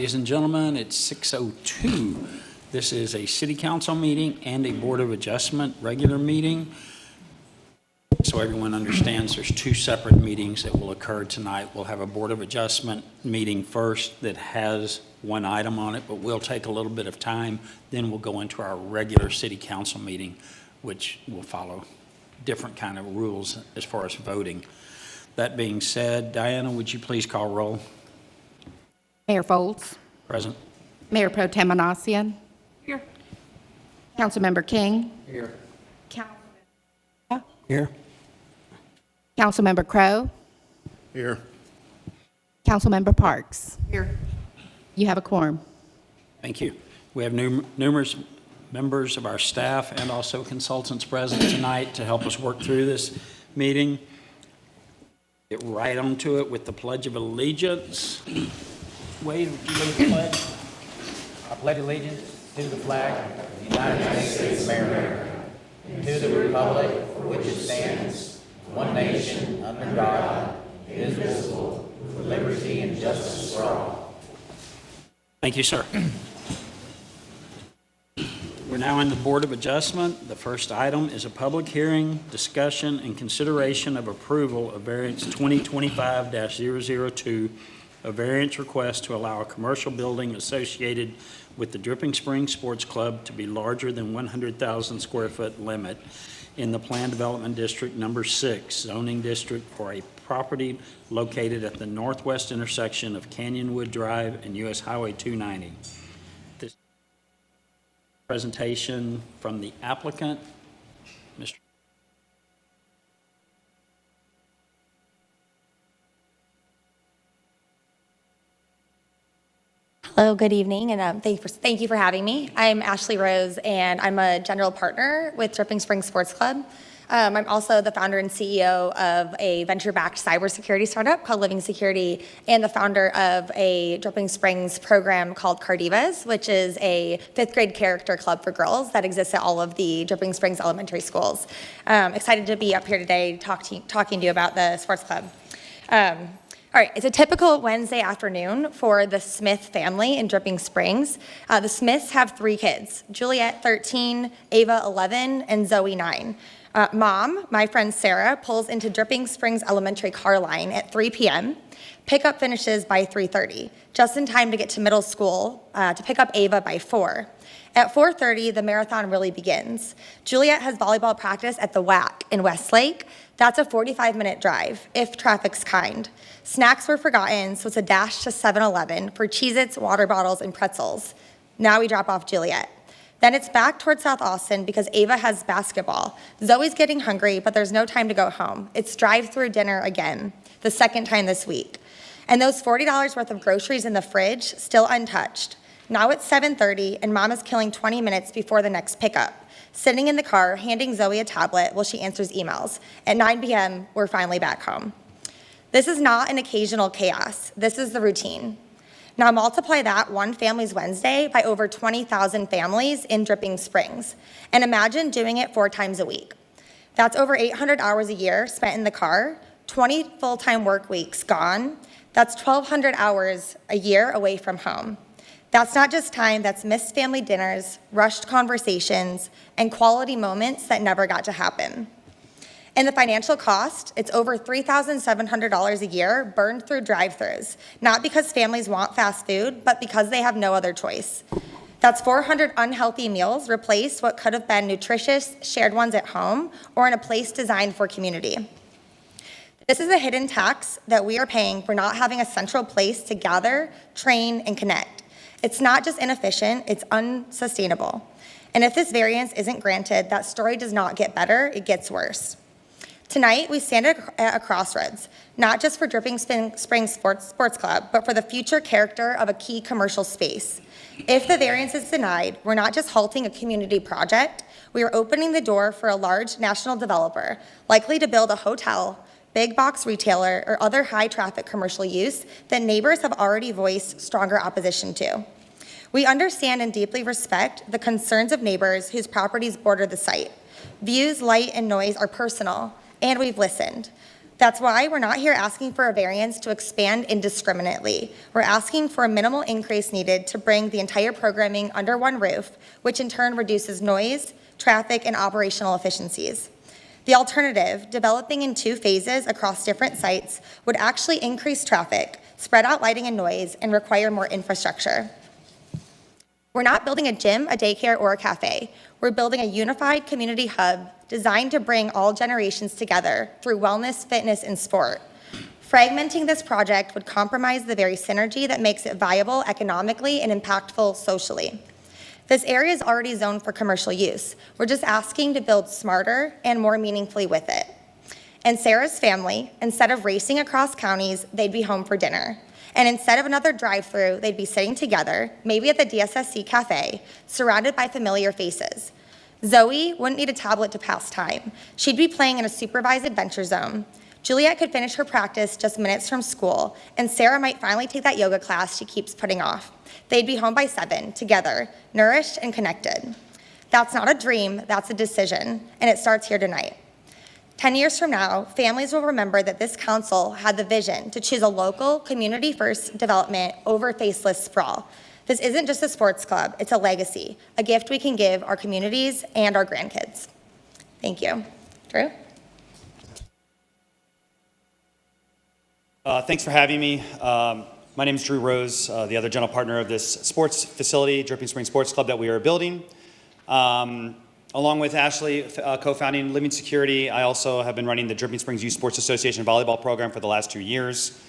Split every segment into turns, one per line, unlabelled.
Ladies and gentlemen, it's 6:02. This is a city council meeting and a board of adjustment regular meeting. So everyone understands there's two separate meetings that will occur tonight. We'll have a board of adjustment meeting first that has one item on it, but we'll take a little bit of time. Then we'll go into our regular city council meeting, which will follow different kind of rules as far as voting. That being said, Diana, would you please call roll?
Mayor Folds.
Present.
Mayor Pro Tem Manassian. Here. Councilmember King.
Here.
Here.
Councilmember Crowe.
Here.
Councilmember Parks.
Here.
You have a quorum.
Thank you. We have numerous members of our staff and also consultants present tonight to help us work through this meeting. Get right onto it with the Pledge of Allegiance. Wade, would you lead the pledge?
I pledge allegiance to the flag of the United States of America, and to the republic for which it stands, one nation, under God, indivisible, with liberty and justice for all.
Thank you, sir. We're now in the Board of Adjustment. The first item is a public hearing, discussion, and consideration of approval of variance 2025-002, a variance request to allow a commercial building associated with the Dripping Springs Sports Club to be larger than 100,000 square foot limit in the Planned Development District Number 6 zoning district for a property located at the northwest intersection of Canyonwood Drive and US Highway 290. This presentation from the applicant, Mr.
Hello, good evening, and thank you for having me. I'm Ashley Rose, and I'm a general partner with Dripping Springs Sports Club. I'm also the founder and CEO of a venture-backed cybersecurity startup called Living Security, and the founder of a Dripping Springs program called Cardivas, which is a fifth grade character club for girls that exists at all of the Dripping Springs elementary schools. Excited to be up here today talking to you about the sports club. All right, it's a typical Wednesday afternoon for the Smith family in Dripping Springs. The Smiths have 3 kids, Juliet, 13, Ava, 11, and Zoe, 9. Mom, my friend Sarah, pulls into Dripping Springs Elementary car line at 3 p.m. Pickup finishes by 3:30, just in time to get to middle school to pick up Ava by 4. At 4:30, the marathon really begins. Juliet has volleyball practice at the WAC in Westlake. That's a 45-minute drive, if traffic's kind. Snacks were forgotten, so it's a dash to 7-Eleven for Cheez-Its, water bottles, and pretzels. Now we drop off Juliet. Then it's back towards South Austin because Ava has basketball. Zoe's getting hungry, but there's no time to go home. It's drive-through dinner again, the second time this week. And those $40 worth of groceries in the fridge, still untouched. Now it's 7:30, and Mom is killing 20 minutes before the next pickup, sitting in the car, handing Zoe a tablet while she answers emails. At 9 p.m., we're finally back home. This is not an occasional chaos. This is the routine. Now multiply that one family's Wednesday by over 20,000 families in Dripping Springs, and imagine doing it 4 times a week. That's over 800 hours a year spent in the car, 20 full-time work weeks gone. That's 1,200 hours a year away from home. That's not just time, that's missed family dinners, rushed conversations, and quality moments that never got to happen. And the financial cost, it's over $3,700 a year burned through drive-thrus, not because families want fast food, but because they have no other choice. That's 400 unhealthy meals replaced what could have been nutritious shared ones at home or in a place designed for community. This is a hidden tax that we are paying for not having a central place to gather, train, and connect. It's not just inefficient, it's unsustainable. And if this variance isn't granted, that story does not get better, it gets worse. Tonight, we stand at a crossroads, not just for Dripping Springs Sports Club, but for the future character of a key commercial space. If the variance is denied, we're not just halting a community project, we are opening the door for a large national developer, likely to build a hotel, big box retailer, or other high traffic commercial use that neighbors have already voiced stronger opposition to. We understand and deeply respect the concerns of neighbors whose properties border the site. Views, light, and noise are personal, and we've listened. That's why we're not here asking for a variance to expand indiscriminately. We're asking for a minimal increase needed to bring the entire programming under one roof, which in turn reduces noise, traffic, and operational efficiencies. The alternative, developing in 2 phases across different sites, would actually increase traffic, spread out lighting and noise, and require more infrastructure. We're not building a gym, a daycare, or a cafe. We're building a unified community hub designed to bring all generations together through wellness, fitness, and sport. Fragmenting this project would compromise the very synergy that makes it viable economically and impactful socially. This area is already zoned for commercial use. We're just asking to build smarter and more meaningfully with it. And Sarah's family, instead of racing across counties, they'd be home for dinner. And instead of another drive-through, they'd be sitting together, maybe at the DSSC Cafe, surrounded by familiar faces. Zoe wouldn't need a tablet to pass time. She'd be playing in a supervised adventure zone. Juliet could finish her practice just minutes from school, and Sarah might finally take that yoga class she keeps putting off. They'd be home by 7, together, nourished and connected. That's not a dream, that's a decision, and it starts here tonight. 10 years from now, families will remember that this council had the vision to choose a local, community-first development over faceless sprawl. This isn't just a sports club, it's a legacy, a gift we can give our communities and our grandkids. Thank you. Drew?
Thanks for having me. My name is Drew Rose, the other general partner of this sports facility, Dripping Springs Sports Club, that we are building. Along with Ashley, co-founding Living Security, I also have been running the Dripping Springs Youth Sports Association volleyball program for the last 2 years.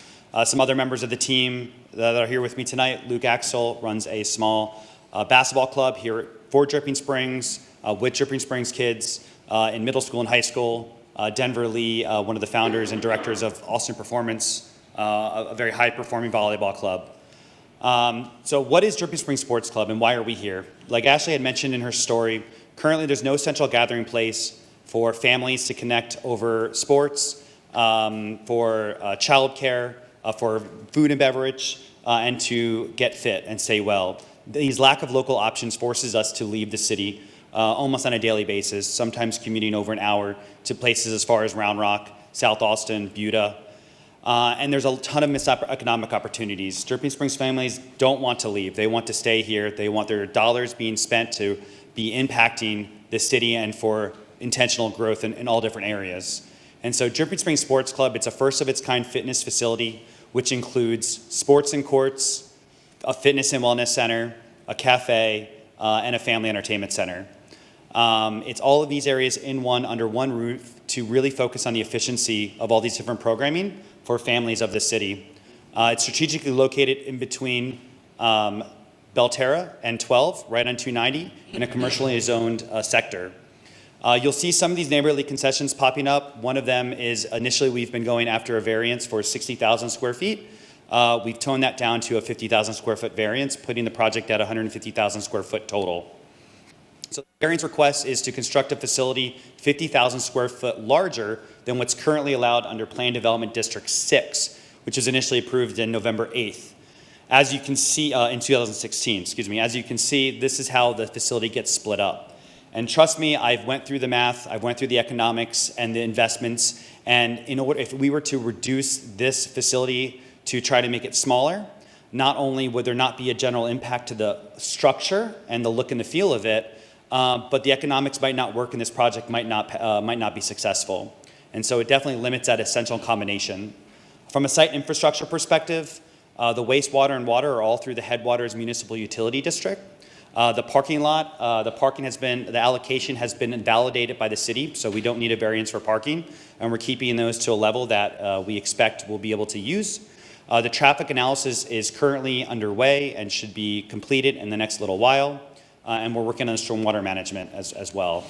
Some other members of the team that are here with me tonight, Luke Axel runs a small basketball club here for Dripping Springs, with Dripping Springs kids in middle school and high school. Denver Lee, one of the founders and directors of Austin Performance, a very high-performing volleyball club. So what is Dripping Springs Sports Club and why are we here? Like Ashley had mentioned in her story, currently there's no central gathering place for families to connect over sports, for childcare, for food and beverage, and to get fit and stay well. These lack of local options forces us to leave the city almost on a daily basis, sometimes commuting over an hour to places as far as Round Rock, South Austin, Buda. And there's a ton of missed economic opportunities. Dripping Springs families don't want to leave. They want to stay here. They want their dollars being spent to be impacting the city and for intentional growth in all different areas. And so Dripping Springs Sports Club, it's a first of its kind fitness facility, which includes sports and courts, a fitness and wellness center, a cafe, and a family entertainment center. It's all of these areas in under one roof to really focus on the efficiency of all these different programming for families of the city. It's strategically located in between Belterra and 12, right on 290, in a commercially zoned sector. You'll see some of these neighborly concessions popping up. One of them is initially we've been going after a variance for 60,000 square feet. We've toned that down to a 50,000 square foot variance, putting the project at 150,000 square foot total. So the variance request is to construct a facility 50,000 square foot larger than what's currently allowed under Plan Development District 6, which was initially approved in November 8th. As you can see, in 2016, excuse me, as you can see, this is how the facility gets split up. And trust me, I've went through the math, I've went through the economics and the investments, and if we were to reduce this facility to try to make it smaller, not only would there not be a general impact to the structure and the look and the feel of it, but the economics might not work and this project might not be successful. And so it definitely limits that essential combination. From a site infrastructure perspective, the wastewater and water are all through the Headwaters Municipal Utility District. The parking lot, the allocation has been validated by the city, so we don't need a variance for parking, and we're keeping those to a level that we expect we'll be able to use. The traffic analysis is currently underway and should be completed in the next little while, and we're working on stormwater management as well.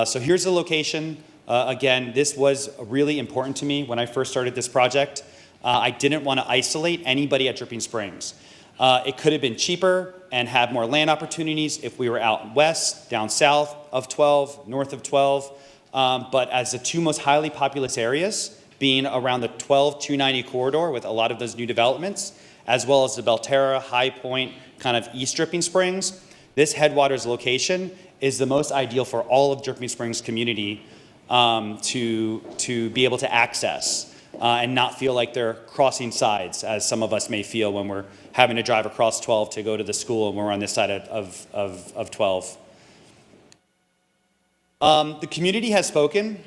So here's the location. Again, this was really important to me when I first started this project. I didn't want to isolate anybody at Dripping Springs. It could have been cheaper and have more land opportunities if we were out west, down south of 12, north of 12. But as the two most highly populous areas, being around the 12-290 corridor with a lot of those new developments, as well as the Belterra, High Point, kind of East Dripping Springs, this Headwaters location is the most ideal for all of Dripping Springs community to be able to access and not feel like they're crossing sides, as some of us may feel when we're having to drive across 12 to go to the school and we're on this side of 12. The community has spoken.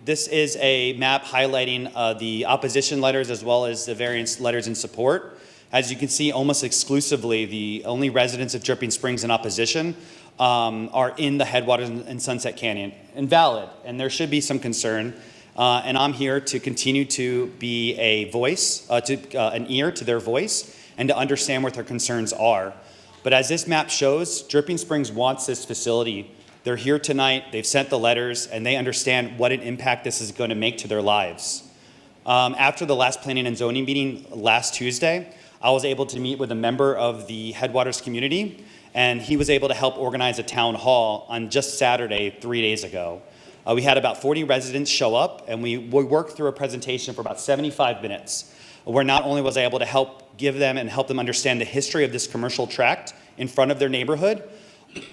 This is a map highlighting the opposition letters as well as the variance letters in support. As you can see, almost exclusively, the only residents of Dripping Springs in opposition are in the headwaters and Sunset Canyon, and valid, and there should be some concern. And I'm here to continue to be a voice, an ear to their voice, and to understand what their concerns are. But as this map shows, Dripping Springs wants this facility. They're here tonight, they've sent the letters, and they understand what an impact this is going to make to their lives. After the last planning and zoning meeting last Tuesday, I was able to meet with a member of the Headwaters community, and he was able to help organize a town hall on just Saturday, 3 days ago. We had about 40 residents show up, and we worked through a presentation for about 75 minutes, where not only was I able to help give them and help them understand the history of this commercial tract in front of their neighborhood,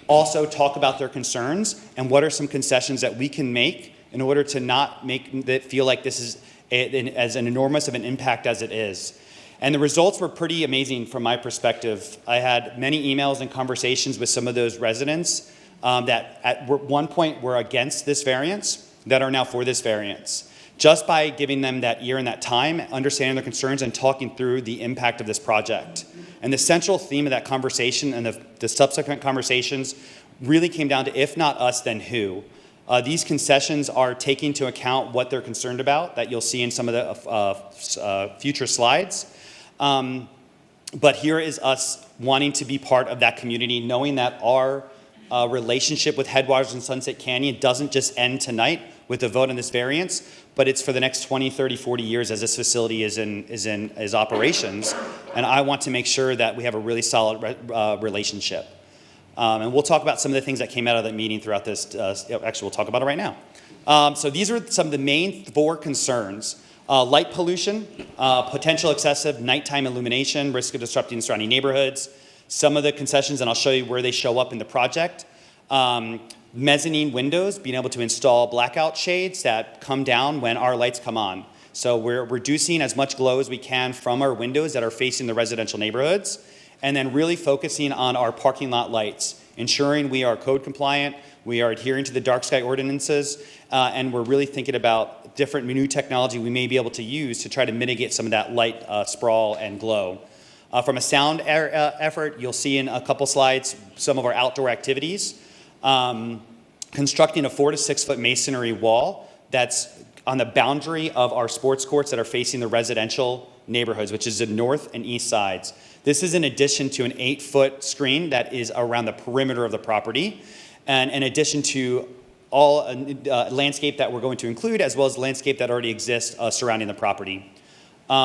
also talk about their concerns and what are some concessions that we can make in order to not make it feel like this is as an enormous of an impact as it is. And the results were pretty amazing from my perspective. I had many emails and conversations with some of those residents that at one point were against this variance that are now for this variance. Just by giving them that ear and that time, understanding their concerns and talking through the impact of this project. And the central theme of that conversation and the subsequent conversations really came down to, if not us, then who? These concessions are taking into account what they're concerned about, that you'll see in some of the future slides. But here is us wanting to be part of that community, knowing that our relationship with Headwaters and Sunset Canyon doesn't just end tonight with a vote on this variance, but it's for the next 20, 30, 40 years as this facility is operations. And I want to make sure that we have a really solid relationship. And we'll talk about some of the things that came out of that meeting throughout this. Actually, we'll talk about it right now. So these are some of the main 4 concerns. Light pollution, potential excessive nighttime illumination, risk of disrupting surrounding neighborhoods. Some of the concessions, and I'll show you where they show up in the project. Mezzanine windows, being able to install blackout shades that come down when our lights come on. So we're reducing as much glow as we can from our windows that are facing the residential neighborhoods, and then really focusing on our parking lot lights, ensuring we are code compliant, we are adhering to the dark sky ordinances, and we're really thinking about different new technology we may be able to use to try to mitigate some of that light sprawl and glow. From a sound effort, you'll see in a couple slides some of our outdoor activities. Constructing a 4 to 6 foot masonry wall that's on the boundary of our sports courts that are facing the residential neighborhoods, which is the north and east sides. This is in addition to an 8-foot screen that is around the perimeter of the property, and in addition to all landscape that we're going to include, as well as landscape that already exists surrounding the property.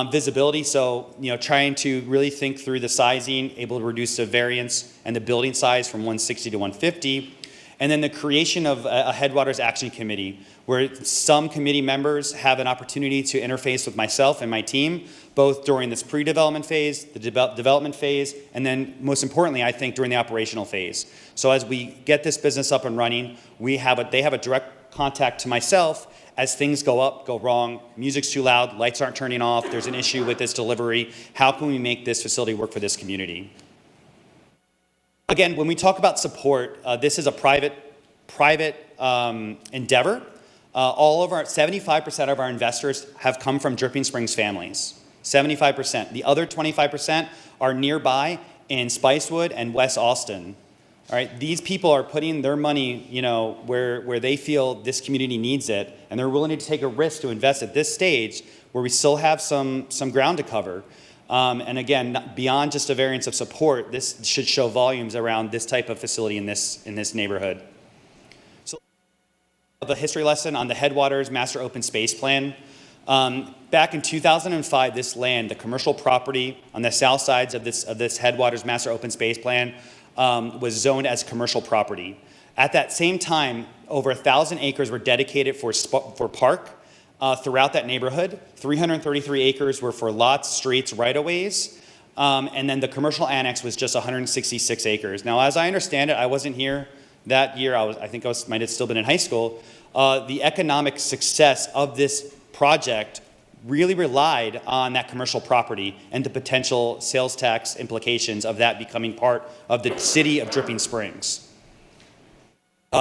Visibility, so trying to really think through the sizing, able to reduce the variance and the building size from 160 to 150. And then the creation of a Headwaters Action Committee, where some committee members have an opportunity to interface with myself and my team, both during this pre-development phase, the development phase, and then most importantly, I think, during the operational phase. So as we get this business up and running, they have a direct contact to myself as things go up, go wrong, music's too loud, lights aren't turning off, there's an issue with this delivery. How can we make this facility work for this community? Again, when we talk about support, this is a private endeavor. 75% of our investors have come from Dripping Springs families. 75%. The other 25% are nearby in Spicewood and West Austin. All right, these people are putting their money, where they feel this community needs it, and they're willing to take a risk to invest at this stage where we still have some ground to cover. And again, beyond just a variance of support, this should show volumes around this type of facility in this neighborhood. So, the history lesson on the Headwaters Master Open Space Plan. Back in 2005, this land, the commercial property on the south sides of this Headwaters Master Open Space Plan, was zoned as commercial property. At that same time, over 1,000 acres were dedicated for park throughout that neighborhood. 333 acres were for lots, streets, right-of-ways, and then the commercial annex was just 166 acres. Now, as I understand it, I wasn't here that year, I think I might have still been in high school, the economic success of this project really relied on that commercial property and the potential sales tax implications of that becoming part of the city of Dripping Springs.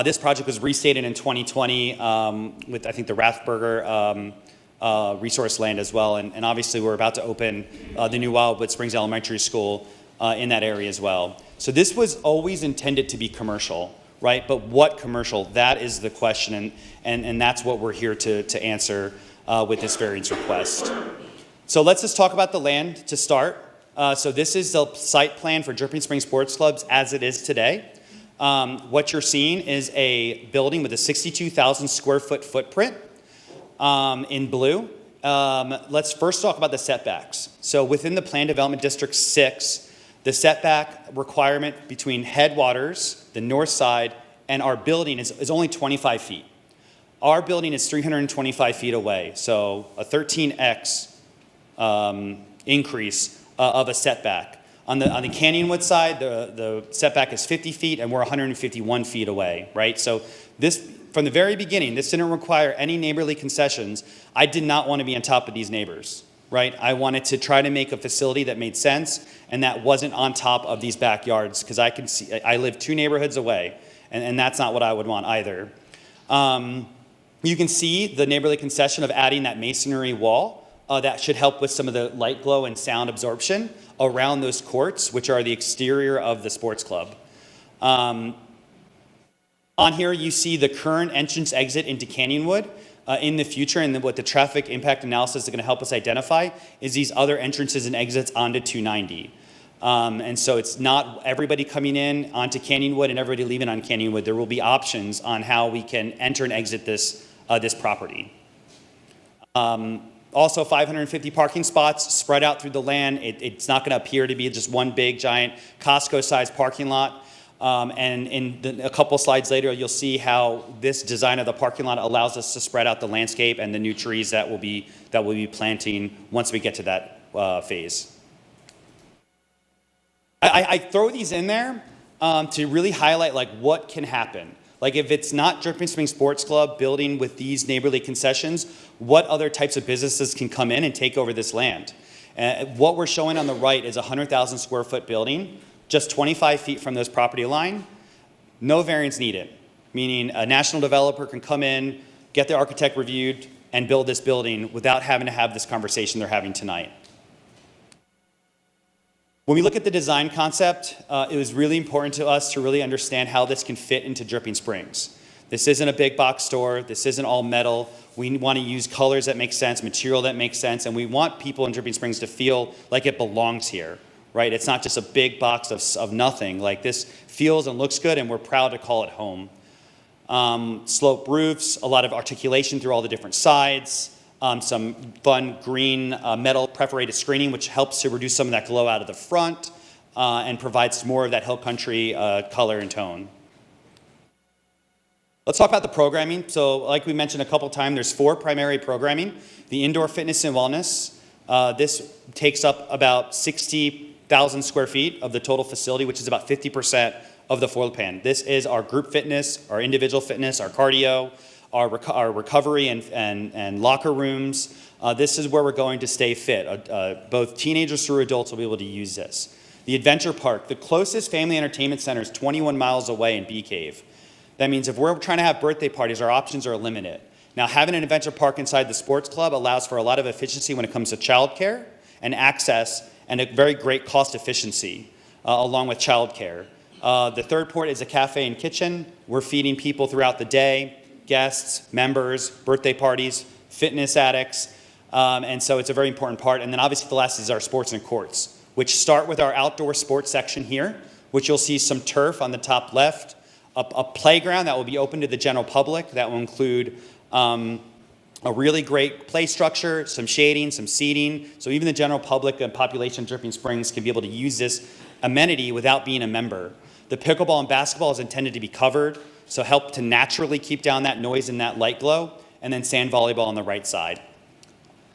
This project was restated in 2020 with, I think, the Rathburger resource land as well. And obviously, we're about to open the new Wildwood Springs Elementary School in that area as well. So this was always intended to be commercial, right? But what commercial? That is the question, and that's what we're here to answer with this variance request. So let's just talk about the land to start. So this is the site plan for Dripping Springs Sports Clubs as it is today. What you're seeing is a building with a 62,000 square foot footprint in blue. Let's first talk about the setbacks. So within the Plan Development District 6, the setback requirement between headwaters, the north side, and our building is only 25 feet. Our building is 325 feet away, so a 13x increase of a setback. On the Canyonwood side, the setback is 50 feet, and we're 151 feet away, right? So this, from the very beginning, this didn't require any neighborly concessions. I did not want to be on top of these neighbors, right? I wanted to try to make a facility that made sense and that wasn't on top of these backyards, because I live 2 neighborhoods away, and that's not what I would want either. You can see the neighborly concession of adding that masonry wall. That should help with some of the light glow and sound absorption around those courts, which are the exterior of the sports club. On here, you see the current entrance exit into Canyonwood. In the future, and what the traffic impact analysis is going to help us identify is these other entrances and exits onto 290. And so it's not everybody coming in onto Canyonwood and everybody leaving on Canyonwood. There will be options on how we can enter and exit this property. Also, 550 parking spots spread out through the land. It's not going to appear to be just one big, giant Costco-sized parking lot. And in a couple slides later, you'll see how this design of the parking lot allows us to spread out the landscape and the new trees that we'll be planting once we get to that phase. I throw these in there to really highlight like what can happen. Like if it's not Dripping Springs Sports Club building with these neighborly concessions, what other types of businesses can come in and take over this land? What we're showing on the right is a 100,000 square foot building, just 25 feet from this property line, no variance needed, meaning a national developer can come in, get their architect reviewed, and build this building without having to have this conversation they're having tonight. When we look at the design concept, it was really important to us to really understand how this can fit into Dripping Springs. This isn't a big box store. This isn't all metal. We want to use colors that make sense, material that makes sense, and we want people in Dripping Springs to feel like it belongs here, right? It's not just a big box of nothing. Like this feels and looks good, and we're proud to call it home. Sloped roofs, a lot of articulation through all the different sides. Some fun green metal perforated screening, which helps to reduce some of that glow out of the front and provides more of that hill country color and tone. Let's talk about the programming. So like we mentioned a couple times, there's 4 primary programming. The indoor fitness and wellness, this takes up about 60,000 square feet of the total facility, which is about 50% of the floor plan. This is our group fitness, our individual fitness, our cardio, our recovery and locker rooms. This is where we're going to stay fit. Both teenagers through adults will be able to use this. The adventure park, the closest family entertainment center is 21 miles away in Bee Cave. That means if we're trying to have birthday parties, our options are limited. Now, having an adventure park inside the sports club allows for a lot of efficiency when it comes to childcare and access, and a very great cost efficiency along with childcare. The third port is a cafe and kitchen. We're feeding people throughout the day. Guests, members, birthday parties, fitness addicts, and so it's a very important part. And then obviously the last is our sports and courts, which start with our outdoor sports section here, which you'll see some turf on the top left, a playground that will be open to the general public that will include a really great play structure, some shading, some seating, so even the general public and population of Dripping Springs can be able to use this amenity without being a member. The pickleball and basketball is intended to be covered, so help to naturally keep down that noise and that light glow, and then sand volleyball on the right side.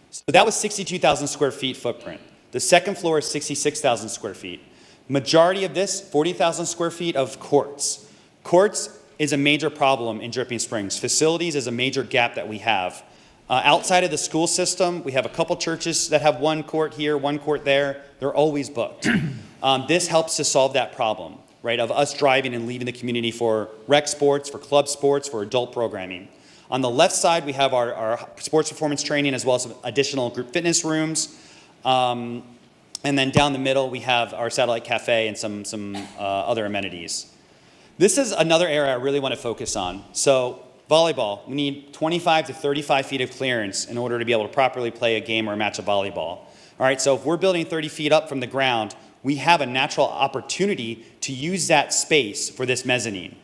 So that was 62,000 square feet footprint. The second floor is 66,000 square feet. Majority of this, 40,000 square feet of courts. Courts is a major problem in Dripping Springs. Facilities is a major gap that we have. Outside of the school system, we have a couple churches that have one court here, one court there. They're always booked. This helps to solve that problem, right, of us driving and leaving the community for rec sports, for club sports, for adult programming. On the left side, we have our sports performance training as well as some additional group fitness rooms. And then down the middle, we have our satellite cafe and some other amenities. This is another area I really want to focus on. So volleyball, we need 25 to 35 feet of clearance in order to be able to properly play a game or a match of volleyball. All right, so if we're building 30 feet up from the ground, we have a natural opportunity to use that space for this mezzanine.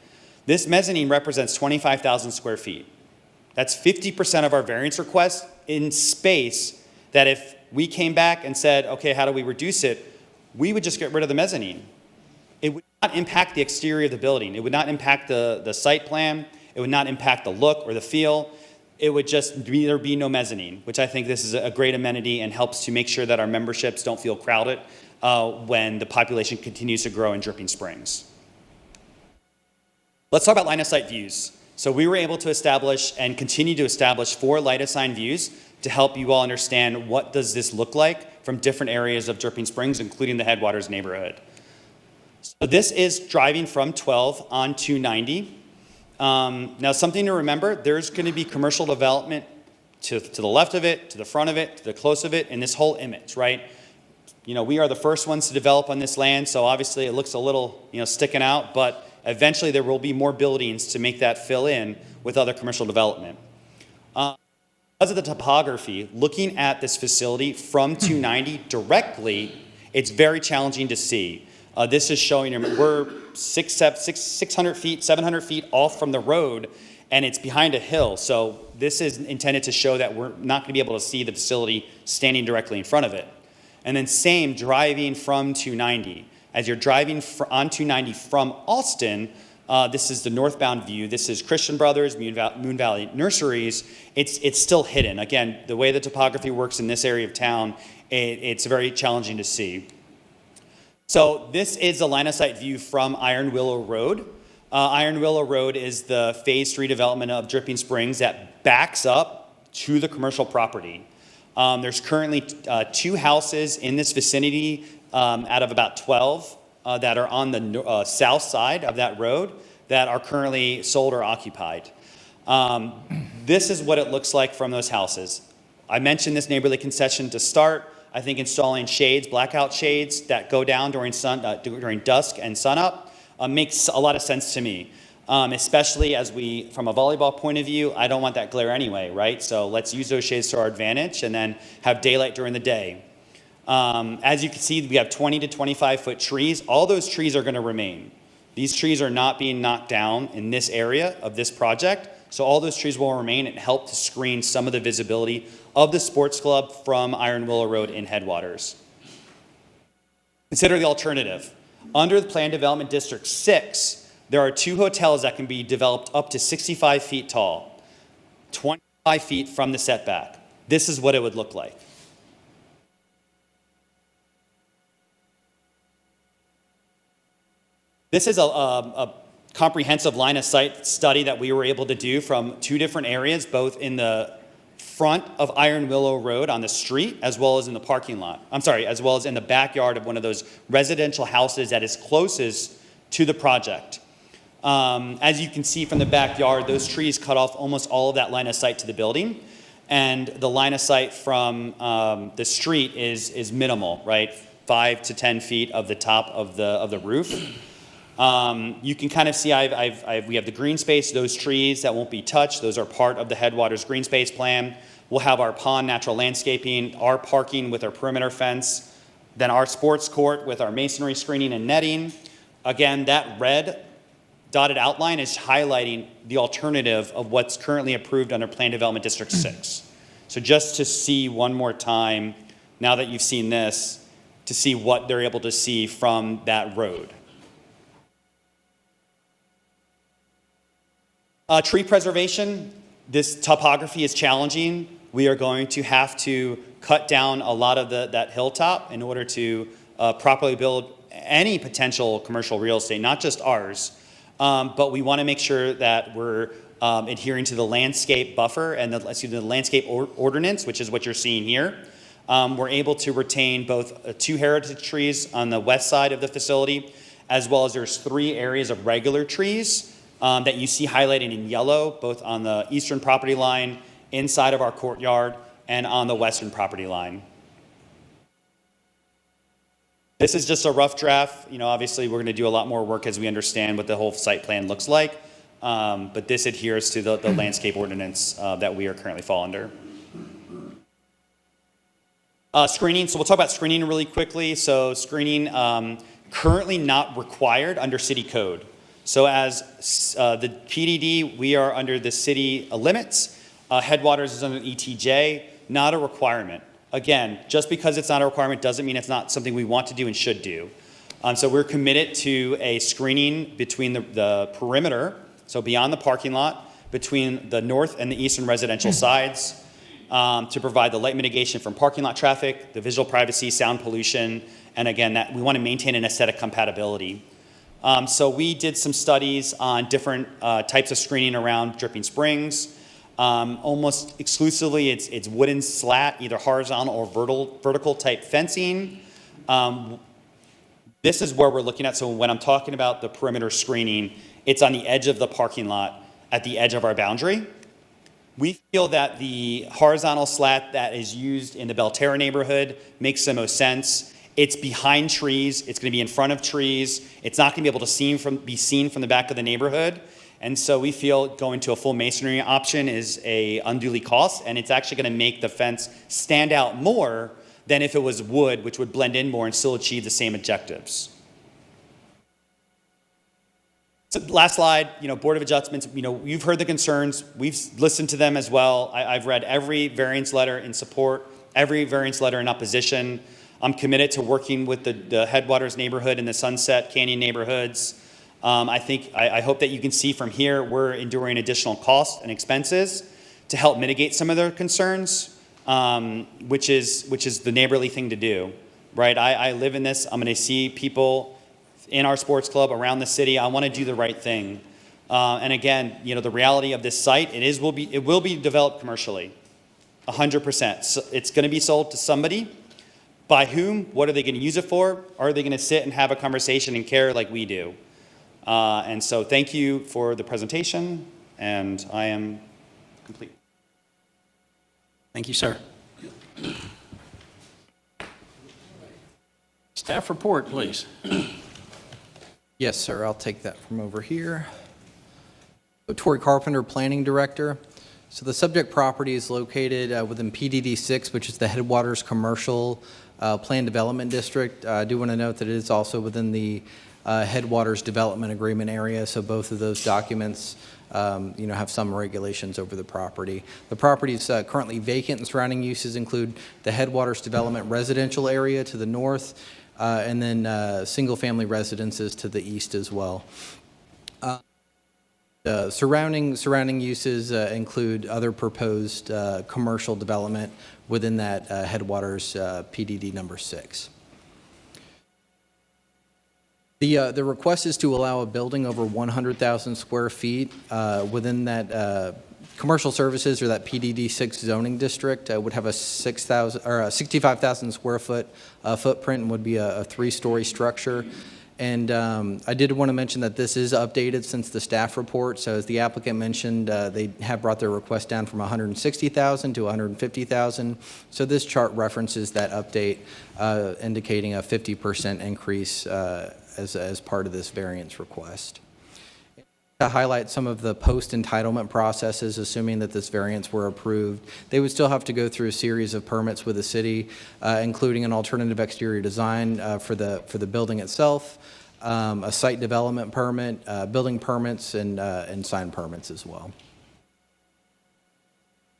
This mezzanine represents 25,000 square feet. That's 50% of our variance request in space that if we came back and said, okay, how do we reduce it? We would just get rid of the mezzanine. It would not impact the exterior of the building. It would not impact the site plan. It would not impact the look or the feel. It would just there be no mezzanine, which I think this is a great amenity and helps to make sure that our memberships don't feel crowded when the population continues to grow in Dripping Springs. Let's talk about line of sight views. So we were able to establish and continue to establish 4 light assigned views to help you all understand what does this look like from different areas of Dripping Springs, including the Headwaters neighborhood. So this is driving from 12 on 290. Now, something to remember, there's going to be commercial development to the left of it, to the front of it, to the close of it, in this whole image, right? You know, we are the first ones to develop on this land, so obviously it looks a little, sticking out, but eventually there will be more buildings to make that fill in with other commercial development. Because of the topography, looking at this facility from 290 directly, it's very challenging to see. This is showing, we're 600 feet, 700 feet off from the road, and it's behind a hill. So this is intended to show that we're not going to be able to see the facility standing directly in front of it. And then same driving from 290. As you're driving on 290 from Alston, this is the northbound view. This is Christian Brothers, Moon Valley Nurseries. It's still hidden. Again, the way the topography works in this area of town, it's very challenging to see. So this is a line of sight view from Iron Willow Road. Iron Willow Road is the Phase 3 development of Dripping Springs that backs up to the commercial property. There's currently 2 houses in this vicinity out of about 12 that are on the south side of that road that are currently sold or occupied. This is what it looks like from those houses. I mentioned this neighborly concession to start. I think installing shades, blackout shades that go down during dusk and sunup makes a lot of sense to me. Especially as from a volleyball point of view, I don't want that glare anyway, right? So let's use those shades to our advantage and then have daylight during the day. As you can see, we have 20 to 25 foot trees. All those trees are going to remain. These trees are not being knocked down in this area of this project. So all those trees will remain and help to screen some of the visibility of the sports club from Iron Willow Road in Headwaters. Consider the alternative. Under the Planned Development District 6, there are 2 hotels that can be developed up to 65 feet tall, 25 feet from the setback. This is what it would look like. This is a comprehensive line of sight study that we were able to do from 2 different areas, both in the front of Iron Willow Road on the street, as well as in the parking lot. As well as in the backyard of one of those residential houses that is closest to the project. As you can see from the backyard, those trees cut off almost all of that line of sight to the building. And the line of sight from the street is minimal, right? 5 to 10 feet of the top of the roof. You can kind of see we have the green space, those trees that won't be touched. Those are part of the Headwaters green space plan. We'll have our pond natural landscaping, our parking with our perimeter fence, then our sports court with our masonry screening and netting. Again, that red dotted outline is highlighting the alternative of what's currently approved under Planned Development District 6. So just to see one more time, now that you've seen this, to see what they're able to see from that road. Tree preservation, this topography is challenging. We are going to have to cut down a lot of that hilltop in order to properly build any potential commercial real estate, not just ours. but we want to make sure that we're adhering to the landscape buffer and the landscape ordinance, which is what you're seeing here. We're able to retain both 2 heritage trees on the west side of the facility, as well as there's 3 areas of regular trees that you see highlighted in yellow, both on the eastern property line, inside of our courtyard, and on the western property line. This is just a rough draft. You know, obviously we're going to do a lot more work as we understand what the whole site plan looks like, but this adheres to the landscape ordinance that we are currently fall under. Screening, so we'll talk about screening really quickly. So screening, currently not required under city code. So as the PDD, we are under the city limits. Headwaters is under ETJ, not a requirement. Again, just because it's not a requirement doesn't mean it's not something we want to do and should do. So we're committed to a screening between the perimeter, so beyond the parking lot, between the north and the eastern residential sides, to provide the light mitigation from parking lot traffic, the visual privacy, sound pollution, and again, that we want to maintain an aesthetic compatibility. So we did some studies on different types of screening around Dripping Springs. Almost exclusively, it's wooden slat, either horizontal or vertical type fencing. This is where we're looking at. So when I'm talking about the perimeter screening, it's on the edge of the parking lot, at the edge of our boundary. We feel that the horizontal slat that is used in the Belterra neighborhood makes the most sense. It's behind trees. It's going to be in front of trees. It's not going to be able to be seen from the back of the neighborhood. And so we feel going to a full masonry option is a unduly cost, and it's actually going to make the fence stand out more than if it was wood, which would blend in more and still achieve the same objectives. So last slide, Board of Adjustments, you've heard the concerns. We've listened to them as well. I've read every variance letter in support, every variance letter in opposition. I'm committed to working with the Headwaters neighborhood and the Sunset Canyon neighborhoods. I hope that you can see from here we're enduring additional costs and expenses to help mitigate some of their concerns, which is the neighborly thing to do, right? I live in this. I'm going to see people in our sports club around the city. I want to do the right thing. And again, the reality of this site, it will be developed commercially, 100%. So it's going to be sold to somebody. By whom? What are they going to use it for? Are they going to sit and have a conversation and care like we do? And so thank you for the presentation, and I am complete.
Thank you, sir. Staff report, please.
Yes, sir. I'll take that from over here. So, Tori Carpenter, Planning Director. So the subject property is located within PDD 6, which is the Headwaters Commercial Plan Development District. I do want to note that it is also within the Headwaters Development Agreement area, so both of those documents have some regulations over the property. The property is currently vacant, and surrounding uses include the Headwaters Development Residential area to the north, and then single-family residences to the east as well. Surrounding uses include other proposed commercial development within that Headwaters PDD number 6. The request is to allow a building over 100,000 square feet within that commercial services or that PDD 6 zoning district. Would have a 65,000 square foot footprint and would be a 3-story structure. And I did want to mention that this is updated since the staff report. So as the applicant mentioned, they have brought their request down from 160,000 to 150,000. So this chart references that update, indicating a 50% increase as part of this variance request. To highlight some of the post-entitlement processes, assuming that this variance were approved, they would still have to go through a series of permits with the city, including an alternative exterior design for the building itself, a site development permit, building permits, and sign permits as well.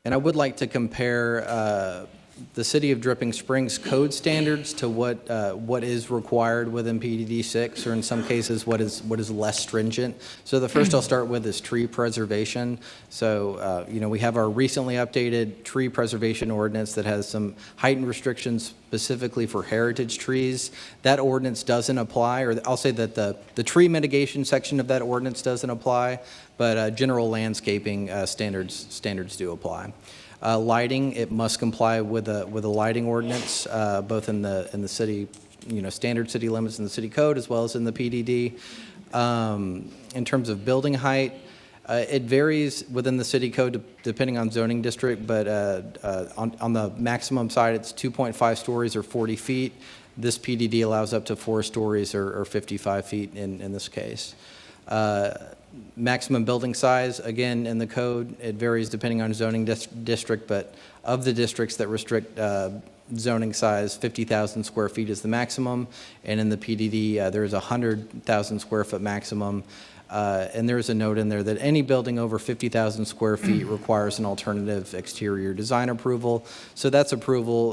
And I would like to compare the City of Dripping Springs code standards to what is required within PDD 6, or in some cases what is less stringent. So the first I'll start with is tree preservation. So we have our recently updated tree preservation ordinance that has some heightened restrictions specifically for heritage trees. That ordinance doesn't apply, or I'll say that the tree mitigation section of that ordinance doesn't apply, but general landscaping standards do apply. Lighting, it must comply with a lighting ordinance, both in the city, standard city limits in the city code as well as in the PDD. In terms of building height, it varies within the city code depending on zoning district, but on the maximum side, it's 2.5 stories or 40 feet. This PDD allows up to 4 stories or 55 feet in this case. Maximum building size, again, in the code, it varies depending on zoning district, but of the districts that restrict zoning size, 50,000 square feet is the maximum, and in the PDD, there's a 100,000 square foot maximum. And there's a note in there that any building over 50,000 square feet requires an alternative exterior design approval. So that's approval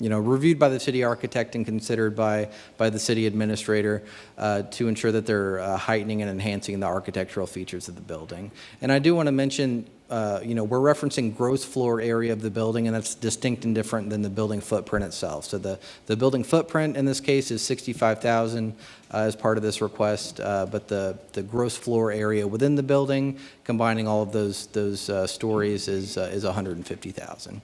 reviewed by the city architect and considered by the city administrator to ensure that they're heightening and enhancing the architectural features of the building. And I do want to mention, we're referencing gross floor area of the building, and that's distinct and different than the building footprint itself. So the building footprint in this case is 65,000 as part of this request, but the gross floor area within the building, combining all of those stories, is 150,000.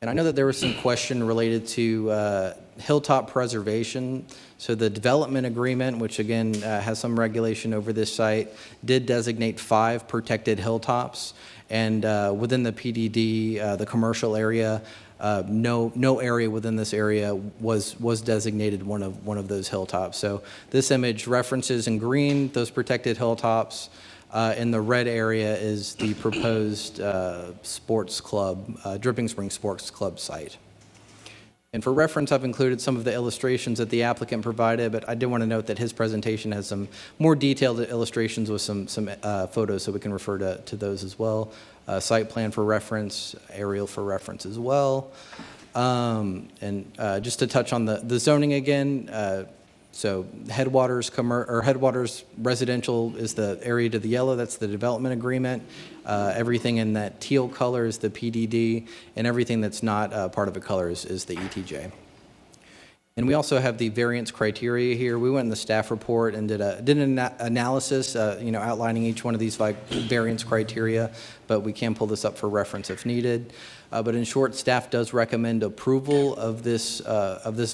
And I know that there was some question related to hilltop preservation. So the development agreement, which again has some regulation over this site, did designate 5 protected hilltops. And within the PDD, the commercial area, no area within this area was designated one of those hilltops. So this image references in green those protected hilltops. In the red area is the proposed sports club, Dripping Springs Sports Club site. And for reference, I've included some of the illustrations that the applicant provided, but I did want to note that his presentation has some more detailed illustrations with some photos, so we can refer to those as well. Site plan for reference, aerial for reference as well. And just to touch on the zoning again, so Headwaters residential is the area to the yellow. That's the development agreement. Everything in that teal color is the PDD, and everything that's not part of a color is the ETJ. And we also have the variance criteria here. We went in the staff report and did an analysis, outlining each one of these variance criteria, but we can pull this up for reference if needed. But in short, staff does recommend approval of this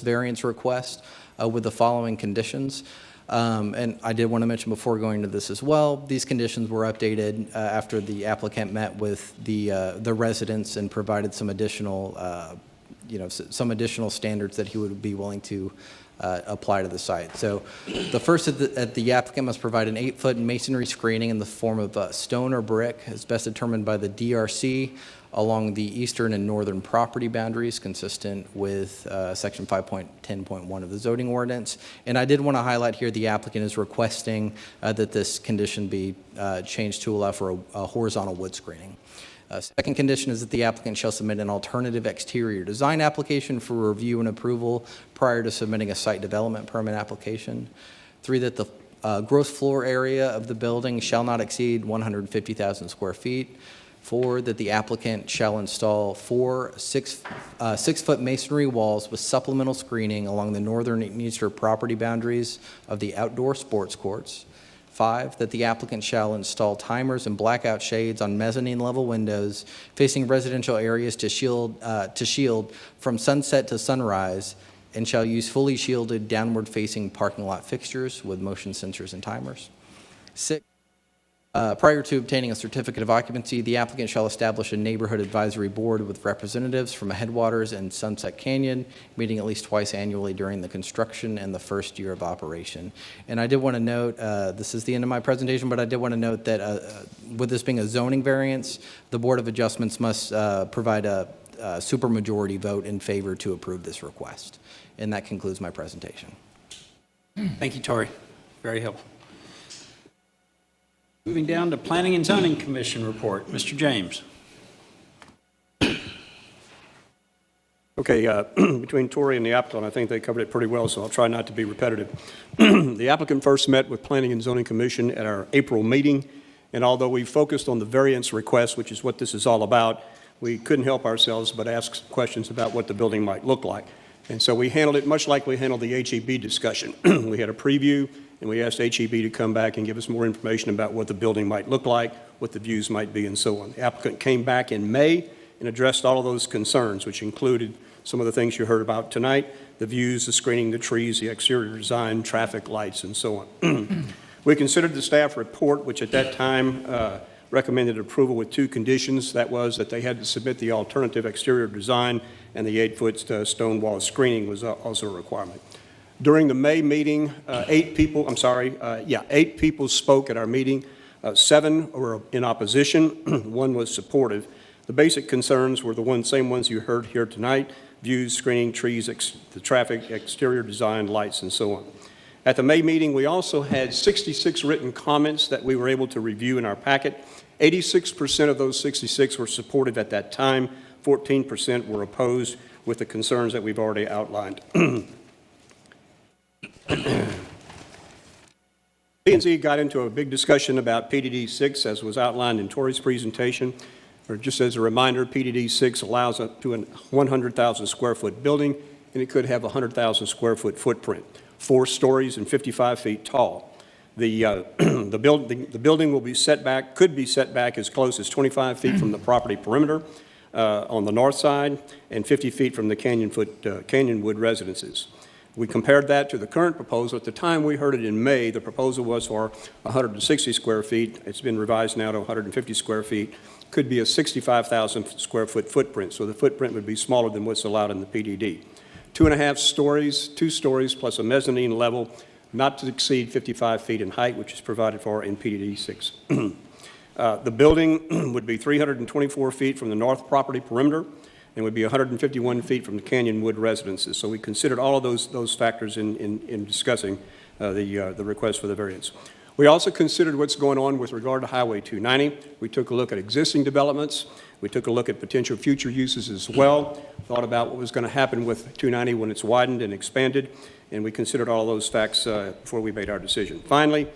variance request with the following conditions. And I did want to mention before going into this as well, these conditions were updated after the applicant met with the residents and provided some additional standards that he would be willing to apply to the site. So the first that the applicant must provide an 8-foot masonry screening in the form of stone or brick as best determined by the DRC along the eastern and northern property boundaries consistent with section 5.10.1 of the zoning ordinance. And I did want to highlight here the applicant is requesting that this condition be changed to allow for a horizontal wood screening. Second condition is that the applicant shall submit an alternative exterior design application for review and approval prior to submitting a site development permit application. 3, that the gross floor area of the building shall not exceed 150,000 square feet. 4, that the applicant shall install 4 6-foot masonry walls with supplemental screening along the northern and eastern property boundaries of the outdoor sports courts. 5, that the applicant shall install timers and blackout shades on mezzanine level windows facing residential areas to shield from sunset to sunrise, and shall use fully shielded downward facing parking lot fixtures with motion sensors and timers. 6, prior to obtaining a certificate of occupancy, the applicant shall establish a neighborhood advisory board with representatives from Headwaters and Sunset Canyon, meeting at least twice annually during the construction and the first year of operation. And I did want to note, this is the end of my presentation, but I did want to note that with this being a zoning variance, the Board of Adjustments must provide a supermajority vote in favor to approve this request. And that concludes my presentation.
Thank you, Tori. Very helpful. Moving down to Planning and Zoning Commission report. Mr. James.
Okay, between Tori and the applicant, I think they covered it pretty well, so I'll try not to be repetitive. The applicant first met with Planning and Zoning Commission at our April meeting, and although we focused on the variance request, which is what this is all about, we couldn't help ourselves but ask questions about what the building might look like. And so we handled it much like we handled the HEB discussion. We had a preview, and we asked HEB to come back and give us more information about what the building might look like, what the views might be, and so on. The applicant came back in May and addressed all of those concerns, which included some of the things you heard about tonight, the views, the screening, the trees, the exterior design, traffic lights, and so on. We considered the staff report, which at that time recommended approval with 2 conditions. That was that they had to submit the alternative exterior design, and the 8-foot stone wall screening was also a requirement. During the May meeting, 8 people spoke at our meeting. 7 were in opposition, 1 was supportive. The basic concerns were the same ones you heard here tonight: views, screening, trees, the traffic, exterior design, lights, and so on. At the May meeting, we also had 66 written comments that we were able to review in our packet. 86% of those 66 were supportive at that time. 14% were opposed, with the concerns that we've already outlined. P&Z got into a big discussion about PDD 6, as was outlined in Tori's presentation. Or just as a reminder, PDD 6 allows up to a 100,000 square foot building, and it could have a 100,000 square foot footprint, 4 stories and 55 feet tall. The building will be set back, could be set back as close as 25 feet from the property perimeter on the north side, and 50 feet from the Canyonwood residences. We compared that to the current proposal. At the time we heard it in May, the proposal was for 160 square feet. It's been revised now to 150 square feet. Could be a 65,000 square foot footprint, so the footprint would be smaller than what's allowed in the PDD. 2.5 stories, 2 stories plus a mezzanine level, not to exceed 55 feet in height, which is provided for in PDD 6. The building would be 324 feet from the north property perimeter and would be 151 feet from the Canyonwood residences. So we considered all of those factors in discussing the request for the variance. We also considered what's going on with regard to Highway 290. We took a look at existing developments. We took a look at potential future uses as well, thought about what was going to happen with 290 when it's widened and expanded, and we considered all those facts before we made our decision. Finally,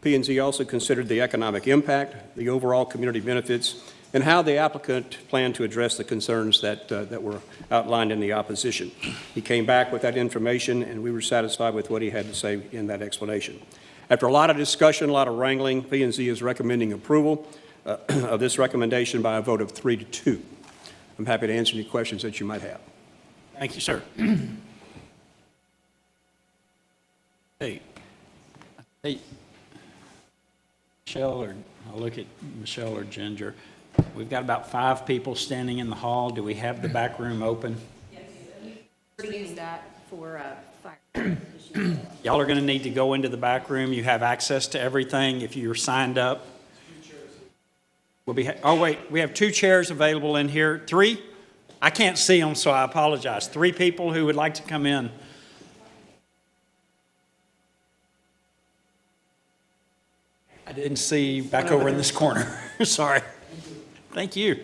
P&Z also considered the economic impact, the overall community benefits, and how the applicant planned to address the concerns that were outlined in the opposition. He came back with that information, and we were satisfied with what he had to say in that explanation. After a lot of discussion, a lot of wrangling, P&Z is recommending approval of this recommendation by a vote of 3-2. I'm happy to answer any questions that you might have.
Thank you, sir. Hey, Michelle, or I'll look at Michelle or Ginger. We've got about 5 people standing in the hall. Do we have the back room open?
Yes, we use that for fire.
Y'all are going to need to go into the back room. You have access to everything if you're signed up. Oh, wait, we have 2 chairs available in here. 3? I can't see them, so I apologize. 3 people who would like to come in. I didn't see back over in this corner. Sorry. Thank you.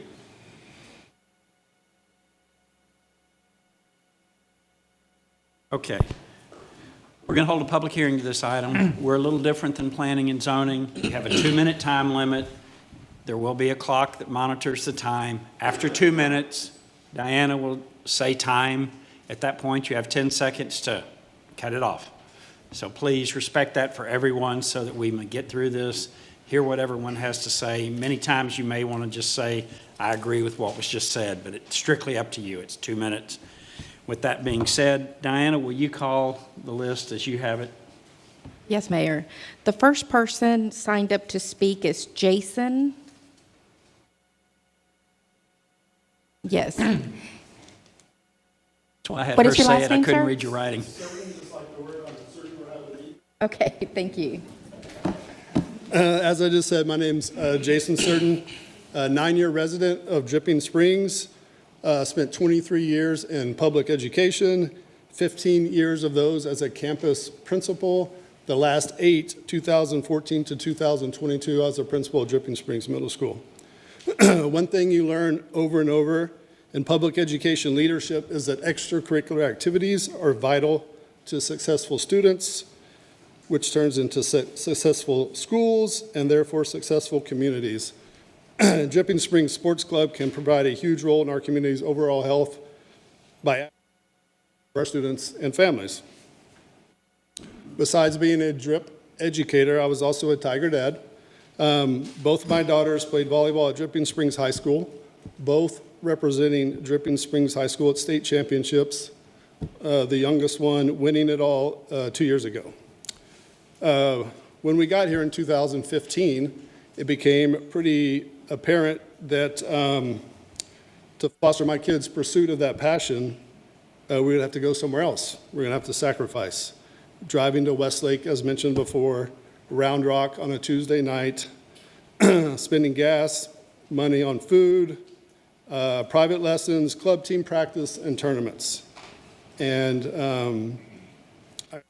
Okay. We're going to hold a public hearing to this item. We're a little different than planning and zoning. We have a 2-minute time limit. There will be a clock that monitors the time. After 2 minutes, Diana will say time. At that point, you have 10 seconds to cut it off. So please respect that for everyone so that we may get through this, hear what everyone has to say. Many times you may want to just say, I agree with what was just said, but it's strictly up to you. It's 2 minutes. With that being said, Diana, will you call the list as you have it?
Yes, Mayor. The first person signed up to speak is Jason. Yes.
That's why I had
What
her
is your
say
last
it. I
name,
couldn't
sir?
read your writing.
Okay, thank you.
As I just said, my name's Jason Certain, a 9-year resident of Dripping Springs. Spent 23 years in public education, 15 years of those as a campus principal. The last 8, 2014 to 2022, I was a principal at Dripping Springs Middle School. One thing you learn over and over in public education leadership is that extracurricular activities are vital to successful students, which turns into successful schools and therefore successful communities. Dripping Springs Sports Club can provide a huge role in our community's overall health by our students and families. Besides being a drip educator, I was also a Tiger dad. Both of my daughters played volleyball at Dripping Springs High School, both representing Dripping Springs High School at state championships, the youngest one winning it all 2 years ago. When we got here in 2015, it became pretty apparent that to foster my kids' pursuit of that passion, we would have to go somewhere else. We're going to have to sacrifice. Driving to Westlake, as mentioned before, Round Rock on a Tuesday night, spending gas, money on food, private lessons, club team practice, and tournaments. And I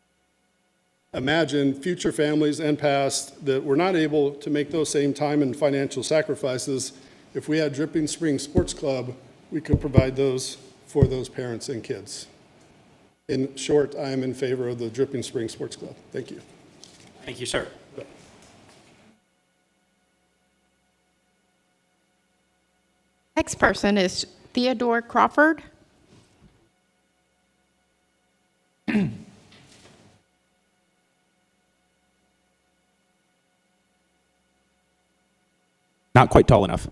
imagine future families and past that were not able to make those same time and financial sacrifices. If we had Dripping Springs Sports Club, we could provide those for those parents and kids. In short, I am in favor of the Dripping Springs Sports Club. Thank you.
Thank you, sir.
Next person is Theodore Crawford.
Not quite tall enough.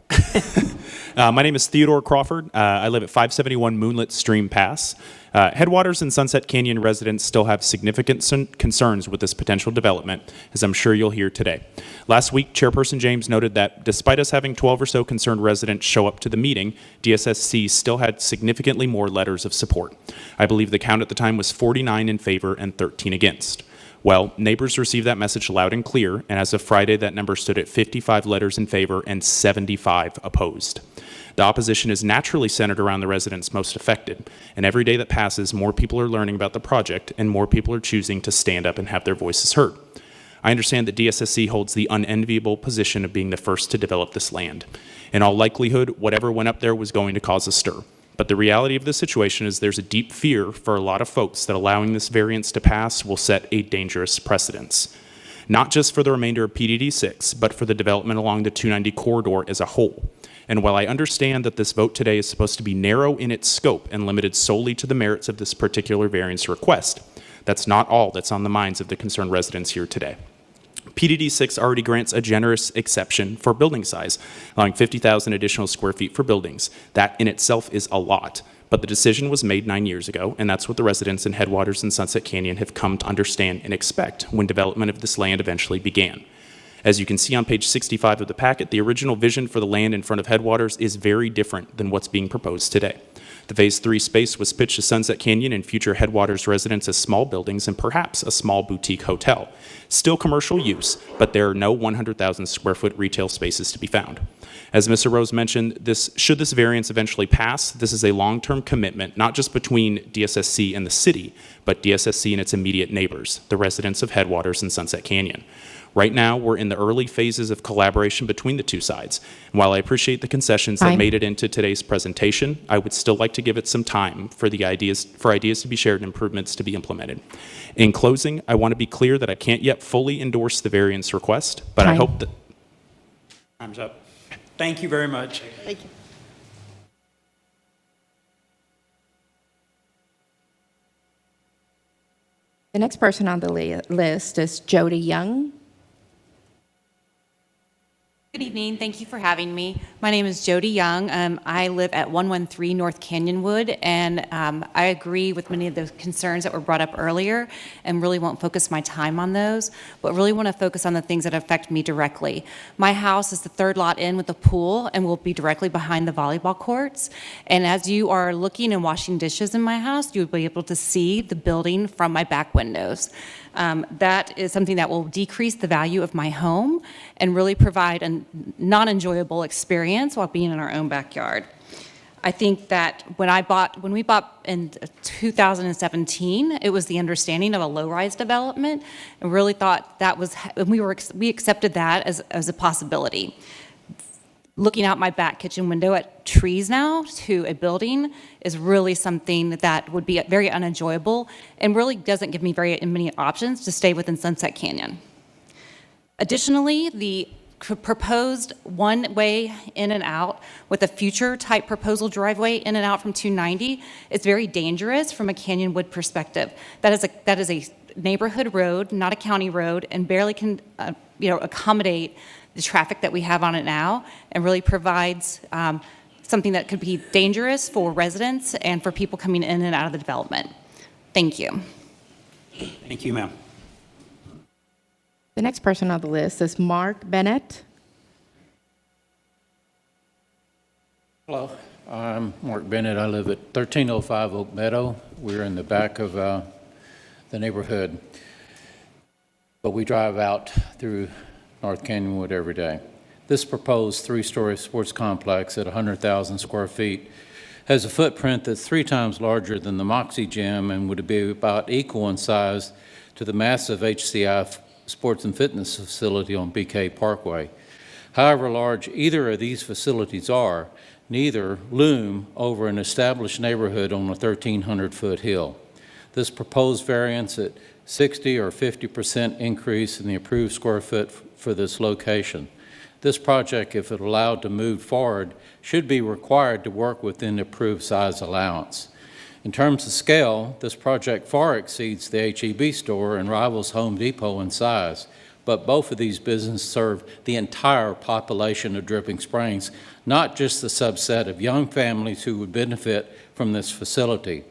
My name is Theodore Crawford. I live at 571 Moonlit Stream Pass. Headwaters and Sunset Canyon residents still have significant concerns with this potential development, as I'm sure you'll hear today. Last week, Chairperson James noted that despite us having 12 or so concerned residents show up to the meeting, DSSC still had significantly more letters of support. I believe the count at the time was 49 in favor and 13 against. Well, neighbors received that message loud and clear, and as of Friday, that number stood at 55 letters in favor and 75 opposed. The opposition is naturally centered around the residents most affected, and every day that passes, more people are learning about the project, and more people are choosing to stand up and have their voices heard. I understand that DSSC holds the unenviable position of being the first to develop this land. In all likelihood, whatever went up there was going to cause a stir. But the reality of the situation is there's a deep fear for a lot of folks that allowing this variance to pass will set a dangerous precedence. Not just for the remainder of PDD 6, but for the development along the 290 corridor as a whole. And while I understand that this vote today is supposed to be narrow in its scope and limited solely to the merits of this particular variance request, that's not all that's on the minds of the concerned residents here today. PDD 6 already grants a generous exception for building size, allowing 50,000 additional square feet for buildings. That in itself is a lot, but the decision was made 9 years ago, and that's what the residents in Headwaters and Sunset Canyon have come to understand and expect when development of this land eventually began. As you can see on page 65 of the packet, the original vision for the land in front of Headwaters is very different than what's being proposed today. The Phase 3 space was pitched to Sunset Canyon and future Headwaters residents as small buildings and perhaps a small boutique hotel. Still commercial use, but there are no 100,000 square foot retail spaces to be found. As Mr. Rose mentioned, should this variance eventually pass, this is a long-term commitment, not just between DSSC and the city, but DSSC and its immediate neighbors, the residents of Headwaters and Sunset Canyon. Right now, we're in the early phases of collaboration between the two sides. And while I appreciate the concessions that made it into today's presentation, I would still like to give it some time for ideas to be shared and improvements to be implemented. In closing, I want to be clear that I can't yet fully endorse the variance request, but I hope that...
Time's up. Thank you very much.
Thank you. The next person on the list is Jody Young.
Good evening. Thank you for having me. My name is Jody Young. I live at 113 North Canyonwood, and I agree with many of the concerns that were brought up earlier and really won't focus my time on those, but really want to focus on the things that affect me directly. My house is the third lot in with a pool and will be directly behind the volleyball courts. And as you are looking and washing dishes in my house, you'll be able to see the building from my back windows. That is something that will decrease the value of my home and really provide a non-enjoyable experience while being in our own backyard. I think that when we bought in 2017, it was the understanding of a low-rise development, and really thought that was, we accepted that as a possibility. Looking out my back kitchen window at trees now to a building is really something that would be very unenjoyable and really doesn't give me very many options to stay within Sunset Canyon. Additionally, the proposed one-way in and out with a future-type proposal driveway in and out from 290 is very dangerous from a Canyonwood perspective. That is a neighborhood road, not a county road, and barely can accommodate the traffic that we have on it now, and really provides something that could be dangerous for residents and for people coming in and out of the development. Thank you.
Thank you, ma'am.
The next person on the list is Mark Bennett.
Hello, I'm Mark Bennett. I live at 1305 Oak Meadow. We're in the back of the neighborhood, but we drive out through North Canyonwood every day. This proposed three-story sports complex at 100,000 square feet has a footprint that's 3 times larger than the Moxie Gym and would be about equal in size to the massive HCI sports and fitness facility on BK Parkway. However large either of these facilities are, neither loom over an established neighborhood on a 1,300-foot hill. This proposed variance at 60 or 50% increase in the approved square foot for this location. This project, if it allowed to move forward, should be required to work within the approved size allowance. In terms of scale, this project far exceeds the H-E-B store and rivals Home Depot in size, but both of these businesses serve the entire population of Dripping Springs, not just the subset of young families who would benefit from this facility.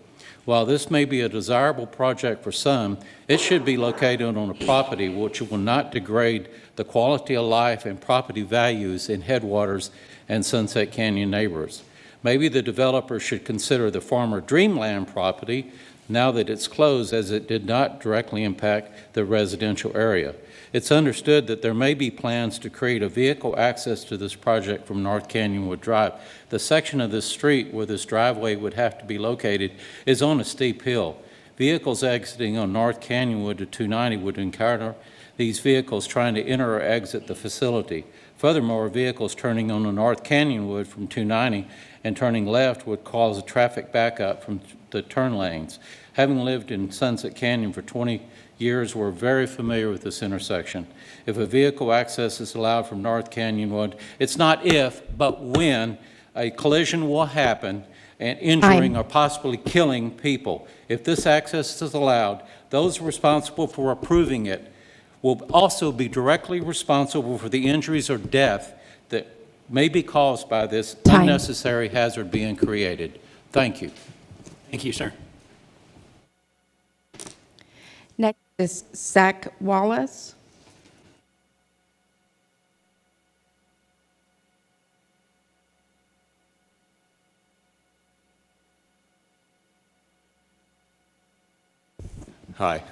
While this may be a desirable project for some, it should be located on a property which will not degrade the quality of life and property values in Headwaters and Sunset Canyon neighbors. Maybe the developer should consider the former Dreamland property now that it's closed, as it did not directly impact the residential area. It's understood that there may be plans to create a vehicle access to this project from North Canyonwood Drive. The section of this street where this driveway would have to be located is on a steep hill. Vehicles exiting on North Canyonwood to 290 would encounter these vehicles trying to enter or exit the facility. Furthermore, vehicles turning on the North Canyonwood from 290 and turning left would cause a traffic backup from the turn lanes. Having lived in Sunset Canyon for 20 years, we're very familiar with this intersection. If a vehicle access is allowed from North Canyonwood, it's not if, but when a collision will happen and injuring or possibly killing people. If this access is allowed, those responsible for approving it will also be directly responsible for the injuries or death that may be caused by this unnecessary hazard being created. Thank you.
Thank you, sir.
Next is Zach Wallace.
Hi.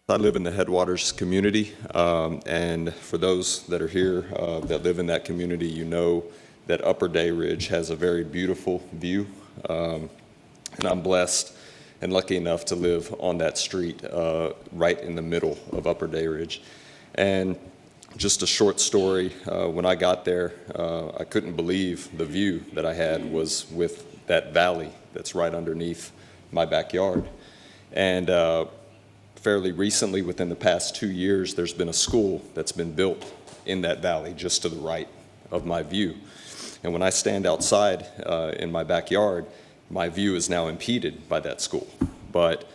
I live in the Headwaters community, and for those that are here that live in that community, you know that Upper Day Ridge has a very beautiful view, and I'm blessed and lucky enough to live on that street right in the middle of Upper Day Ridge. And just a short story, when I got there, I couldn't believe the view that I had was with that valley that's right underneath my backyard. And fairly recently, within the past 2 years, there's been a school that's been built in that valley just to the right of my view. And when I stand outside in my backyard, my view is now impeded by that school. But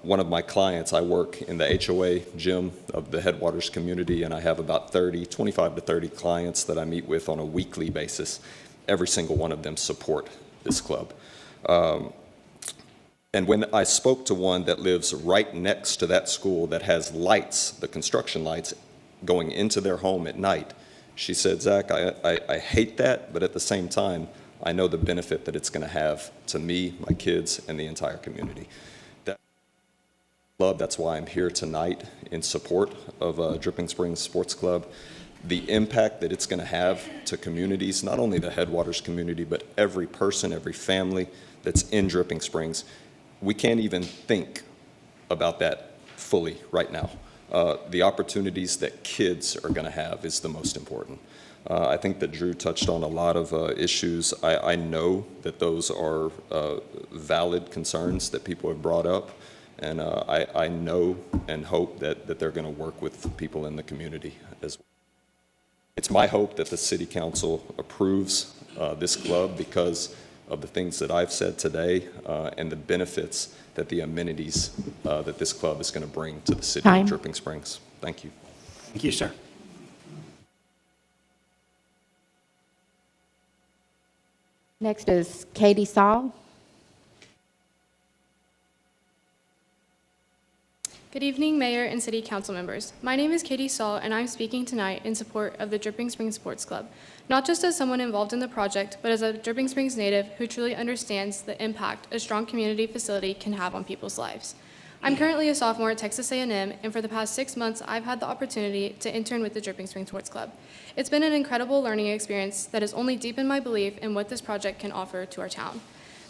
one of my clients, I work in the HOA gym of the Headwaters community, and I have about 25 to 30 clients that I meet with on a weekly basis. Every single one of them support this club. And when I spoke to one that lives right next to that school that has lights, the construction lights, going into their home at night, she said, Zach, I hate that, but at the same time, I know the benefit that it's going to have to me, my kids, and the entire community. That's why I'm here tonight in support of Dripping Springs Sports Club. The impact that it's going to have to communities, not only the Headwaters community, but every person, every family that's in Dripping Springs. We can't even think about that fully right now. The opportunities that kids are going to have is the most important. I think that Drew touched on a lot of issues. I know that those are valid concerns that people have brought up, And I know and hope that they're going to work with people in the community as well. It's my hope that the City Council approves this club because of the things that I've said today and the benefits that the amenities that this club is going to bring to the city
Time.
of Dripping Springs. Thank you.
Thank you, sir.
Next is Katie Saul.
Good evening, Mayor and City Council members. My name is Katie Saul, and I'm speaking tonight in support of the Dripping Springs Sports Club, not just as someone involved in the project, but as a Dripping Springs native who truly understands the impact a strong community facility can have on people's lives. I'm currently a sophomore at Texas A&M, and for the past 6 months, I've had the opportunity to intern with the Dripping Springs Sports Club. It's been an incredible learning experience that has only deepened my belief in what this project can offer to our town.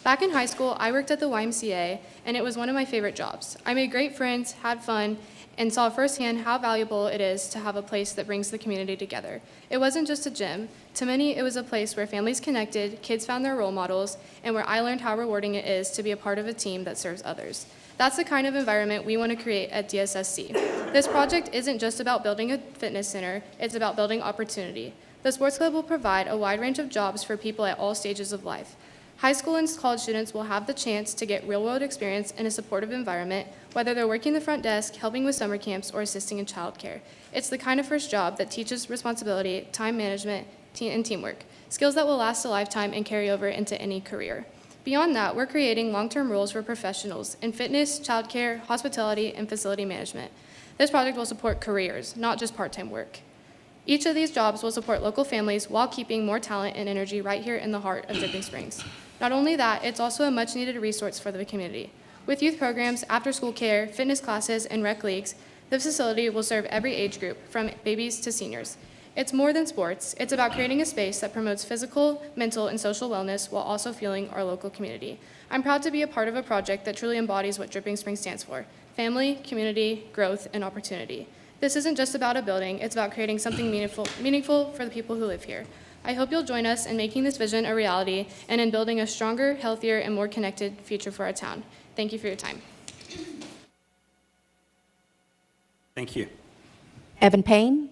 Back in high school, I worked at the YMCA, and it was one of my favorite jobs. I made great friends, had fun, and saw firsthand how valuable it is to have a place that brings the community together. It wasn't just a gym. To many, it was a place where families connected, kids found their role models, and where I learned how rewarding it is to be a part of a team that serves others. That's the kind of environment we want to create at DSSC. This project isn't just about building a fitness center, it's about building opportunity. The sports club will provide a wide range of jobs for people at all stages of life. High school and college students will have the chance to get real-world experience in a supportive environment, whether they're working the front desk, helping with summer camps, or assisting in childcare. It's the kind of first job that teaches responsibility, time management, and teamwork, skills that will last a lifetime and carry over into any career. Beyond that, we're creating long-term roles for professionals in fitness, childcare, hospitality, and facility management. This project will support careers, not just part-time work. Each of these jobs will support local families while keeping more talent and energy right here in the heart of Dripping Springs. Not only that, it's also a much-needed resource for the community. With youth programs, after-school care, fitness classes, and rec leagues, the facility will serve every age group, from babies to seniors. It's more than sports. It's about creating a space that promotes physical, mental, and social wellness while also fueling our local community. I'm proud to be a part of a project that truly embodies what Dripping Springs stands for: family, community, growth, and opportunity. This isn't just about a building, it's about creating something meaningful for the people who live here. I hope you'll join us in making this vision a reality and in building a stronger, healthier, and more connected future for our town. Thank you for your time.
Thank you.
Evan Payne.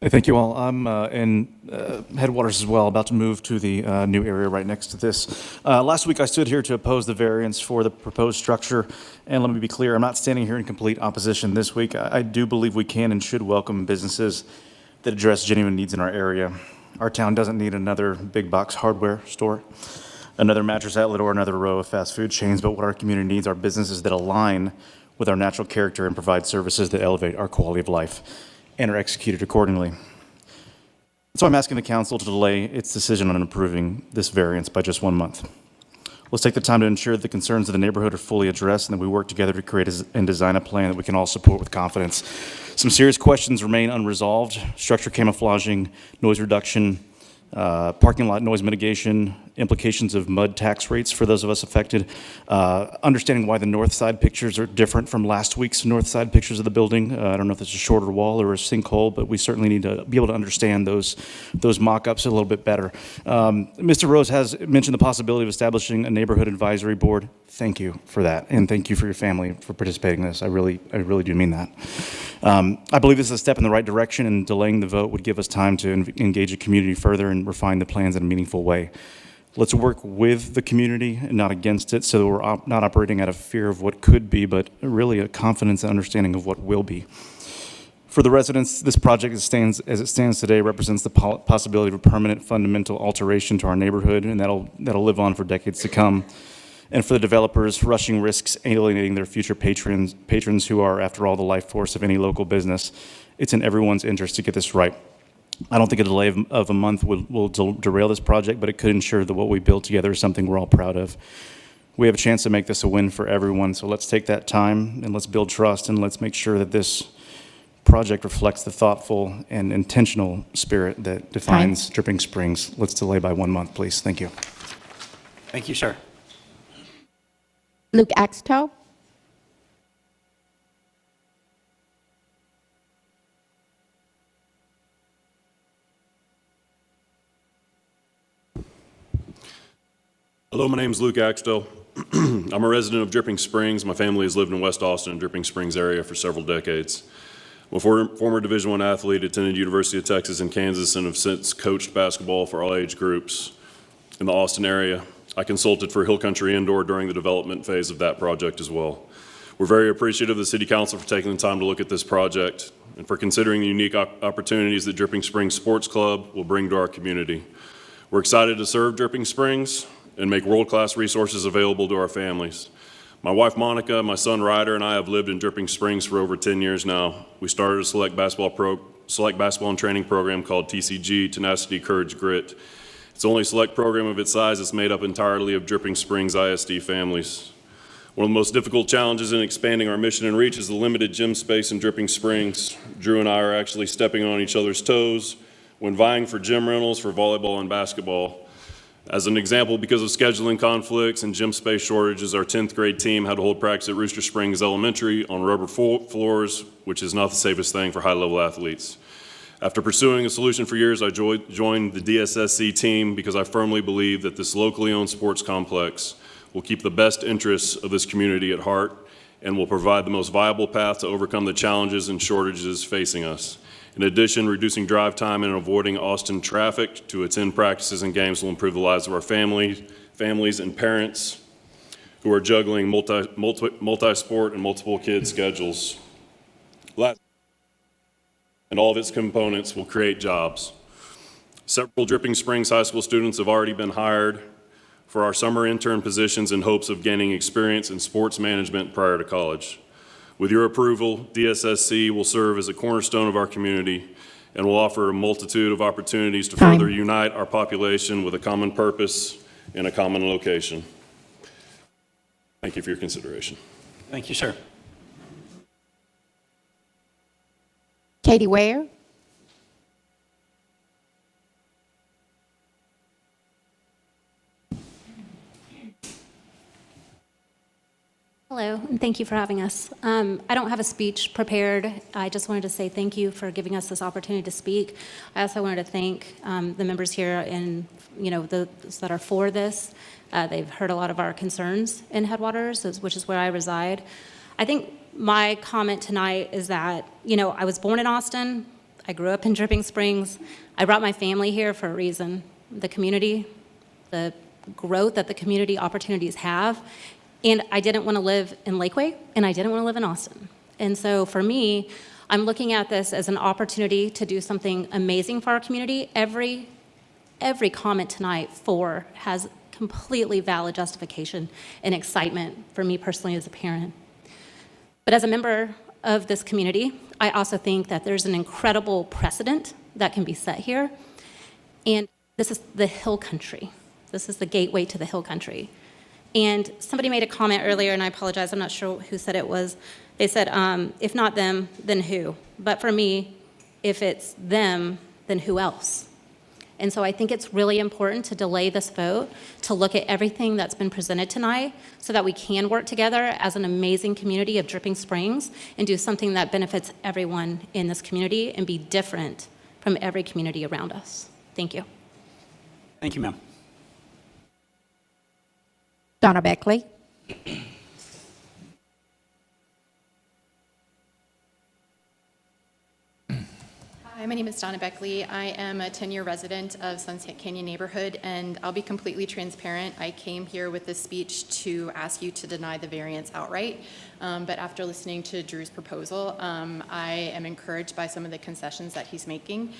Hey, thank you all. I'm in Headwaters as well, about to move to the new area right next to this. Last week I stood here to oppose the variance for the proposed structure, and let me be clear, I'm not standing here in complete opposition this week. I do believe we can and should welcome businesses that address genuine needs in our area. Our town doesn't need another big box hardware store, another mattress outlet, or another row of fast food chains, but what our community needs are businesses that align with our natural character and provide services that elevate our quality of life and are executed accordingly. So I'm asking the council to delay its decision on approving this variance by just 1 month. Let's take the time to ensure that the concerns of the neighborhood are fully addressed and that we work together to create and design a plan that we can all support with confidence. Some serious questions remain unresolved: structure camouflaging, noise reduction, parking lot noise mitigation, implications of mud tax rates for those of us affected, understanding why the north side pictures are different from last week's north side pictures of the building. I don't know if it's a shorter wall or a sinkhole, but we certainly need to be able to understand those mock-ups a little bit better. Mr. Rose has mentioned the possibility of establishing a neighborhood advisory board. Thank you for that, and thank you for your family for participating in this. I really do mean that. I believe this is a step in the right direction, and delaying the vote would give us time to engage the community further and refine the plans in a meaningful way. Let's work with the community and not against it, so that we're not operating out of fear of what could be, but really a confidence and understanding of what will be. For the residents, this project as it stands today represents the possibility of a permanent, fundamental alteration to our neighborhood, and that'll live on for decades to come. And for the developers, rushing risks alienating their future patrons who are, after all, the life force of any local business. It's in everyone's interest to get this right. I don't think a delay of a month will derail this project, but it could ensure that what we build together is something we're all proud of. We have a chance to make this a win for everyone, so let's take that time and let's build trust, and let's make sure that this project reflects the thoughtful and intentional spirit that defines Dripping Springs. Let's delay by 1 month, please. Thank you.
Thank you, sir.
Luke Axtell.
Hello, my name is Luke Axtell. I'm a resident of Dripping Springs. My family has lived in West Austin and Dripping Springs area for several decades. I'm a former Division I athlete, attended University of Texas in Kansas, and have since coached basketball for all age groups in the Austin area. I consulted for Hill Country Indoor during the development phase of that project as well. We're very appreciative of the City Council for taking the time to look at this project and for considering the unique opportunities that Dripping Springs Sports Club will bring to our community. We're excited to serve Dripping Springs and make world-class resources available to our families. My wife Monica, my son Ryder, and I have lived in Dripping Springs for over 10 years now. We started a select basketball and training program called TCG, Tenacity, Courage, Grit. It's the only select program of its size that's made up entirely of Dripping Springs ISD families. One of the most difficult challenges in expanding our mission and reach is the limited gym space in Dripping Springs. Drew and I are actually stepping on each other's toes when vying for gym rentals for volleyball and basketball. As an example, because of scheduling conflicts and gym space shortages, our 10th grade team had to hold practice at Rooster Springs Elementary on rubber floors, which is not the safest thing for high-level athletes. After pursuing a solution for years, I joined the DSSC team because I firmly believe that this locally owned sports complex will keep the best interests of this community at heart and will provide the most viable path to overcome the challenges and shortages facing us. In addition, reducing drive time and avoiding Austin traffic to attend practices and games will improve the lives of our families and parents who are juggling multi-sport and multiple kid schedules. And all of its components will create jobs. Several Dripping Springs High School students have already been hired for our summer intern positions in hopes of gaining experience in sports management prior to college. With your approval, DSSC will serve as a cornerstone of our community and will offer a multitude of opportunities to further unite our population with a common purpose and a common location. Thank you for your consideration.
Thank you, sir.
Katie Ware.
Hello, and thank you for having us. I don't have a speech prepared. I just wanted to say thank you for giving us this opportunity to speak. I also wanted to thank the members here and those that are for this. They've heard a lot of our concerns in Headwaters, which is where I reside. I think my comment tonight is that, I was born in Austin. I grew up in Dripping Springs. I brought my family here for a reason. The community, the growth that the community opportunities have. And I didn't want to live in Lakeway, and I didn't want to live in Austin. And so for me, I'm looking at this as an opportunity to do something amazing for our community. Every comment tonight has completely valid justification and excitement for me personally as a parent. But as a member of this community, I also think that there's an incredible precedent that can be set here. And this is the Hill Country. This is the gateway to the Hill Country. And somebody made a comment earlier, and I apologize, I'm not sure who said it was. They said, if not them, then who? But for me, if it's them, then who else? And so I think it's really important to delay this vote, to look at everything that's been presented tonight so that we can work together as an amazing community of Dripping Springs and do something that benefits everyone in this community and be different from every community around us. Thank you.
Thank you, ma'am.
Donna Beckley.
Hi, my name is Donna Beckley. I am a 10-year resident of Sunset Canyon neighborhood, and I'll be completely transparent. I came here with this speech to ask you to deny the variance outright, but after listening to Drew's proposal, I am encouraged by some of the concessions that he's making.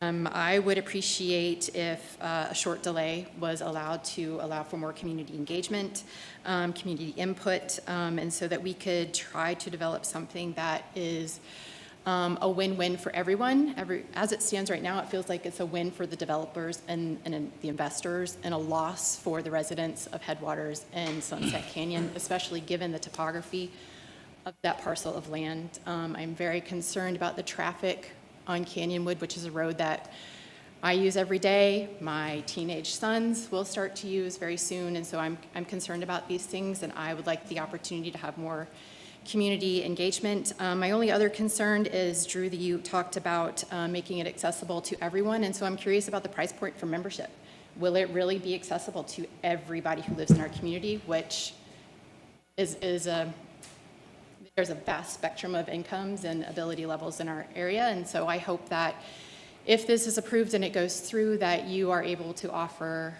I would appreciate if a short delay was allowed to allow for more community engagement, community input, and so that we could try to develop something that is a win-win for everyone. As it stands right now, it feels like it's a win for the developers and the investors and a loss for the residents of Headwaters and Sunset Canyon, especially given the topography of that parcel of land. I'm very concerned about the traffic on Canyonwood, which is a road that I use every day. My teenage sons will start to use very soon, and so I'm concerned about these things, and I would like the opportunity to have more community engagement. My only other concern is, Drew, you talked about making it accessible to everyone, and so I'm curious about the price point for membership. will it really be accessible to everybody who lives in our community, which there's a vast spectrum of incomes and ability levels in our area. And so I hope that if this is approved and it goes through, that you are able to offer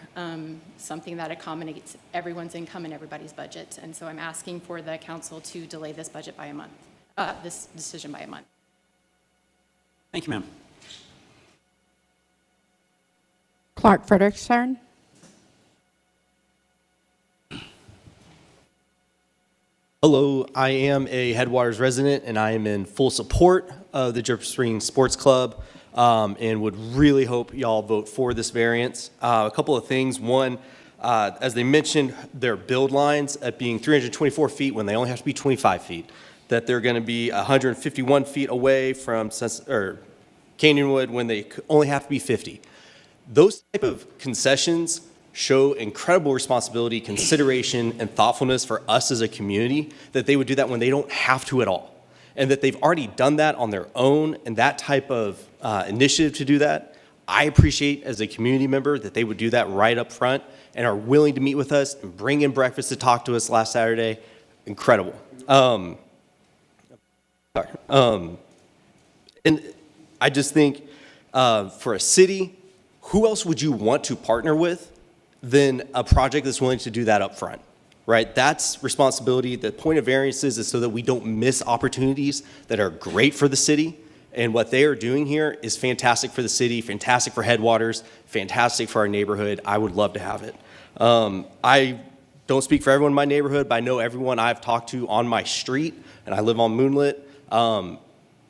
something that accommodates everyone's income and everybody's budget. And so I'm asking for the council to delay this budget by a month, this decision by a month.
Thank you, ma'am.
Clark Frederickson.
Hello, I am a Headwaters resident, and I am in full support of the Dripping Springs Sports Club, and would really hope y'all vote for this variance. A couple of things. One, as they mentioned, their build lines at being 324 feet when they only have to be 25 feet, that they're going to be 151 feet away from Canyonwood when they only have to be 50. Those type of concessions show incredible responsibility, consideration, and thoughtfulness for us as a community, that they would do that when they don't have to at all. And that they've already done that on their own, and that type of initiative to do that, I appreciate as a community member that they would do that right up front and are willing to meet with us and bring in breakfast to talk to us last Saturday. Incredible. And I just think for a city, who else would you want to partner with than a project that's willing to do that up front, right? That's responsibility. The point of variances is so that we don't miss opportunities that are great for the city. And what they are doing here is fantastic for the city, fantastic for Headwaters, fantastic for our neighborhood. I would love to have it. I don't speak for everyone in my neighborhood, but I know everyone I've talked to on my street, and I live on Moonlit,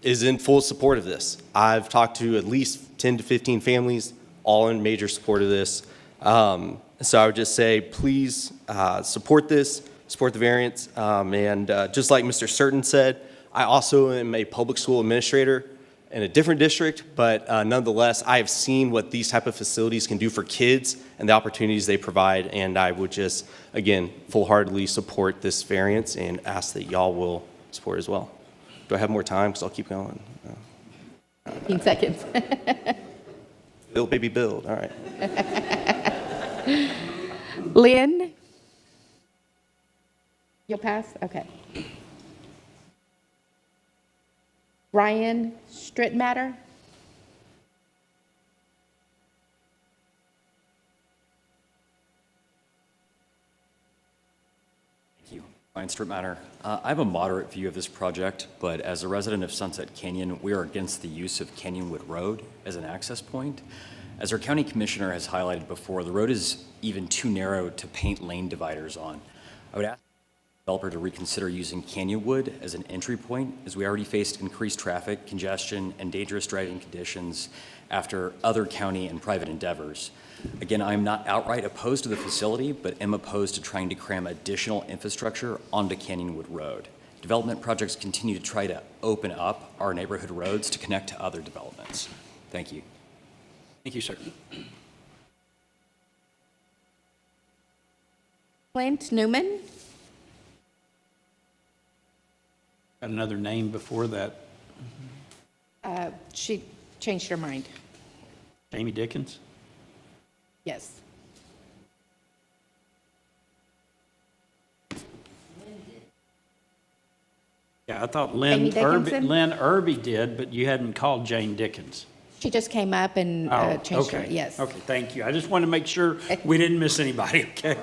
is in full support of this. I've talked to at least 10 to 15 families, all in major support of this. So I would just say, please support this, support the variance. And just like Mr. Certain said, I also am a public school administrator in a different district, but nonetheless, I have seen what these type of facilities can do for kids and the opportunities they provide. And I would just, again, full-heartedly support this variance and ask that y'all will support as well. Do I have more time? Because I'll keep going.
15 seconds.
Build, baby, build. All right.
Lynn? You'll pass? Okay. Ryan Strittmatter?
Thank you. Ryan Strittmatter. I have a moderate view of this project, but as a resident of Sunset Canyon, we are against the use of Canyonwood Road as an access point. As our county commissioner has highlighted before, the road is even too narrow to paint lane dividers on. I would ask the developer to reconsider using Canyonwood as an entry point, as we already faced increased traffic, congestion, and dangerous driving conditions after other county and private endeavors. Again, I'm not outright opposed to the facility, but am opposed to trying to cram additional infrastructure onto Canyonwood Road. Development projects continue to try to open up our neighborhood roads to connect to other developments. Thank you.
Thank you, sir.
Clint Newman?
Got another name before that.
She changed her mind.
Jamie Dickens?
Yes.
Yeah, I thought
Jamie Dickinson?
Lynn Irby did, but you hadn't called Jane Dickens.
She just came up and changed her, yes.
Okay, thank you. I just wanted to make sure we didn't miss anybody, okay?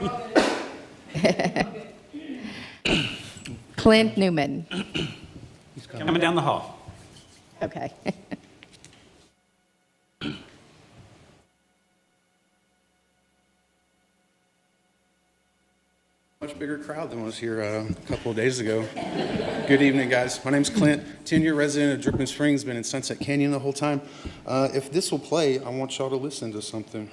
Clint Newman.
He's coming down the hall.
Okay.
Much bigger crowd than was here a couple of days ago. Good evening, guys. My name's Clint, 10-year resident of Dripping Springs, been in Sunset Canyon the whole time. If this will play, I want y'all to listen to something.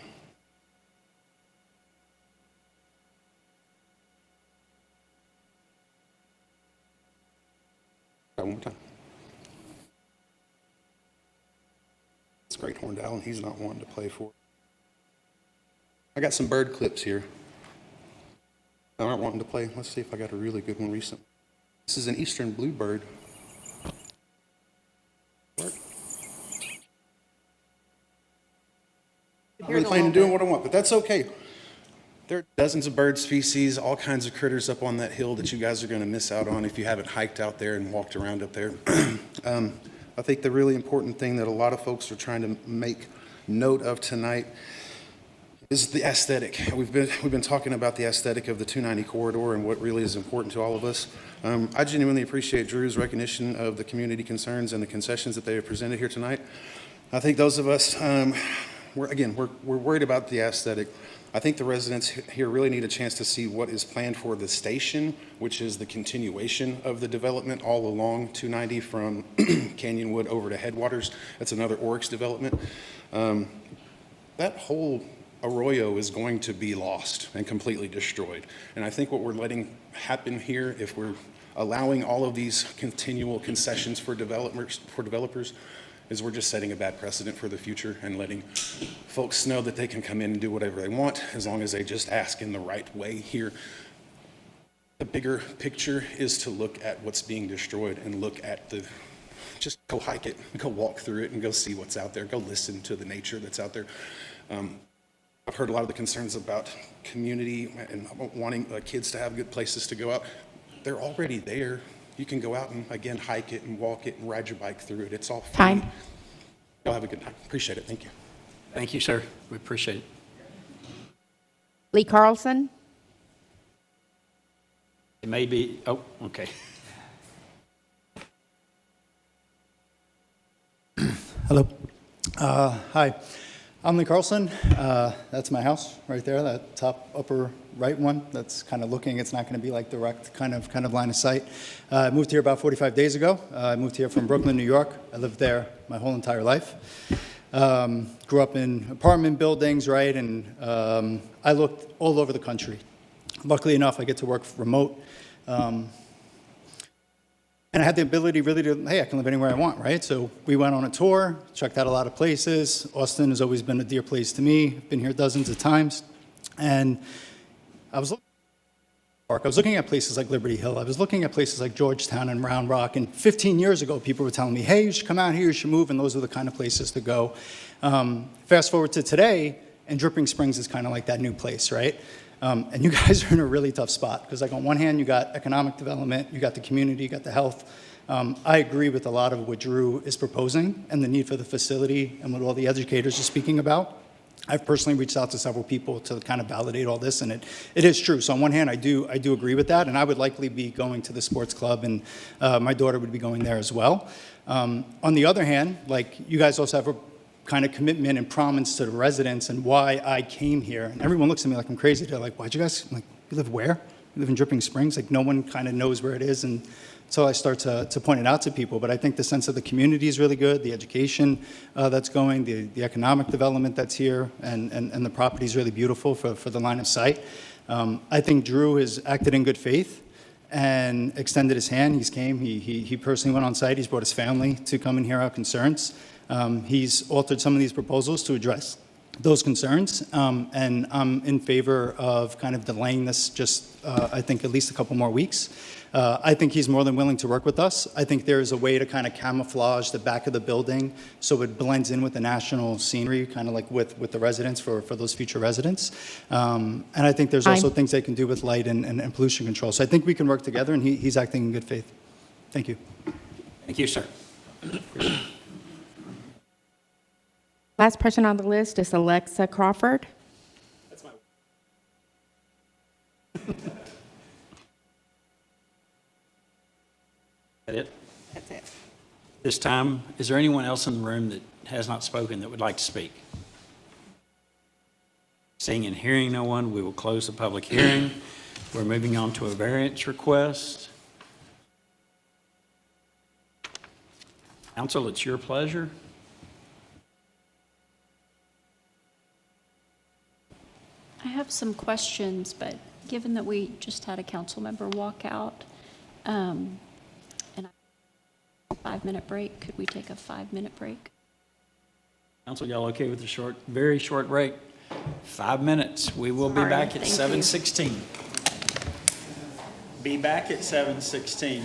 One more time. It's Great Horned Owl, and he's not wanting to play for it. I got some bird clips here. I aren't wanting to play. Let's see if I got a really good one recently. This is an eastern bluebird. I've been playing and doing what I want, but that's okay. There are dozens of bird species, all kinds of critters up on that hill that you guys are going to miss out on if you haven't hiked out there and walked around up there. I think the really important thing that a lot of folks are trying to make note of tonight is the aesthetic. We've been talking about the aesthetic of the 290 corridor and what really is important to all of us. I genuinely appreciate Drew's recognition of the community concerns and the concessions that they have presented here tonight. I think those of us, we're worried about the aesthetic. I think the residents here really need a chance to see what is planned for the station, which is the continuation of the development all along 290 from Canyonwood over to Headwaters. That's another Oryx development. That whole arroyo is going to be lost and completely destroyed. And I think what we're letting happen here, if we're allowing all of these continual concessions for developers, is we're just setting a bad precedent for the future and letting folks know that they can come in and do whatever they want as long as they just ask in the right way here. The bigger picture is to look at what's being destroyed and look at just go hike it, go walk through it and go see what's out there, go listen to the nature that's out there. I've heard a lot of the concerns about community and wanting kids to have good places to go out. They're already there. You can go out and, again, hike it and walk it and ride your bike through it. It's all free.
Time.
Y'all have a good time. Appreciate it. Thank you.
Thank you, sir. We appreciate it.
Lee Carlson?
It may be, oh, okay.
Hello. Hi. I'm Lee Carlson. That's my house right there, that top upper right one. That's kind of looking, it's not going to be like direct kind of line of sight. I moved here about 45 days ago. I moved here from Brooklyn, New York. I lived there my whole entire life. Grew up in apartment buildings, right? And I looked all over the country. Luckily enough, I get to work remote. And I had the ability really to, hey, I can live anywhere I want, right? So we went on a tour, checked out a lot of places. Austin has always been a dear place to me. Been here dozens of times. And I was looking at places like Liberty Hill. I was looking at places like Georgetown and Round Rock. And 15 years ago, people were telling me, hey, you should come out here, you should move. And those are the kind of places to go. Fast forward to today, and Dripping Springs is kind of like that new place, right? And you guys are in a really tough spot because, like, on one hand, you got economic development, you got the community, you got the health. I agree with a lot of what Drew is proposing and the need for the facility and what all the educators are speaking about. I've personally reached out to several people to kind of validate all this, and it is true. So on one hand, I do agree with that, and I would likely be going to the sports club, and my daughter would be going there as well. On the other hand, like, you guys also have a kind of commitment and promise to the residents and why I came here. And everyone looks at me like I'm crazy. They're like, why'd you guys, like, you live where? You live in Dripping Springs? Like, no one kind of knows where it is. And so I start to point it out to people. But I think the sense of the community is really good, the education that's going, the economic development that's here, and the property is really beautiful for the line of sight. I think Drew has acted in good faith and extended his hand. He's came, he personally went on site. He's brought his family to come and hear our concerns. He's altered some of these proposals to address those concerns, and I'm in favor of kind of delaying this just, I think, at least a couple more weeks. I think he's more than willing to work with us. I think there is a way to kind of camouflage the back of the building so it blends in with the national scenery, kind of like with the residents for those future residents. And I think there's also things they can do with light and pollution control. So I think we can work together, and he's acting in good faith. Thank you.
Thank you, sir.
Last person on the list is Alexa Crawford.
That's my That it?
That's it.
This time, is there anyone else in the room that has not spoken that would like to speak? Seeing and hearing no one, we will close the public hearing. We're moving on to a variance request. Council, it's your pleasure.
I have some questions, but given that we just had a council member walk out, and a 5-minute break, could we take a 5-minute break?
Council, y'all okay with the very short break? 5 minutes. We will be back at 7:16. Be back at 7:16.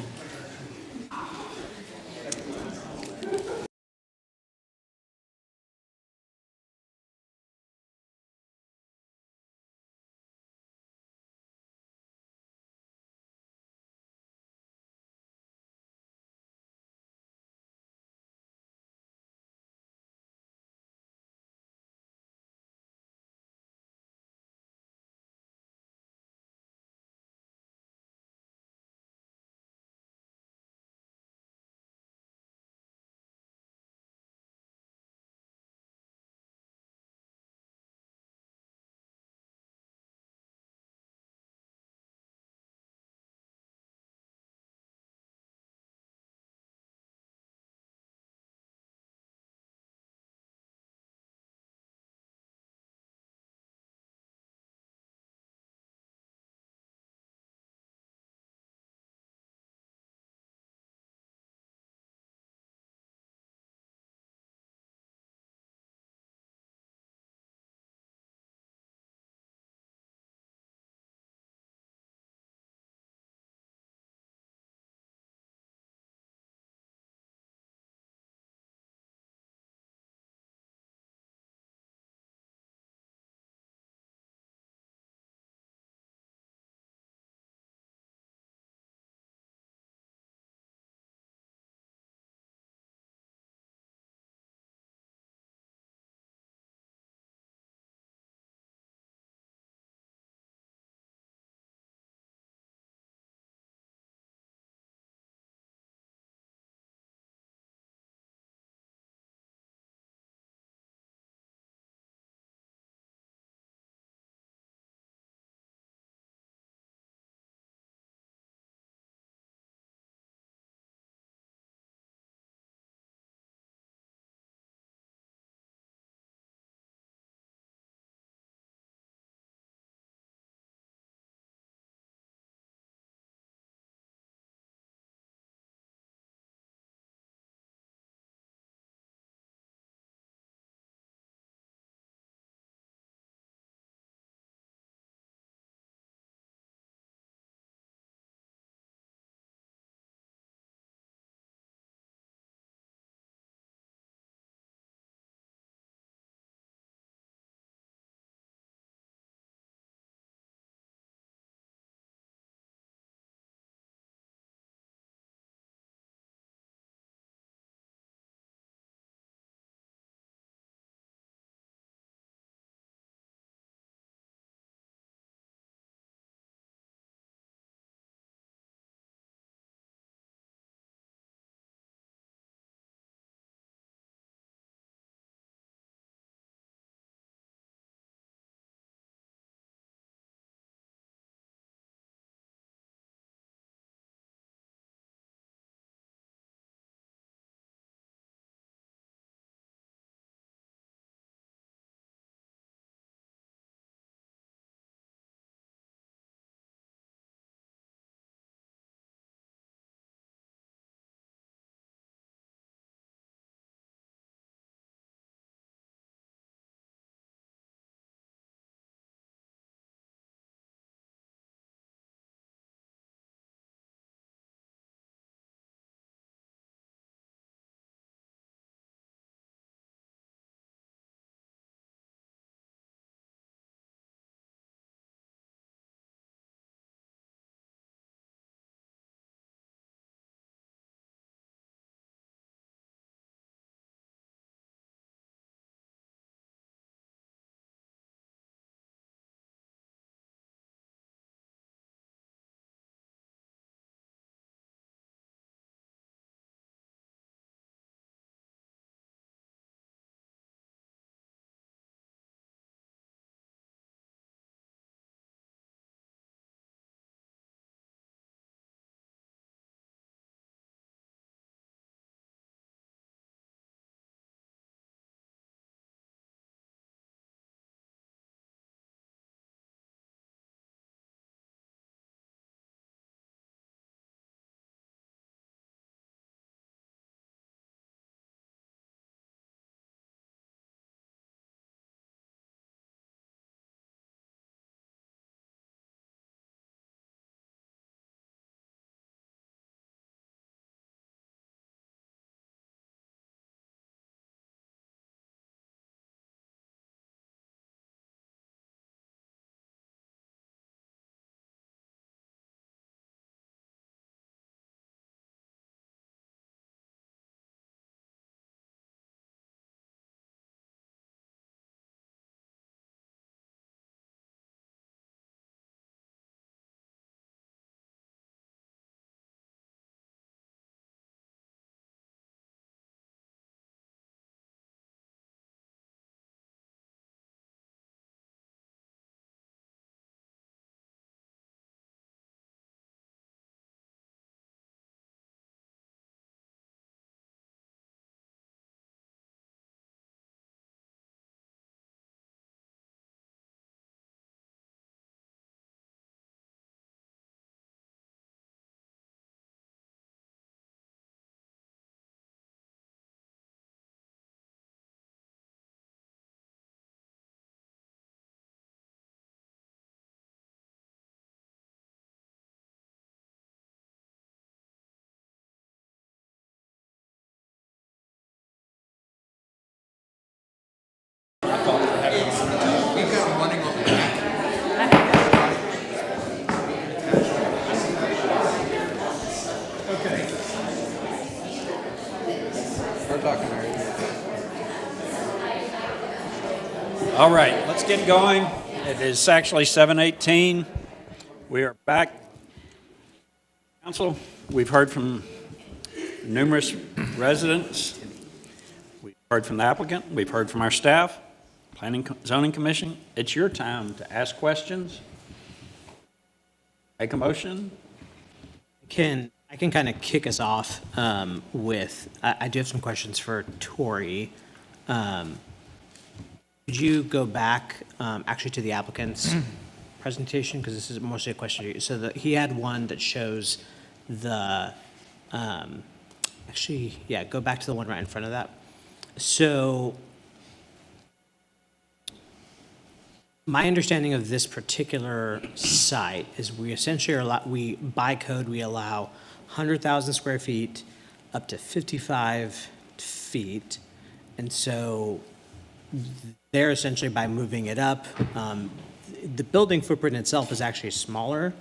Start talking, Mary.
All right, let's get going. It is actually 7:18. We are back. Council, we've heard from numerous residents. We've heard from the applicant. We've heard from our staff, Planning Zoning Commission. It's your time to ask questions. Make a motion.
I can kind of kick us off with, I do have some questions for Tori. Could you go back actually to the applicant's presentation? Because this is mostly a question to you. So he had one that shows the, actually, yeah, go back to the one right in front of that. So my understanding of this particular site is we essentially are by code, we allow 100,000 square feet up to 55 feet. And so they're essentially, by moving it up, the building footprint itself is actually smaller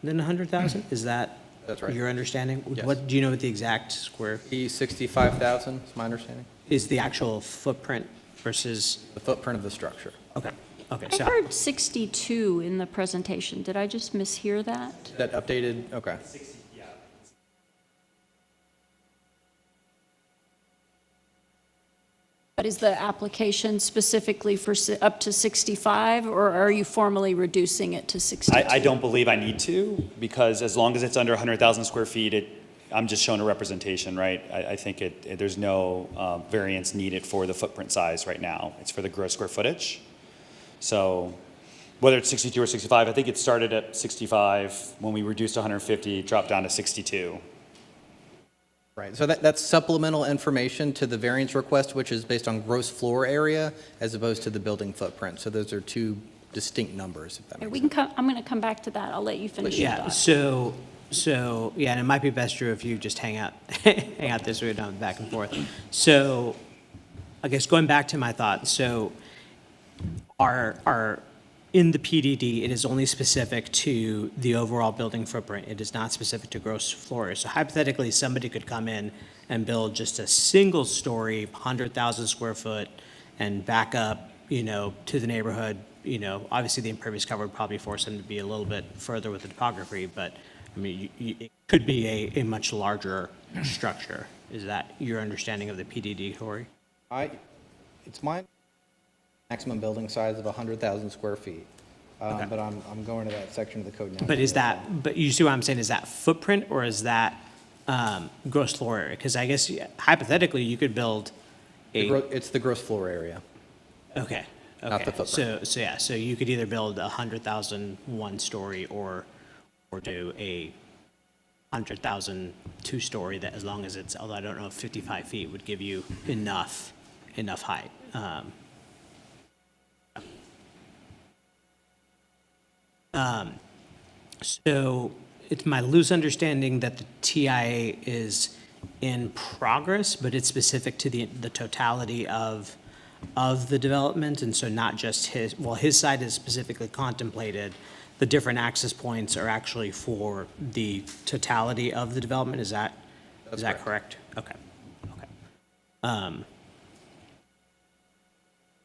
than 100,000? Is that
That's right.
your understanding?
Yes.
What, do you know what the exact square?
65,000 is my understanding.
Is the actual footprint versus?
The footprint of the structure.
Okay, okay.
I
So
heard 62 in the presentation. Did I just mishear that?
That updated, okay.
But is the application specifically for up to 65, or are you formally reducing it to 62?
I don't believe I need to, because as long as it's under 100,000 square feet, I'm just showing a representation, right? I think there's no variance needed for the footprint size right now. It's for the gross square footage. So whether it's 62 or 65, I think it started at 65. When we reduced to 150, it dropped down to 62.
Right, so that's supplemental information to the variance request, which is based on gross floor area as opposed to the building footprint. So those are two distinct numbers, if that makes sense.
I'm going to come back to that. I'll let you finish your
yeah,
thought.
so yeah, and it might be best, Drew, if you just hang out this way, down back and forth. So I guess going back to my thought, so our in the PDD, it is only specific to the overall building footprint. It is not specific to gross floor area. So hypothetically, somebody could come in and build just a single story, 100,000 square foot, and back up, to the neighborhood. Obviously the impervious cover would probably force them to be a little bit further with the topography, but I mean, it could be a much larger structure. Is that your understanding of the PDD, Tori?
It's my maximum building size of 100,000 square feet.
Okay.
But I'm going to that section of the code now.
But you see what I'm saying? Is that footprint or is that gross floor area? Because I guess hypothetically, you could build
It's the gross floor area.
Okay.
Not the footprint.
So you could either build 100,000 one story or do a 100,000 two story, that as long as it's, although I don't know if 55 feet would give you enough height. So it's my loose understanding that the TIA is in progress, but it's specific to the totality of the development, and so not just his side is specifically contemplated. The different access points are actually for the totality of the development. Is that correct? Okay.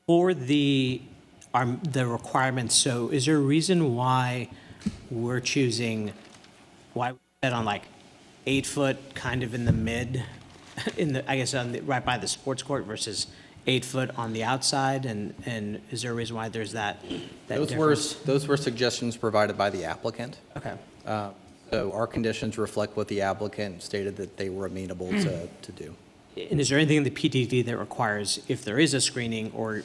For the requirements, so is there a reason why we're choosing, why we set on like 8 foot kind of in the mid, right by the sports court versus 8 foot on the outside, and is there a reason why there's that difference?
Those were suggestions provided by the applicant.
Okay.
So our conditions reflect what the applicant stated that they were amenable to do.
And is there anything in the PDD that requires, if there is a screening, or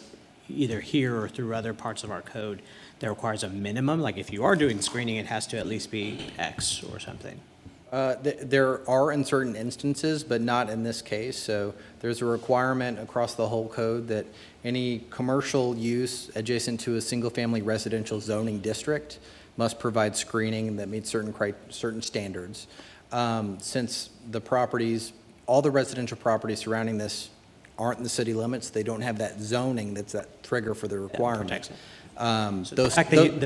either here or through other parts of our code, that requires a minimum? Like if you are doing screening, it has to at least be X or something?
There are in certain instances, but not in this case. So there's a requirement across the whole code that any commercial use adjacent to a single-family residential zoning district must provide screening that meets certain standards. Since the properties, all the residential properties surrounding this aren't in the city limits, they don't have that zoning that's that trigger for the requirement.
So the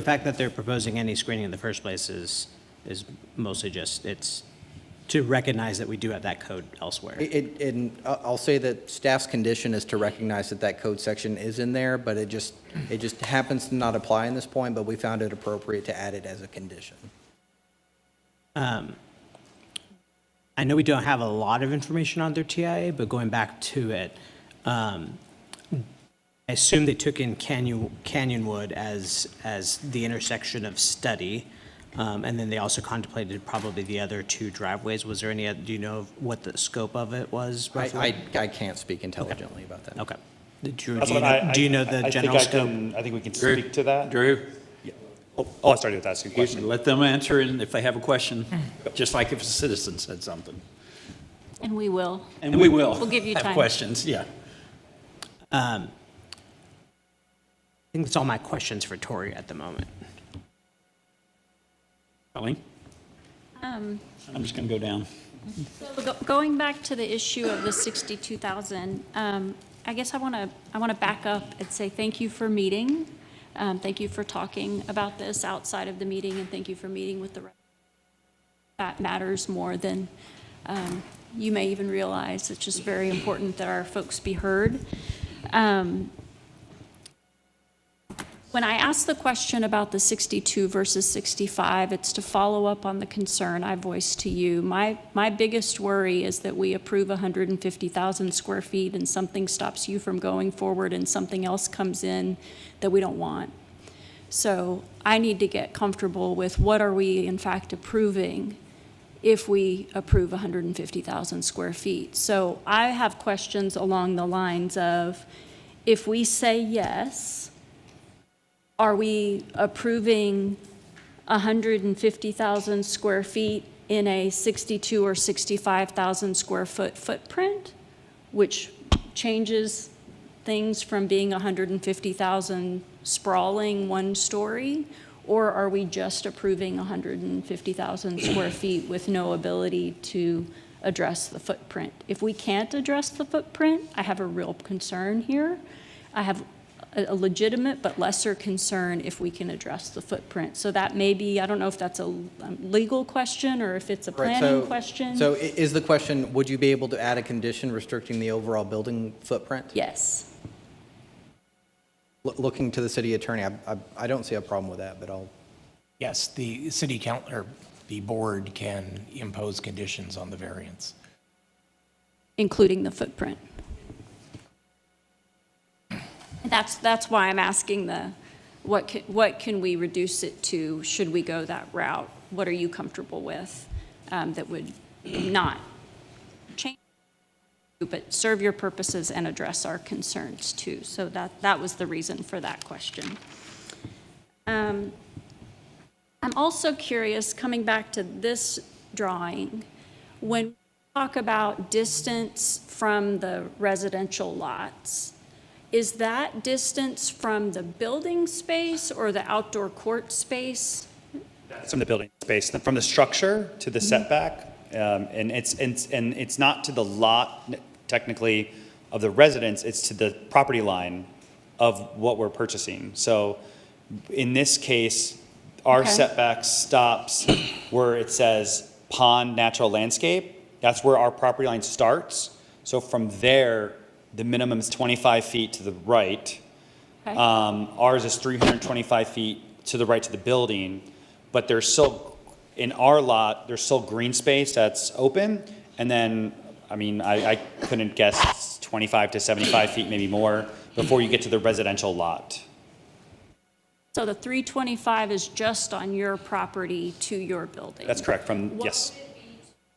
fact that they're proposing any screening in the first place is mostly just, it's to recognize that we do have that code elsewhere.
And I'll say that staff's condition is to recognize that that code section is in there, but it just happens to not apply in this point, but we found it appropriate to add it as a condition.
I know we don't have a lot of information on their TIA, but going back to it, I assume they took in Canyonwood as the intersection of study, and then they also contemplated probably the other two driveways. Was there any, do you know what the scope of it was roughly?
I can't speak intelligently about that.
Okay.
Do
you know the general scope?
I think we can
Drew?
speak to that.
Drew?
I started with asking a question.
Let them answer, and if they have a question, just like if a citizen said something.
And we will.
And we will.
We'll give you
have
time.
questions, yeah.
I think that's all my questions for Tori at the moment.
Colleen?
Um,
I'm just going to go down.
So going back to the issue of the 62,000, I guess I want to back up and say thank you for meeting. Thank you for talking about this outside of the meeting, and thank you for meeting with the. That matters more than you may even realize. It's just very important that our folks be heard. When I asked the question about the 62 versus 65, it's to follow up on the concern I voiced to you. My biggest worry is that we approve 150,000 square feet and something stops you from going forward and something else comes in that we don't want. So I need to get comfortable with what are we in fact approving if we approve 150,000 square feet. So I have questions along the lines of, if we say yes, are we approving 150,000 square feet in a 62 or 65,000 square foot footprint, which changes things from being 150,000 sprawling one story? Or are we just approving 150,000 square feet with no ability to address the footprint? If we can't address the footprint, I have a real concern here. I have a legitimate but lesser concern if we can address the footprint. So that may be, I don't know if that's a legal question or if it's a planning question.
So is the question, would you be able to add a condition restricting the overall building footprint?
Yes.
Looking to the city attorney, I don't see a problem with that, but I'll.
Yes, the city council or the board can impose conditions on the variance.
Including the footprint. That's why I'm asking what can we reduce it to? Should we go that route? What are you comfortable with that would not change, but serve your purposes and address our concerns too? So that was the reason for that question. I'm also curious, coming back to this drawing, when we talk about distance from the residential lots, is that distance from the building space or the outdoor court space?
That's from the building space, from the structure to the setback, and it's not to the lot technically of the residence, it's to the property line of what we're purchasing. So in this case, our setback stops where it says pond natural landscape. That's where our property line starts. So from there, the minimum is 25 feet to the right.
Okay.
Ours is 325 feet to the right to the building, but there's still, in our lot, there's still green space that's open. And then, I mean, I couldn't guess 25 to 75 feet, maybe more, before you get to the residential lot.
So the 325 is just on your property to your building?
That's correct, yes.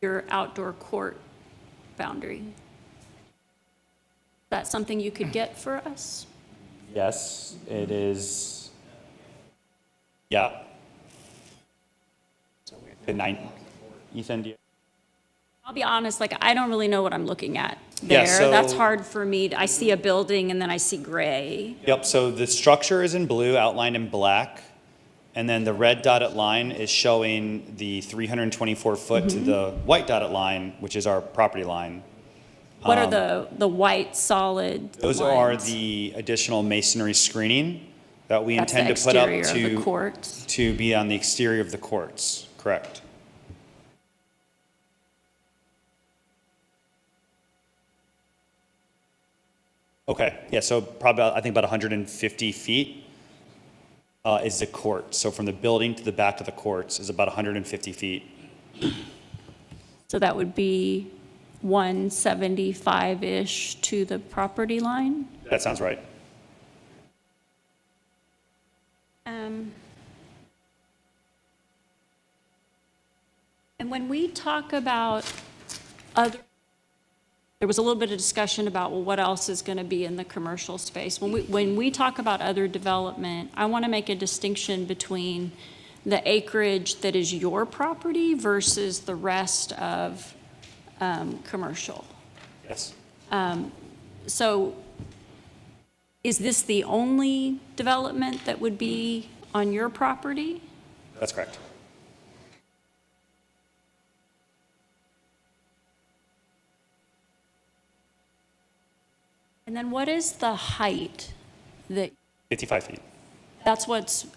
Your outdoor court boundary? Is that something you could get for us?
Yes, it is. Yeah. Good night. Ethan, do you?
I'll be honest, I don't really know what I'm looking at there.
Yeah, so-
That's hard for me. I see a building and then I see gray.
Yep, so the structure is in blue, outlined in black, and then the red dotted line is showing the 324 foot to the white dotted line, which is our property line.
What are the white solid
Those
lines?
are the additional masonry screening that we
That's
intend
the
to put up
exterior of the courts.
to be on the exterior of the courts, correct? Okay, yeah, so probably, I think about 150 feet is the court. So from the building to the back of the courts is about 150 feet.
So that would be 175-ish to the property line?
That sounds right.
And when we talk about other, there was a little bit of discussion about, well, what else is going to be in the commercial space? When we talk about other development, I want to make a distinction between the acreage that is your property versus the rest of commercial.
Yes.
So is this the only development that would be on your property?
That's correct.
And then what is the height that,
55 feet.
that's what's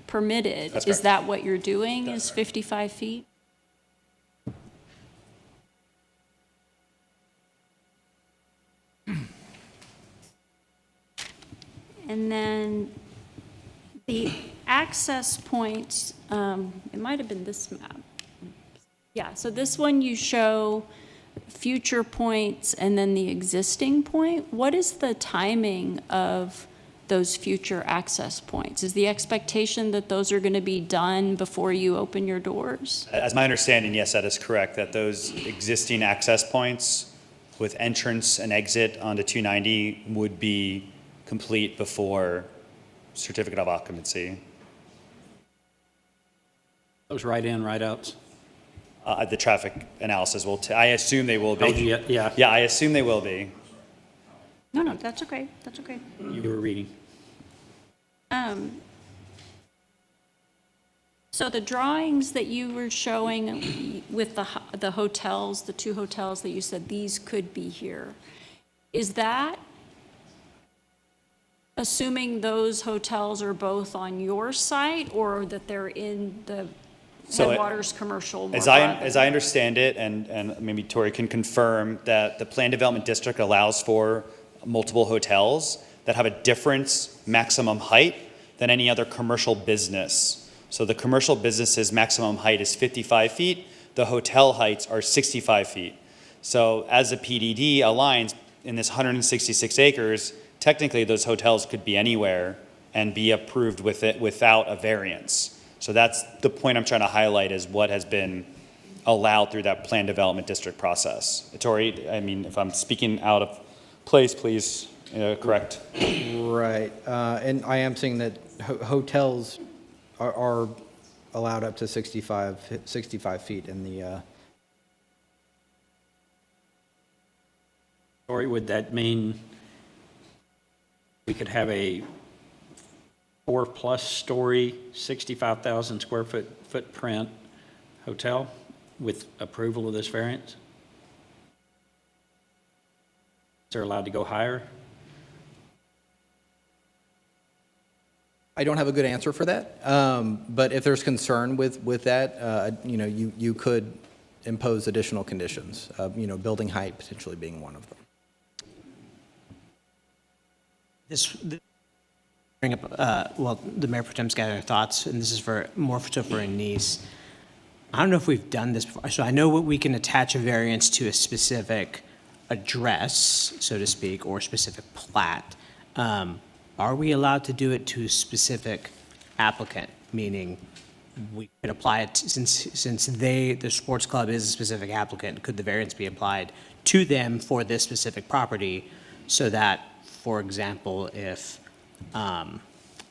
permitted?
That's
Is
correct.
that what you're doing, is 55 feet? And then the access points, it might have been this map. Yeah, so this one you show future points and then the existing point. What is the timing of those future access points? Is the expectation that those are going to be done before you open your doors?
As my understanding, yes, that is correct, that those existing access points with entrance and exit onto 290 would be complete before certificate of occupancy.
Those right-in, right-outs?
The traffic analysis will, I assume they will be.
Oh, yeah.
Yeah, I assume they will be.
No, that's okay, that's okay.
You were reading.
So the drawings that you were showing with the hotels, the two hotels that you said these could be here, is that assuming those hotels are both on your site or that they're in the Headwaters commercial? more
As
broadly?
I understand it, and maybe Tori can confirm, that the Plan Development District allows for multiple hotels that have a different maximum height than any other commercial business. So the commercial business's maximum height is 55 feet. The hotel heights are 65 feet. So as the PDD aligns in this 166 acres, technically those hotels could be anywhere and be approved with it without a variance. So that's the point I'm trying to highlight, is what has been allowed through that Plan Development District process. Tori, I mean, if I'm speaking out of place, please correct.
Right, and I am seeing that hotels are allowed up to 65 feet in the,
Tori, would that mean we could have a 4+ story, 65,000 square foot footprint hotel with approval of this variance? Is there allowed to go higher?
I don't have a good answer for that, but if there's concern with that, you could impose additional conditions, building height potentially being one of them.
Bring up, the Mayor Pro Tem's gathering thoughts, and this is more so for Anise. I don't know if we've done this before. So I know we can attach a variance to a specific address, so to speak, or specific plat. Are we allowed to do it to a specific applicant? Meaning, we could apply it since the sports club is a specific applicant. Could the variance be applied to them for this specific property, so that, for example, if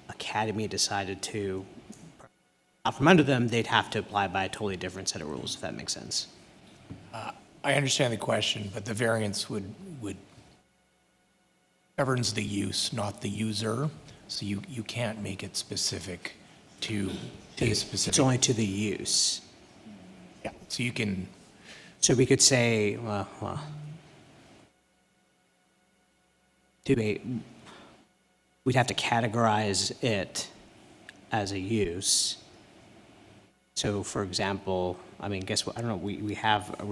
Academy decided to out from under them, they'd have to apply by a totally different set of rules, if that makes sense.
I understand the question, but the variance would governs the use, not the user. So you can't make it specific to a specific.
It's only to the use.
Yeah, so you can.
So we could say, we'd have to categorize it as a use. So, for example, I mean, guess what? I don't know. We have a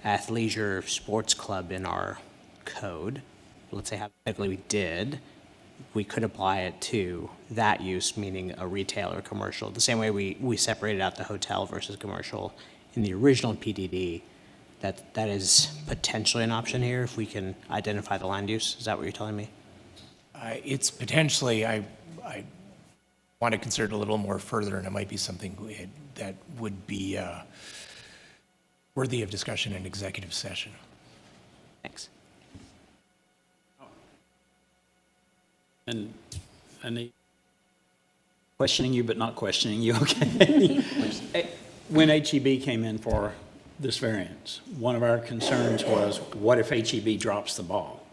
athleisure sports club in our code. let's say hypothetically we did, we could apply it to that use, meaning a retail or commercial. The same way we separated out the hotel versus commercial in the original PDD, that is potentially an option here if we can identify the land use. Is that what you're telling me?
It's potentially, I want to consider it a little more further, and it might be something that would be worthy of discussion in executive session.
Thanks.
And questioning you, but not questioning you, okay? When HEB came in for this variance, one of our concerns was, what if HEB drops the ball?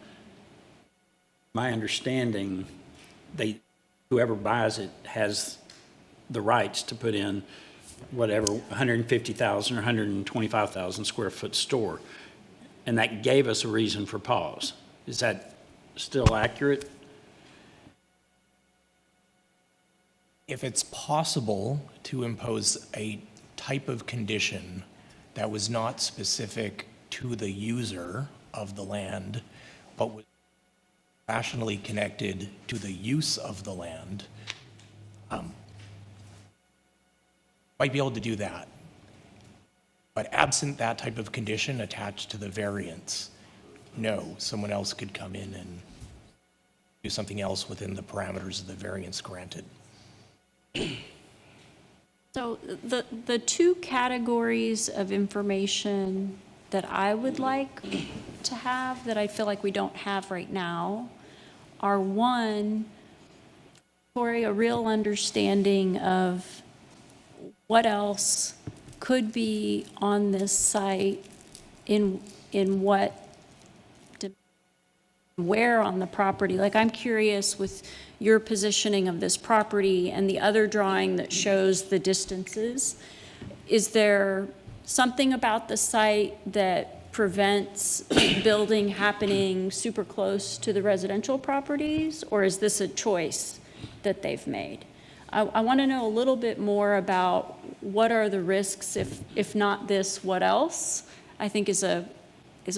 My understanding, whoever buys it has the rights to put in whatever 150,000 or 125,000 square foot store. And that gave us a reason for pause. Is that still accurate?
If it's possible to impose a type of condition that was not specific to the user of the land, but was rationally connected to the use of the land, might be able to do that. But absent that type of condition attached to the variance, no, someone else could come in and do something else within the parameters of the variance granted.
So the two categories of information that I would like to have, that I feel like we don't have right now, are one, Corey, a real understanding of what else could be on this site, in what, where on the property. Like, I'm curious with your positioning of this property and the other drawing that shows the distances, is there something about the site that prevents building happening super close to the residential properties, or is this a choice that they've made? I want to know a little bit more about what are the risks, if not this, what else, I think is a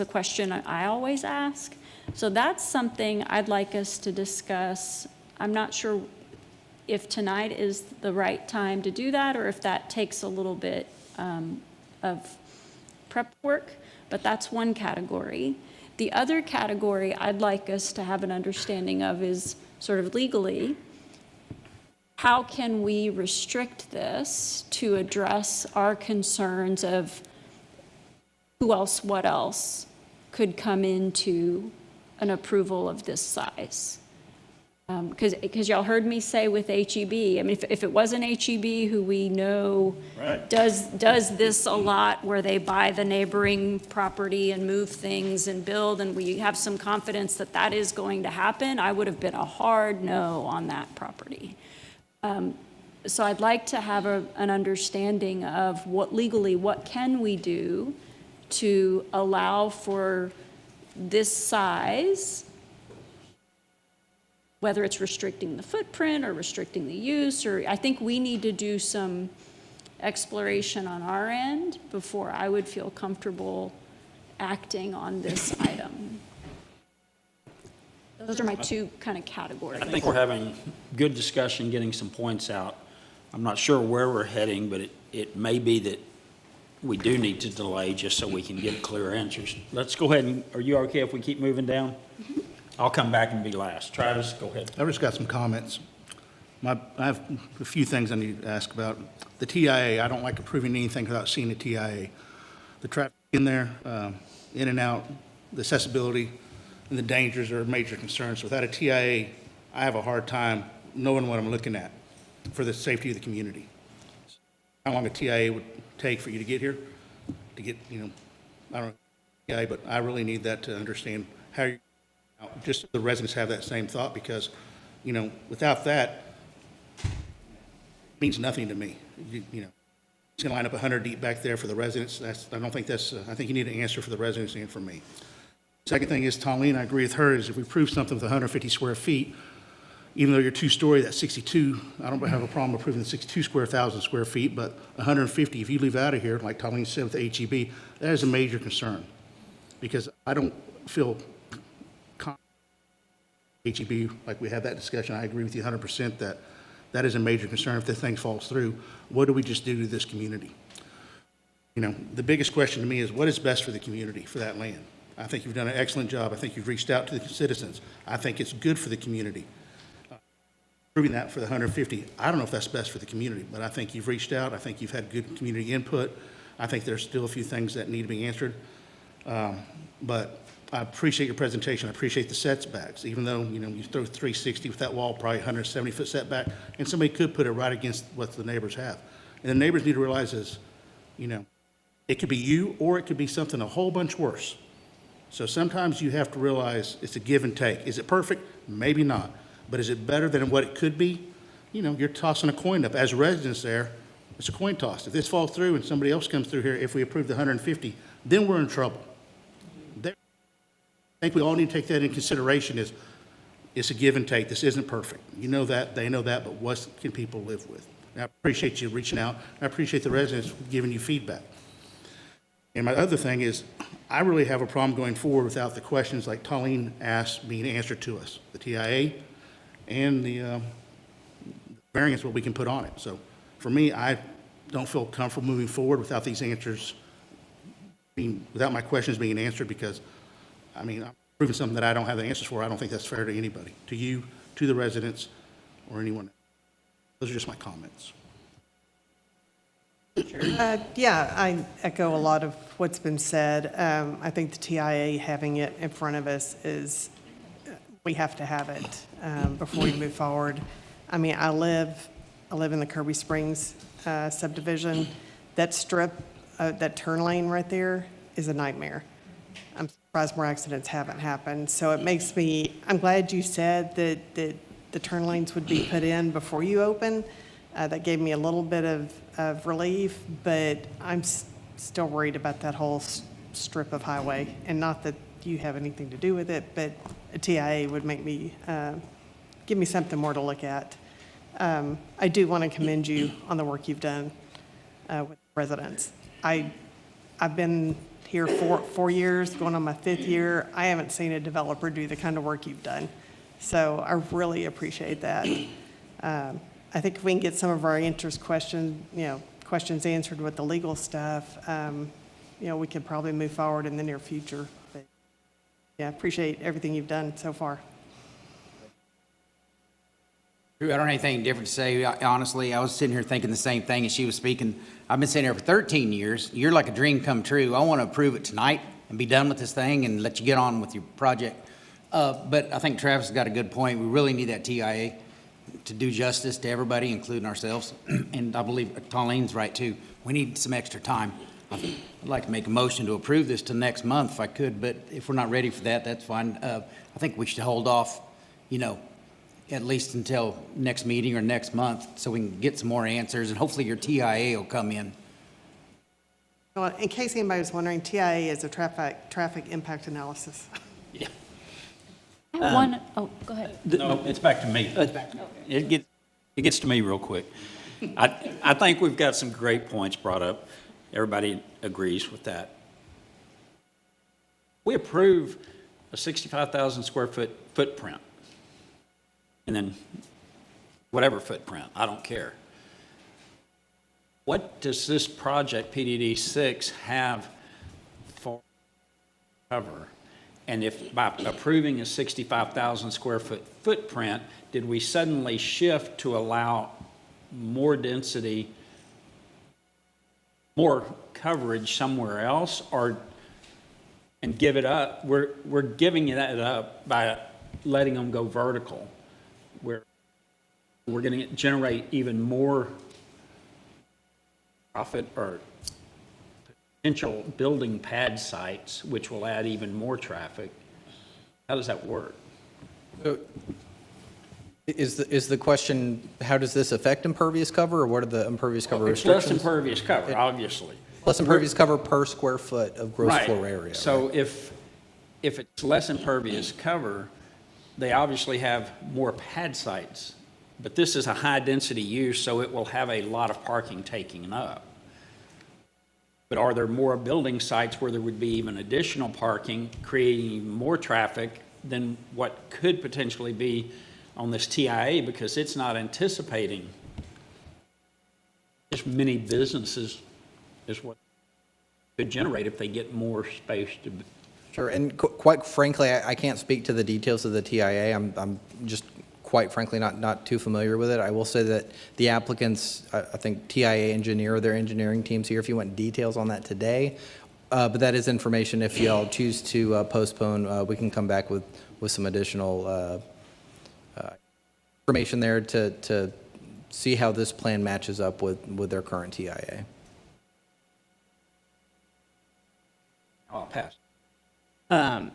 question I always ask. So that's something I'd like us to discuss. I'm not sure if tonight is the right time to do that, or if that takes a little bit of prep work, but that's one category. The other category I'd like us to have an understanding of is sort of legally, how can we restrict this to address our concerns of who else, what else could come into an approval of this size? Because y'all heard me say with HEB, I mean, if it wasn't HEB, who we know does this a lot, where they buy the neighboring property and move things and build, and we have some confidence that that is going to happen, I would have been a hard no on that property. So I'd like to have an understanding of what legally, what can we do to allow for this size, whether it's restricting the footprint or restricting the use, or I think we need to do some exploration on our end before I would feel comfortable acting on this item. Those are my two kind of categories.
I think we're having good discussion, getting some points out. I'm not sure where we're heading, but it may be that we do need to delay just so we can get clear answers. Let's go ahead and, are you okay if we keep moving down?
Mm-hmm.
I'll come back and be last. Travis, go ahead.
I've just got some comments. I have a few things I need to ask about. The TIA, I don't like approving anything without seeing the TIA. The traffic in there, in and out, the accessibility, and the dangers are major concerns. Without a TIA, I have a hard time knowing what I'm looking at for the safety of the community. How long a TIA would take for you to get here, to get, I don't know, TIA, but I really need that to understand how you, just so the residents have that same thought, because, without that, it means nothing to me. It's going to line up 100 deep back there for the residents. I don't think that's, I think you need an answer for the residents and for me. Second thing is, Talene, I agree with her, is if we prove something with 150 square feet, even though you're two-story, that's 62, I don't have a problem approving the 62,000 square feet, but 150, if you leave out of here, like Talene said with the HEB, that is a major concern, because I don't feel confident
HEB, like we had that discussion, I agree with you 100% that that is a major concern if this thing falls through. What do we just do to this community? You know, the biggest question to me is what is best for the community, for that land? I think you've done an excellent job. I think you've reached out to the citizens. I think it's good for the community. Proving that for the 150, I don't know if that's best for the community, but I think you've reached out. I think you've had good community input. I think there's still a few things that need to be answered. But I appreciate your presentation. I appreciate the setbacks, even though, you know, you throw 360 with that wall, probably 170-foot setback, and somebody could put it right against what the neighbors have. And the neighbors need to realize is, you know, it could be you or it could be something a whole bunch worse. So sometimes you have to realize it's a give and take. Is it perfect? Maybe not. But is it better than what it could be? You know, you're tossing a coin up. As residents there, it's a coin toss. If this falls through and somebody else comes through here, if we approve the 150, then we're in trouble. I think we all need to take that in consideration is it's a give and take. This isn't perfect. You know that, they know that, but what can people live with? And I appreciate you reaching out. I appreciate the residents giving you feedback. And my other thing is, I really have a problem going forward without the questions like Colleen asked being answered to us, the TIA and the variance, what we can put on it. So for me, I don't feel comfortable moving forward without these answers, without my questions being answered, because, I mean, I'm proving something that I don't have the answers for. I don't think that's fair to anybody, to you, to the residents, or anyone else. Those are just my comments.
Yeah, I echo a lot of what's been said. I think the TIA having it in front of us is, we have to have it before we move forward. I mean, I live in the Kirby Springs subdivision. That strip, that turn lane right there is a nightmare. I'm surprised more accidents haven't happened. So it makes me, I'm glad you said that the turn lanes would be put in before you open. That gave me a little bit of relief, but I'm still worried about that whole strip of highway. And not that you have anything to do with it, but a TIA would make me, give me something more to look at. I do want to commend you on the work you've done with residents. I've been here 4 years, going on my 5th year. I haven't seen a developer do the kind of work you've done. So I really appreciate that. I think if we can get some of our questions answered with the legal stuff, we could probably move forward in the near future. But yeah, appreciate everything you've done so far.
Drew, I don't have anything different to say. Honestly, I was sitting here thinking the same thing as she was speaking. I've been sitting here for 13 years. You're like a dream come true. I want to approve it tonight and be done with this thing and let you get on with your project. But I think Travis has got a good point. We really need that TIA to do justice to everybody, including ourselves. And I believe Colleen's right, too. We need some extra time. I'd like to make a motion to approve this till next month if I could, but if we're not ready for that, that's fine. I think we should hold off, at least until next meeting or next month so we can get some more answers, and hopefully your TIA will come in.
Well, in case anybody was wondering, TIA is a traffic impact analysis.
Yeah.
Oh, go ahead.
No, it's back to me. It gets to me real quick. I think we've got some great points brought up. Everybody agrees with that. We approve a 65,000 square foot footprint. And then whatever footprint, I don't care. What does this project, PDD 6, have for cover? And if by approving a 65,000 square foot footprint, did we suddenly shift to allow more density, more coverage somewhere else, and give it up? We're giving that up by letting them go vertical. We're going to generate even more profit or potential building pad sites, which will add even more traffic. How does that work?
So is the question, how does this affect impervious cover, or what are the impervious cover restrictions?
It's less impervious cover, obviously.
Less impervious cover per square foot of gross
Right.
floor area.
So
right?
if it's less impervious cover, they obviously have more pad sites. But this is a high-density use, so it will have a lot of parking taking up. But are there more building sites where there would be even additional parking, creating even more traffic than what could potentially be on this TIA, because it's not anticipating as many businesses as what could generate if they get more space to.
Sure, and quite frankly, I can't speak to the details of the TIA. I'm just quite frankly not too familiar with it. I will say that the applicants, I think TIA engineer, their engineering team's here if you want details on that today. But that is information. If y'all choose to postpone, we can come back with some additional information there to see how this plan matches up with their current TIA.
I'll pass.
I'm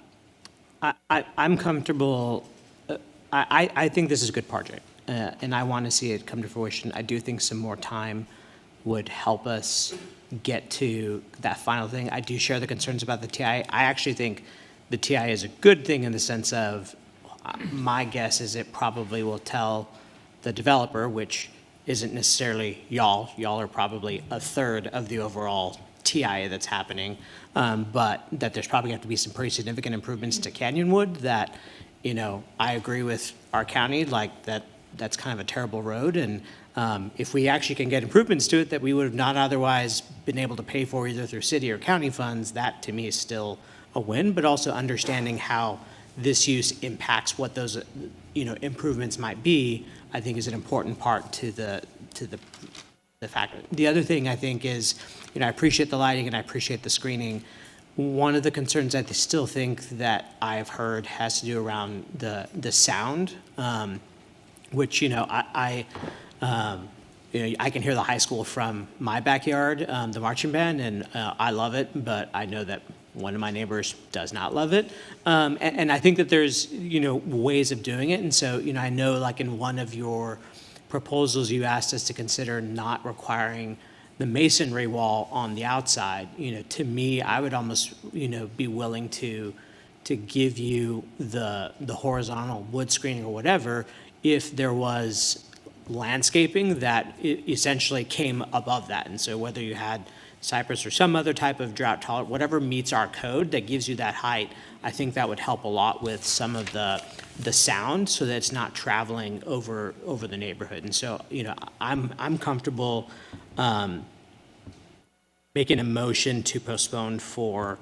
comfortable. I think this is a good project, and I want to see it come to fruition. I do think some more time would help us get to that final thing. I do share the concerns about the TIA. I actually think the TIA is a good thing in the sense of, my guess is it probably will tell the developer, which isn't necessarily y'all. Y'all are probably a third of the overall TIA that's happening, but that there's probably going to have to be some pretty significant improvements to Canyonwood that, you know, I agree with our county, like that's kind of a terrible road. And if we actually can get improvements to it that we would have not otherwise been able to pay for either through city or county funds, that to me is still a win, but also understanding how this use impacts what those, you know, improvements might be, I think is an important part to the fact. The other thing I think is, you know, I appreciate the lighting and I appreciate the screening. One of the concerns I still think that I've heard has to do around the sound, which, you know, you know, I can hear the high school from my backyard, the marching band, and I love it, but I know that one of my neighbors does not love it. And I think that there's, you know, ways of doing it. And so, you know, I know like in one of your proposals, you asked us to consider not requiring the masonry wall on the outside. You know, to me, I would almost, you know, be willing to give you the horizontal wood screening or whatever if there was landscaping that essentially came above that. And so whether you had cypress or some other type of drought tolerant, whatever meets our code that gives you that height, I think that would help a lot with some of the sound so that it's not traveling over the neighborhood. And so, you know, I'm comfortable making a motion to postpone for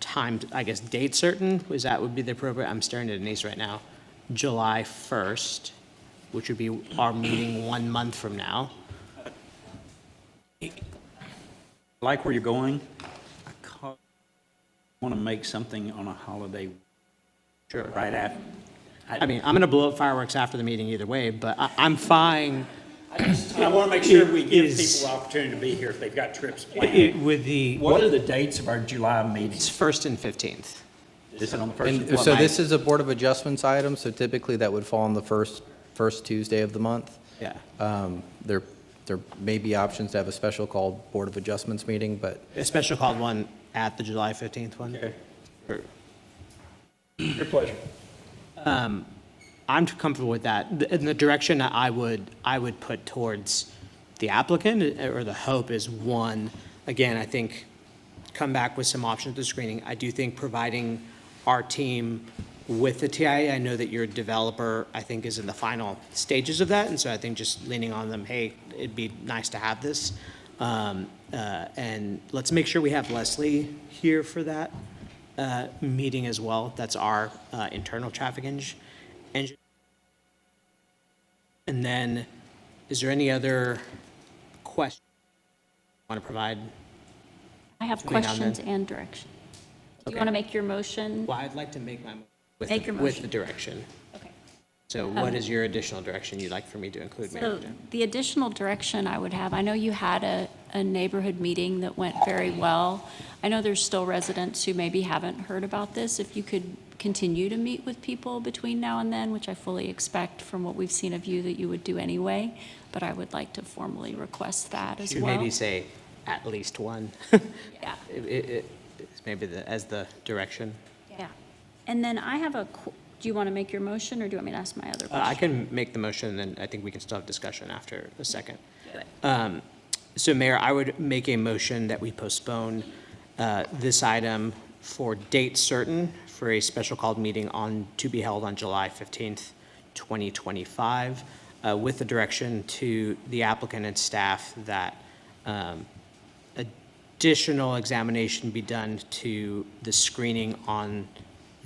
time, I guess, date certain, is that would be the appropriate, I'm staring at Denise right now, July 1st, which would be our meeting 1 month from now.
Like where you're going. I want to make something on a holiday.
Sure.
Right after.
I mean, I'm going to blow up fireworks after the meeting either way, but I'm fine.
I want to make sure we give people the opportunity to be here if they've got trips planned. What are the dates of our July meetings?
1st and 15th.
Is it on the first?
And so this is a Board of Adjustments item, so typically that would fall on the first Tuesday of the month.
Yeah.
There may be options to have a special called Board of Adjustments meeting, but.
A special called one at the July 15th one?
Okay. Your pleasure.
I'm comfortable with that. And the direction I would put towards the applicant, or the hope, is one, again, I think, come back with some options to screening. I do think providing our team with the TIA, I know that your developer, I think, is in the final stages of that, and so I think just leaning on them, hey, it'd be nice to have this. And let's make sure we have Leslie here for that meeting as well. That's our internal traffic engineer. And then, is there any other questions you want to provide?
I have
between now and
questions
then?
and direction. Do
Okay.
you want to make your motion?
Well, I'd like to make my motion
Make your
with
motion.
the direction.
Okay.
So what is your additional direction you'd like for me to include, Mayor?
So the additional direction I would have, I know you had a neighborhood meeting that went very well. I know there's still residents who maybe haven't heard about this. If you could continue to meet with people between now and then, which I fully expect from what we've seen of you that you would do anyway, but I would like to formally request that as
Should
well.
maybe say at least one.
Yeah.
It's maybe as the direction.
Yeah. And then I have do you want to make your motion, or do you want me to ask my other question?
I can make the motion, and then I think we can still have discussion after a second.
Do it.
So Mayor, I would make a motion that we postpone this item for date certain for a special called meeting to be held on July 15th, 2025, with the direction to the applicant and staff that additional examination be done to the screening on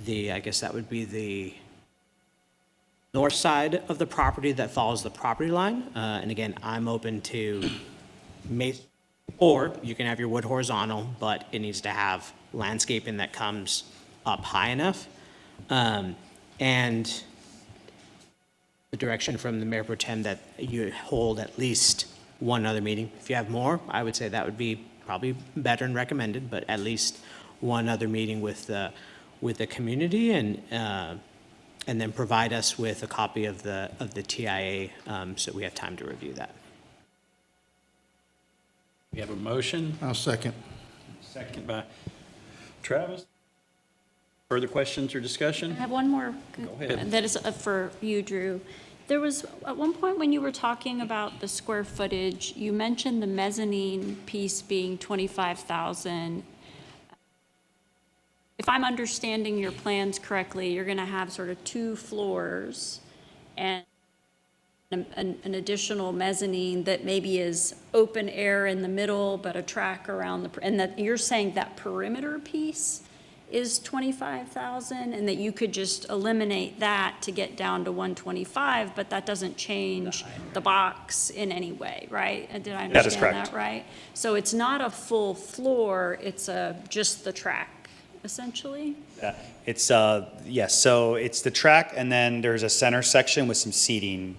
I guess that would be the north side of the property that follows the property line. And again, I'm open to or you can have your wood horizontal, but it needs to have landscaping that comes up high enough. And the direction from the Mayor Pro Tem that you hold at least one other meeting. If you have more, I would say that would be probably better and recommended, but at least one other meeting with the community, and then provide us with a copy of the TIA so we have time to review that.
We have a motion.
I'll second.
Second by Travis. Further questions or discussion?
I have one more.
Go ahead.
That is for you, Drew. There was, at one point when you were talking about the square footage, you mentioned the mezzanine piece being 25,000. If I'm understanding your plans correctly, you're going to have sort of 2 floors and an additional mezzanine that maybe is open air in the middle, but a track around and that you're saying that perimeter piece is 25,000, and that you could just eliminate that to get down to 125, but that doesn't change the box in any way, right? Did I
That is
understand
correct.
that right? So it's not a full floor, it's just the track, essentially?
It's, yes, so it's the track, and then there's a center section with some seating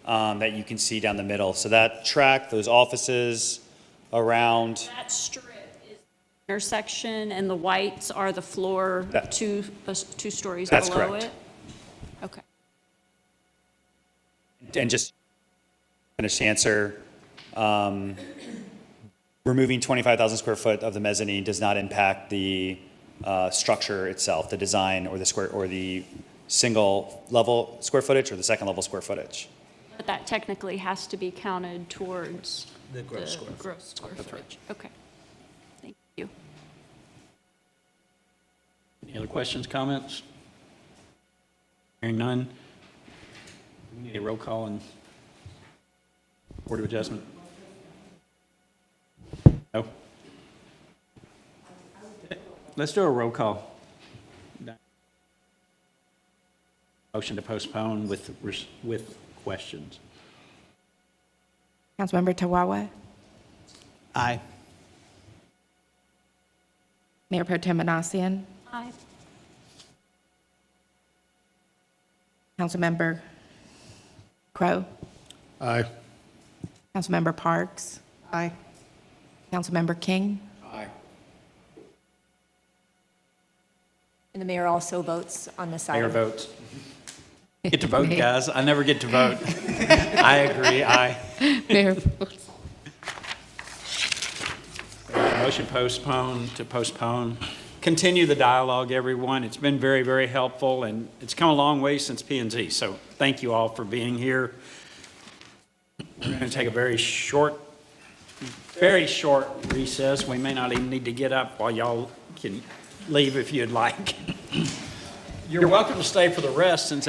that you can see down the middle. So that track, those offices around,
That strip is the intersection, and the whites are the floor, two stories
That's
below
correct.
it? Okay.
and just finish the answer, removing 25,000 square foot of the mezzanine does not impact the structure itself, the design or the single level square footage or the second level square footage.
But that technically has to be counted towards
The gross square
gross square footage. Okay. Thank you.
Any other questions, comments? Hearing none. We need a roll call and Board of Adjustment. No? Let's do a roll call. Motion to postpone with questions.
Councilmember Tawawa,
Aye.
Mayor Pro Tem Manassian,
Aye.
Councilmember Crowe,
Aye.
Councilmember Parks,
Aye.
Councilmember King,
Aye.
And the mayor also votes on this item.
Mayor votes. Get to vote, guys. I never get to vote. I agree, aye.
Mayor.
Motion to postpone. Continue the dialogue, everyone. It's been very, very helpful, and it's come a long way since P&Z. So thank you all for being here. We're going to take a very short recess. We may not even need to get up while y'all can leave if you'd like. You're welcome to stay for the rest since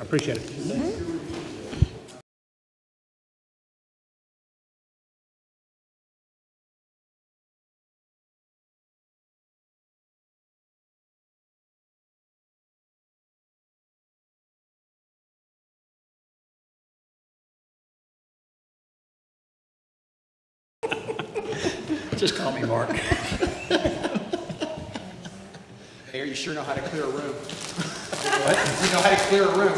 Appreciate it.
Just call me Mark.
Mayor, you sure know how to clear a room. What? You know how to clear a room.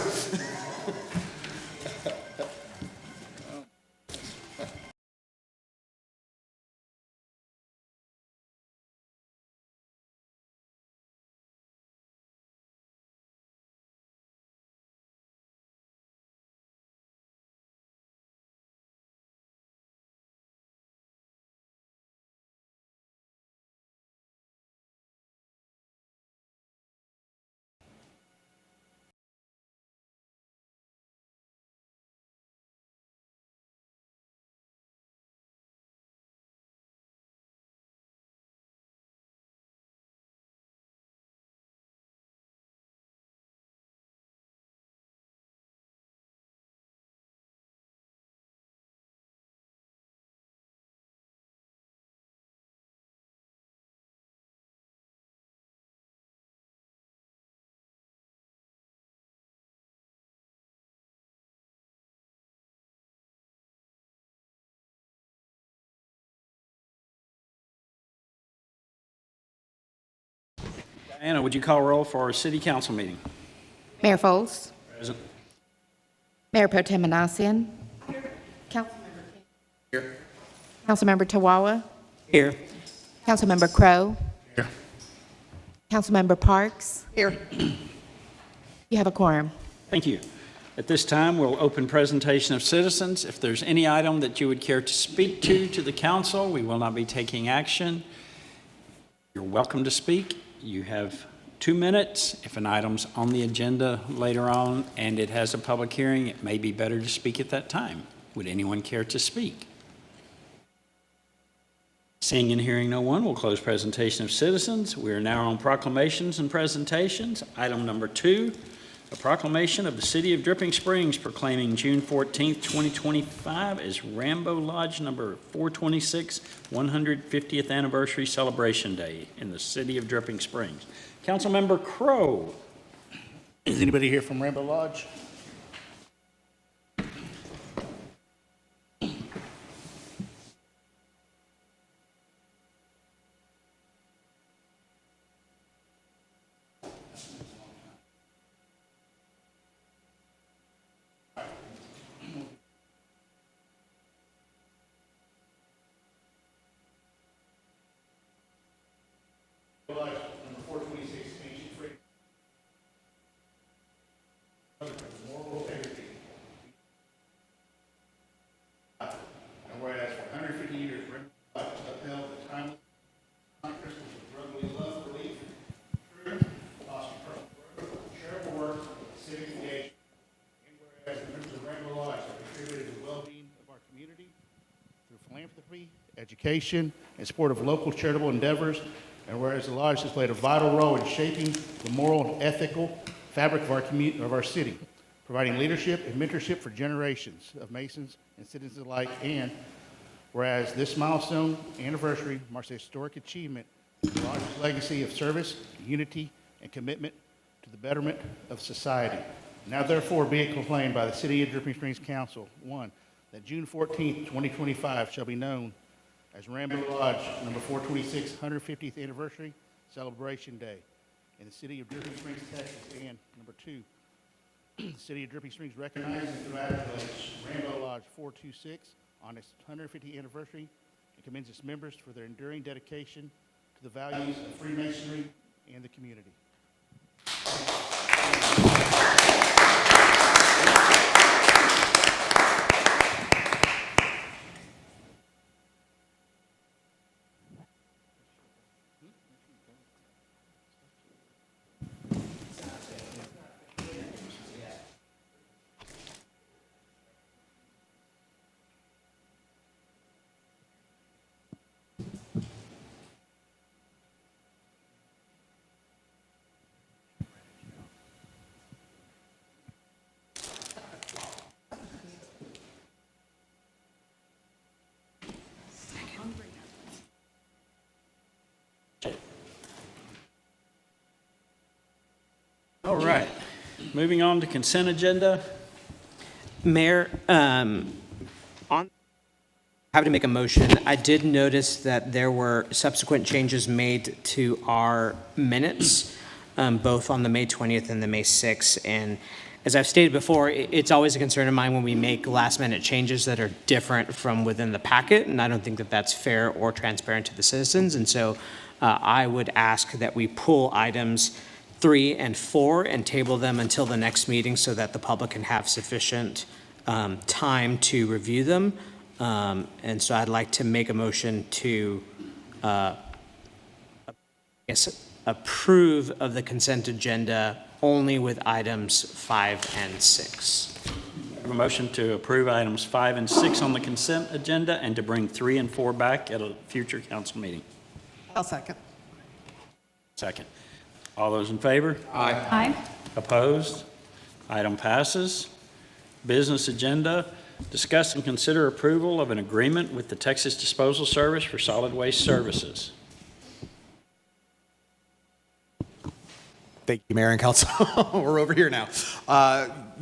Diana, would you call roll for our city council meeting?
Mayor Foles.
Present.
Mayor Pro Tem Manassian.
Here.
Councilmember Tawawa.
Here.
Councilmember Crowe.
Here.
Councilmember Parks.
Here.
You have a quorum.
Thank you. At this time, we'll open presentation of citizens. If there's any item that you would care to speak to the council, we will not be taking action. You're welcome to speak. You have 2 minutes. If an item's on the agenda later on and it has a public hearing, it may be better to speak at that time. Would anyone care to speak? Seeing and hearing no one, we'll close presentation of citizens. We are now on proclamations and presentations. Item number 2, a proclamation of the City of Dripping Springs proclaiming June 14th, 2025 as Rambo Lodge number 426 150th Anniversary Celebration Day in the City of Dripping Springs. Councilmember Crowe.
Is anybody here from Rambo Lodge? Lodge number 426, ancient freedom. Moral integrity. And whereas for 150 years, Rambo Lodge upheld the timeless principles of brotherly love, belief, truth, hospitality, charitable work, civic engagement. And whereas the members of Rambo Lodge have contributed to the well-being of our community through philanthropy, education, and support of local charitable endeavors. And whereas the Lodge has played a vital role in shaping the moral and ethical fabric of our community, of our city, providing leadership and mentorship for generations of Masons and citizens alike. And whereas this milestone anniversary marks a historic achievement in the Lodge's legacy of service, unity, and commitment to the betterment of society. Now therefore be it proclaimed by the City of Dripping Springs Council, 1, that June 14th, 2025 shall be known as Rambo Lodge number 426 150th Anniversary Celebration Day in the City of Dripping Springs, Texas. And number 2, the City of Dripping Springs recognizes and congratulates Rambo Lodge 426 on its 150th anniversary and commends its members for their enduring dedication to the values of Freemasonry and the community.
All right. Moving on to consent agenda.
Mayor, happy to make a motion. I did notice that there were subsequent changes made to our minutes, both on the May 20th and the May 6th. And as I've stated before, it's always a concern of mine when we make last-minute changes that are different from within the packet, and I don't think that that's fair or transparent to the citizens. And so I would ask that we pull items 3 and 4 and table them until the next meeting so that the public can have sufficient time to review them. And so I'd like to make a motion to, approve of the consent agenda only with items 5 and 6.
I have a motion to approve items 5 and 6 on the consent agenda and to bring 3 and 4 back at a future council meeting.
I'll second.
Second. All those in favor?
Aye.
Aye.
Opposed? Item passes. Business agenda. Discuss and consider approval of an agreement with the Texas Disposal Service for solid waste services.
Thank you, Mayor and Council. We're over here now.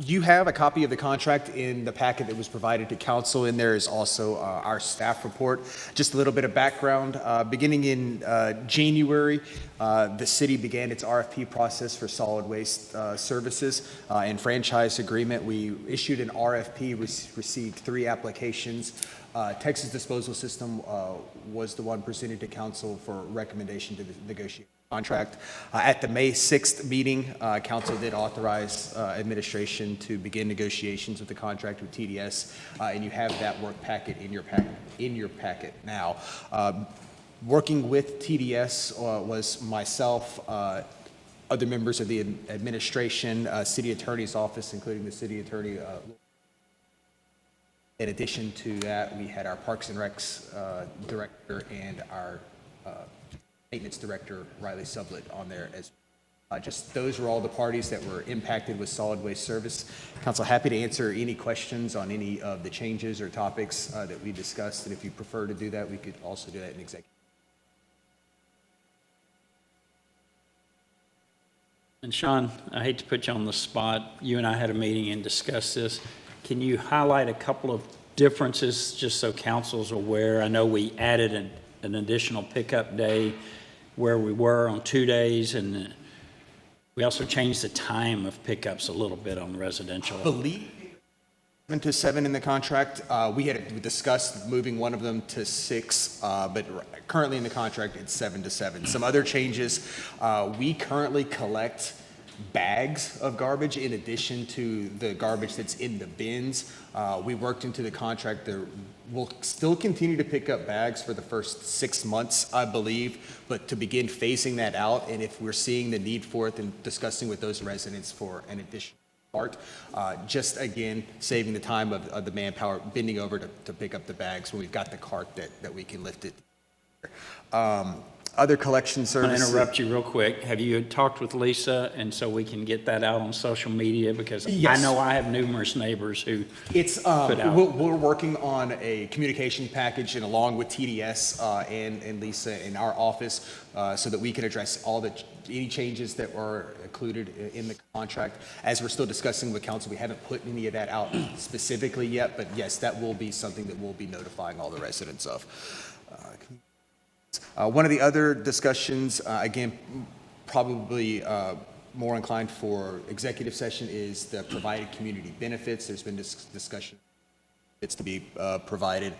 You have a copy of the contract in the packet that was provided to Council. In there is also our staff report. Just a little bit of background. Beginning in January, the city began its RFP process for solid waste services and franchise agreement. We issued an RFP, received 3 applications. Texas Disposal System was the one presented to Council for recommendation to negotiate contract. At the May 6th meeting, Council did authorize administration to begin negotiations with the contract with TDS, and you have that work packet in your packet now. Working with TDS was myself, other members of the administration, city attorney's office, including the city attorney. In addition to that, we had our Parks and Recs director and our maintenance director, Riley Sublett, on there as just those were all the parties that were impacted with solid waste service. Council, happy to answer any questions on any of the changes or topics that we discussed. And if you prefer to do that, we could also do that in executive.
And Sean, I hate to put you on the spot. You and I had a meeting and discussed this. Can you highlight a couple of differences just so council's aware? I know we added an additional pickup day where we were on 2 days, and we also changed the time of pickups a little bit on residential.
I believe 7 to 7 in the contract. We had discussed moving one of them to 6, but currently in the contract it's 7 to 7. Some other changes, we currently collect bags of garbage in addition to the garbage that's in the bins. We worked into the contract that we'll still continue to pick up bags for the first 6 months, I believe, but to begin phasing that out, and if we're seeing the need for it, then discussing with those residents for an additional part, just again, saving the time of the manpower, bending over to pick up the bags when we've got the cart that we can lift it. Other collection services.
I'm going to interrupt you real quick. Have you talked with Lisa, and so we can get that out on social media? Because
Yes.
I know I have numerous neighbors who
It's
put out.
we're working on a communication package, and along with TDS and Lisa in our office, so that we can address any changes that were included in the contract. As we're still discussing with council, we haven't put any of that out specifically yet, but yes, that will be something that we'll be notifying all the residents of. One of the other discussions, again, probably more inclined for executive session, is the provided community benefits. There's been discussion it's to be provided.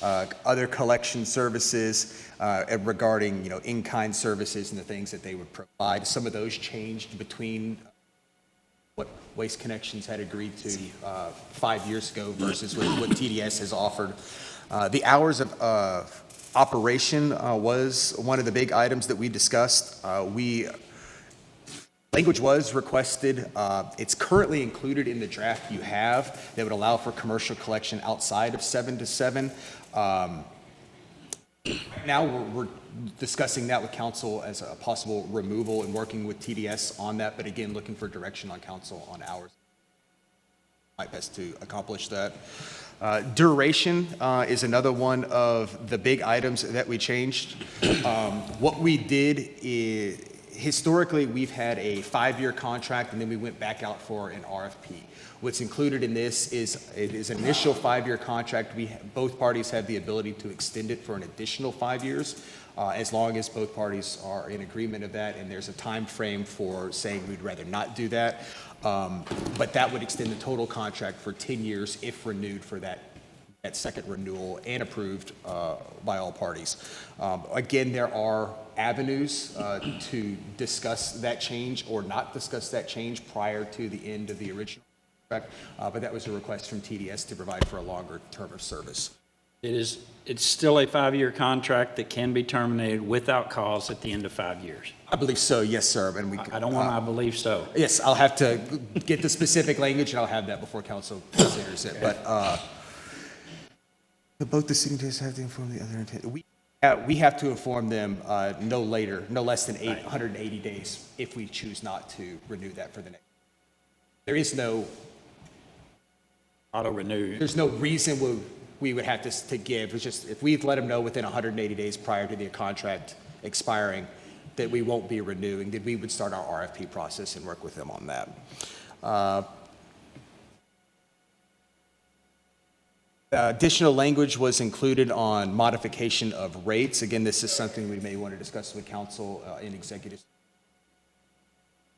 Other collection services regarding, in-kind services and the things that they would provide. Some of those changed between what Waste Connections had agreed to 5 years ago versus what TDS has offered. The hours of operation was one of the big items that we discussed. Language was requested. It's currently included in the draft you have that would allow for commercial collection outside of 7 to 7. Now we're discussing that with council as a possible removal and working with TDS on that, but again, looking for direction on council on hours. Might best to accomplish that. Duration is another one of the big items that we changed. What we did historically, we've had a 5-year contract, and then we went back out for an RFP. What's included in this is it is an initial 5-year contract. Both parties have the ability to extend it for an additional 5 years, as long as both parties are in agreement of that, and there's a time frame for saying we'd rather not do that. But that would extend the total contract for 10 years if renewed for that second renewal and approved by all parties. Again, there are avenues to discuss that change or not discuss that change prior to the end of the original contract, but that was a request from TDS to provide for a longer term of service.
It's still a 5-year contract that can be terminated without cause at the end of 5 years.
I believe so, yes, sir. And
I don't want to, I believe so.
Yes, I'll have to get the specific language, and I'll have that before council considers it. But both the signatories have to inform the other intent. We have to inform them no less than 180 days if we choose not to renew that for the next. There is no
auto-renew.
There's no reason we would have to give. It's just if we've let them know within 180 days prior to the contract expiring that we won't be renewing, then we would start our RFP process and work with them on that. Additional language was included on modification of rates. Again, this is something we may want to discuss with council in executive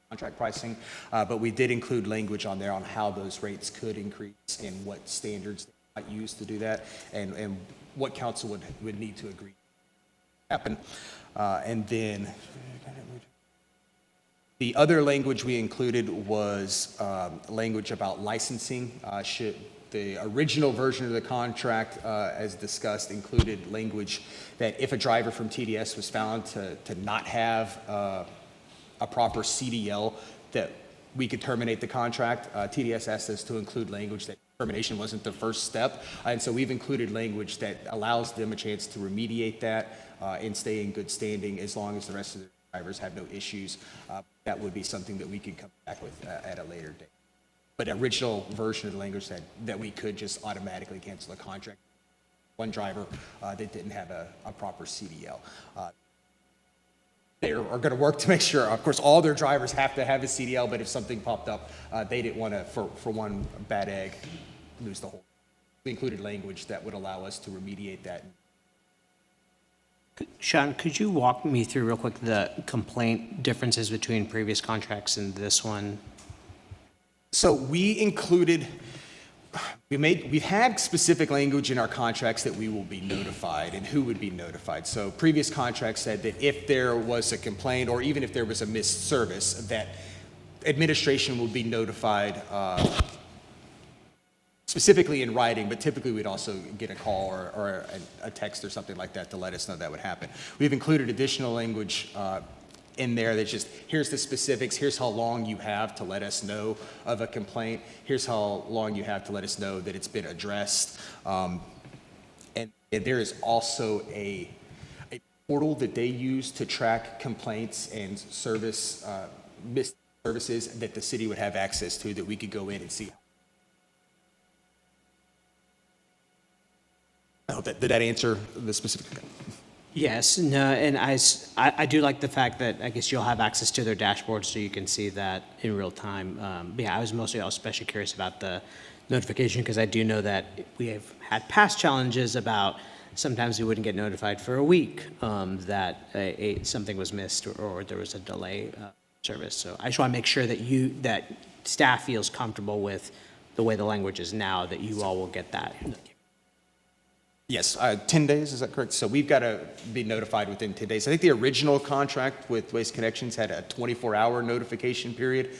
contract pricing, but we did include language on there on how those rates could increase and what standards they might use to do that, and what council would need to agree to happen. And then the other language we included was language about licensing. The original version of the contract, as discussed, included language that if a driver from TDS was found to not have a proper CDL, that we could terminate the contract. TDS asked us to include language that termination wasn't the first step, and so we've included language that allows them a chance to remediate that and stay in good standing as long as the rest of the drivers have no issues. That would be something that we could come back with at a later date. But original version of the language said that we could just automatically cancel the contract. One driver that didn't have a proper CDL. They are going to work to make sure, of course, all their drivers have to have a CDL, but if something popped up, they didn't want to, for one bad egg, lose the whole. We included language that would allow us to remediate that.
Sean, could you walk me through real quick the complaint differences between previous contracts and this one?
So we included, we've had specific language in our contracts that we will be notified and who would be notified. So previous contracts said that if there was a complaint or even if there was a missed service, that administration would be notified specifically in writing, but typically we'd also get a call or a text or something like that to let us know that would happen. We've included additional language in there that's just, here's the specifics, here's how long you have to let us know of a complaint, here's how long you have to let us know that it's been addressed. And there is also a portal that they use to track complaints and missed services that the city would have access to that we could go in and see. I hope did that answer the specific?
Yes, no, and I do like the fact that I guess you'll have access to their dashboard so you can see that in real time. But yeah, I was especially curious about the notification because I do know that we have had past challenges about sometimes we wouldn't get notified for a week that something was missed or there was a delay service. So I just want to make sure that staff feels comfortable with the way the language is now, that you all will get that.
Yes, 10 days, is that correct? So we've got to be notified within 10 days. I think the original contract with Waste Connections had a 24-hour notification period.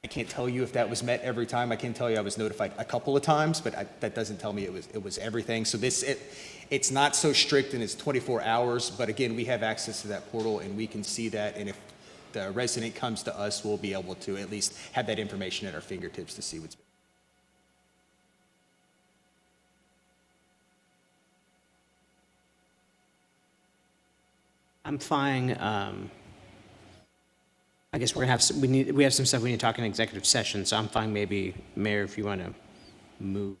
I can't tell you if that was met every time. I can tell you I was notified a couple of times, but that doesn't tell me it was everything. So it's not so strict and it's 24 hours, but again, we have access to that portal and we can see that, and if the resident comes to us, we'll be able to at least have that information at our fingertips to see what's been.
I'm fine. I guess we have some stuff we need to talk in executive session, so I'm fine. Maybe Mayor, if you want to move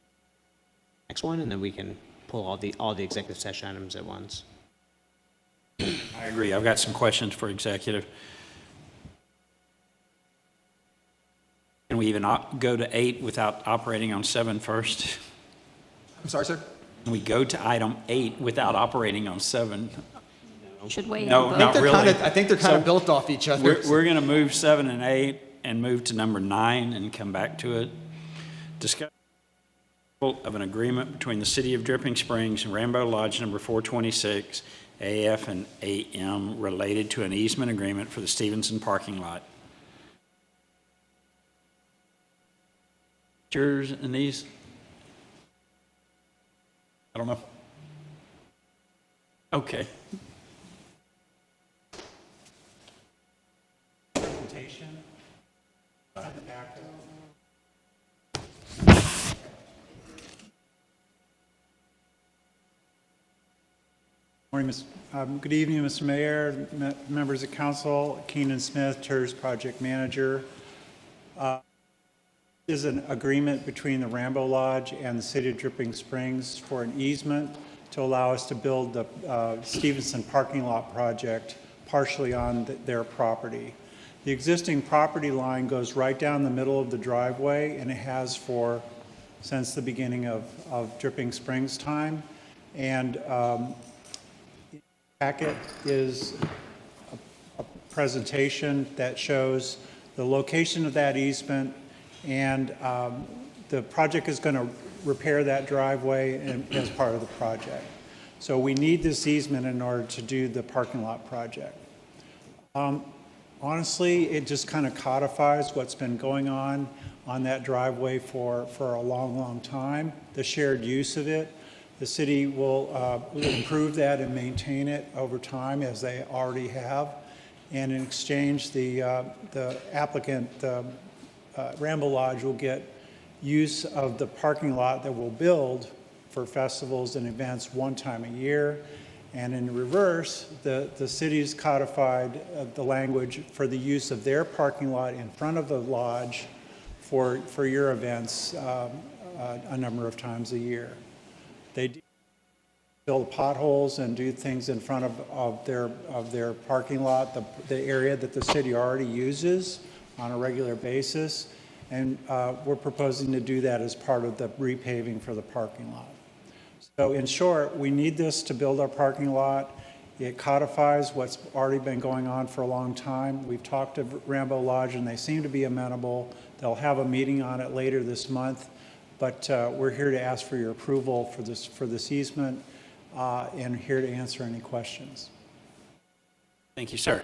next one, and then we can pull all the executive session items at once.
I
I agree. I've got some questions for executive. Can we even go to 8 without operating on 7 first?
I'm sorry, sir?
Can we go to item 8 without operating on 7?
Should wait.
No,
and
not
vote.
really.
I think they're kind of
So
built off each other.
We're going to move 7 and 8 and move to number 9 and come back to it. Discuss of an agreement between the City of Dripping Springs and Rambo Lodge number 426, AF and AM, related to an easement agreement for the Stevenson parking lot. Yours and these? I don't know. Okay.
Presentation. Good evening, Mr. Mayor, members of council. Keenan Smith, TERS project manager. Is an agreement between the Rambo Lodge and the City of Dripping Springs for an easement to allow us to build the Stevenson parking lot project partially on their property. The existing property line goes right down the middle of the driveway, and it has since the beginning of Dripping Springs time. And packet is a presentation that shows the location of that easement, and the project is going to repair that driveway as part of the project. So we need this easement in order to do the parking lot project. Honestly, it just kind of codifies what's been going on that driveway for a long, long time, the shared use of it. The city will improve that and maintain it over time, as they already have. And in exchange, the applicant, Rambo Lodge, will get use of the parking lot that we'll build for festivals and events one time a year. And in reverse, the city's codified the language for the use of their parking lot in front of the lodge for your events a number of times a year. They do build potholes and do things in front of their parking lot, the area that the city already uses on a regular basis. And we're proposing to do that as part of the repaving for the parking lot. So in short, we need this to build our parking lot. It codifies what's already been going on for a long time. We've talked to Rambo Lodge, and they seem to be amenable. They'll have a meeting on it later this month. But we're here to ask for your approval for this easement, and here to answer any questions.
Thank you, sir.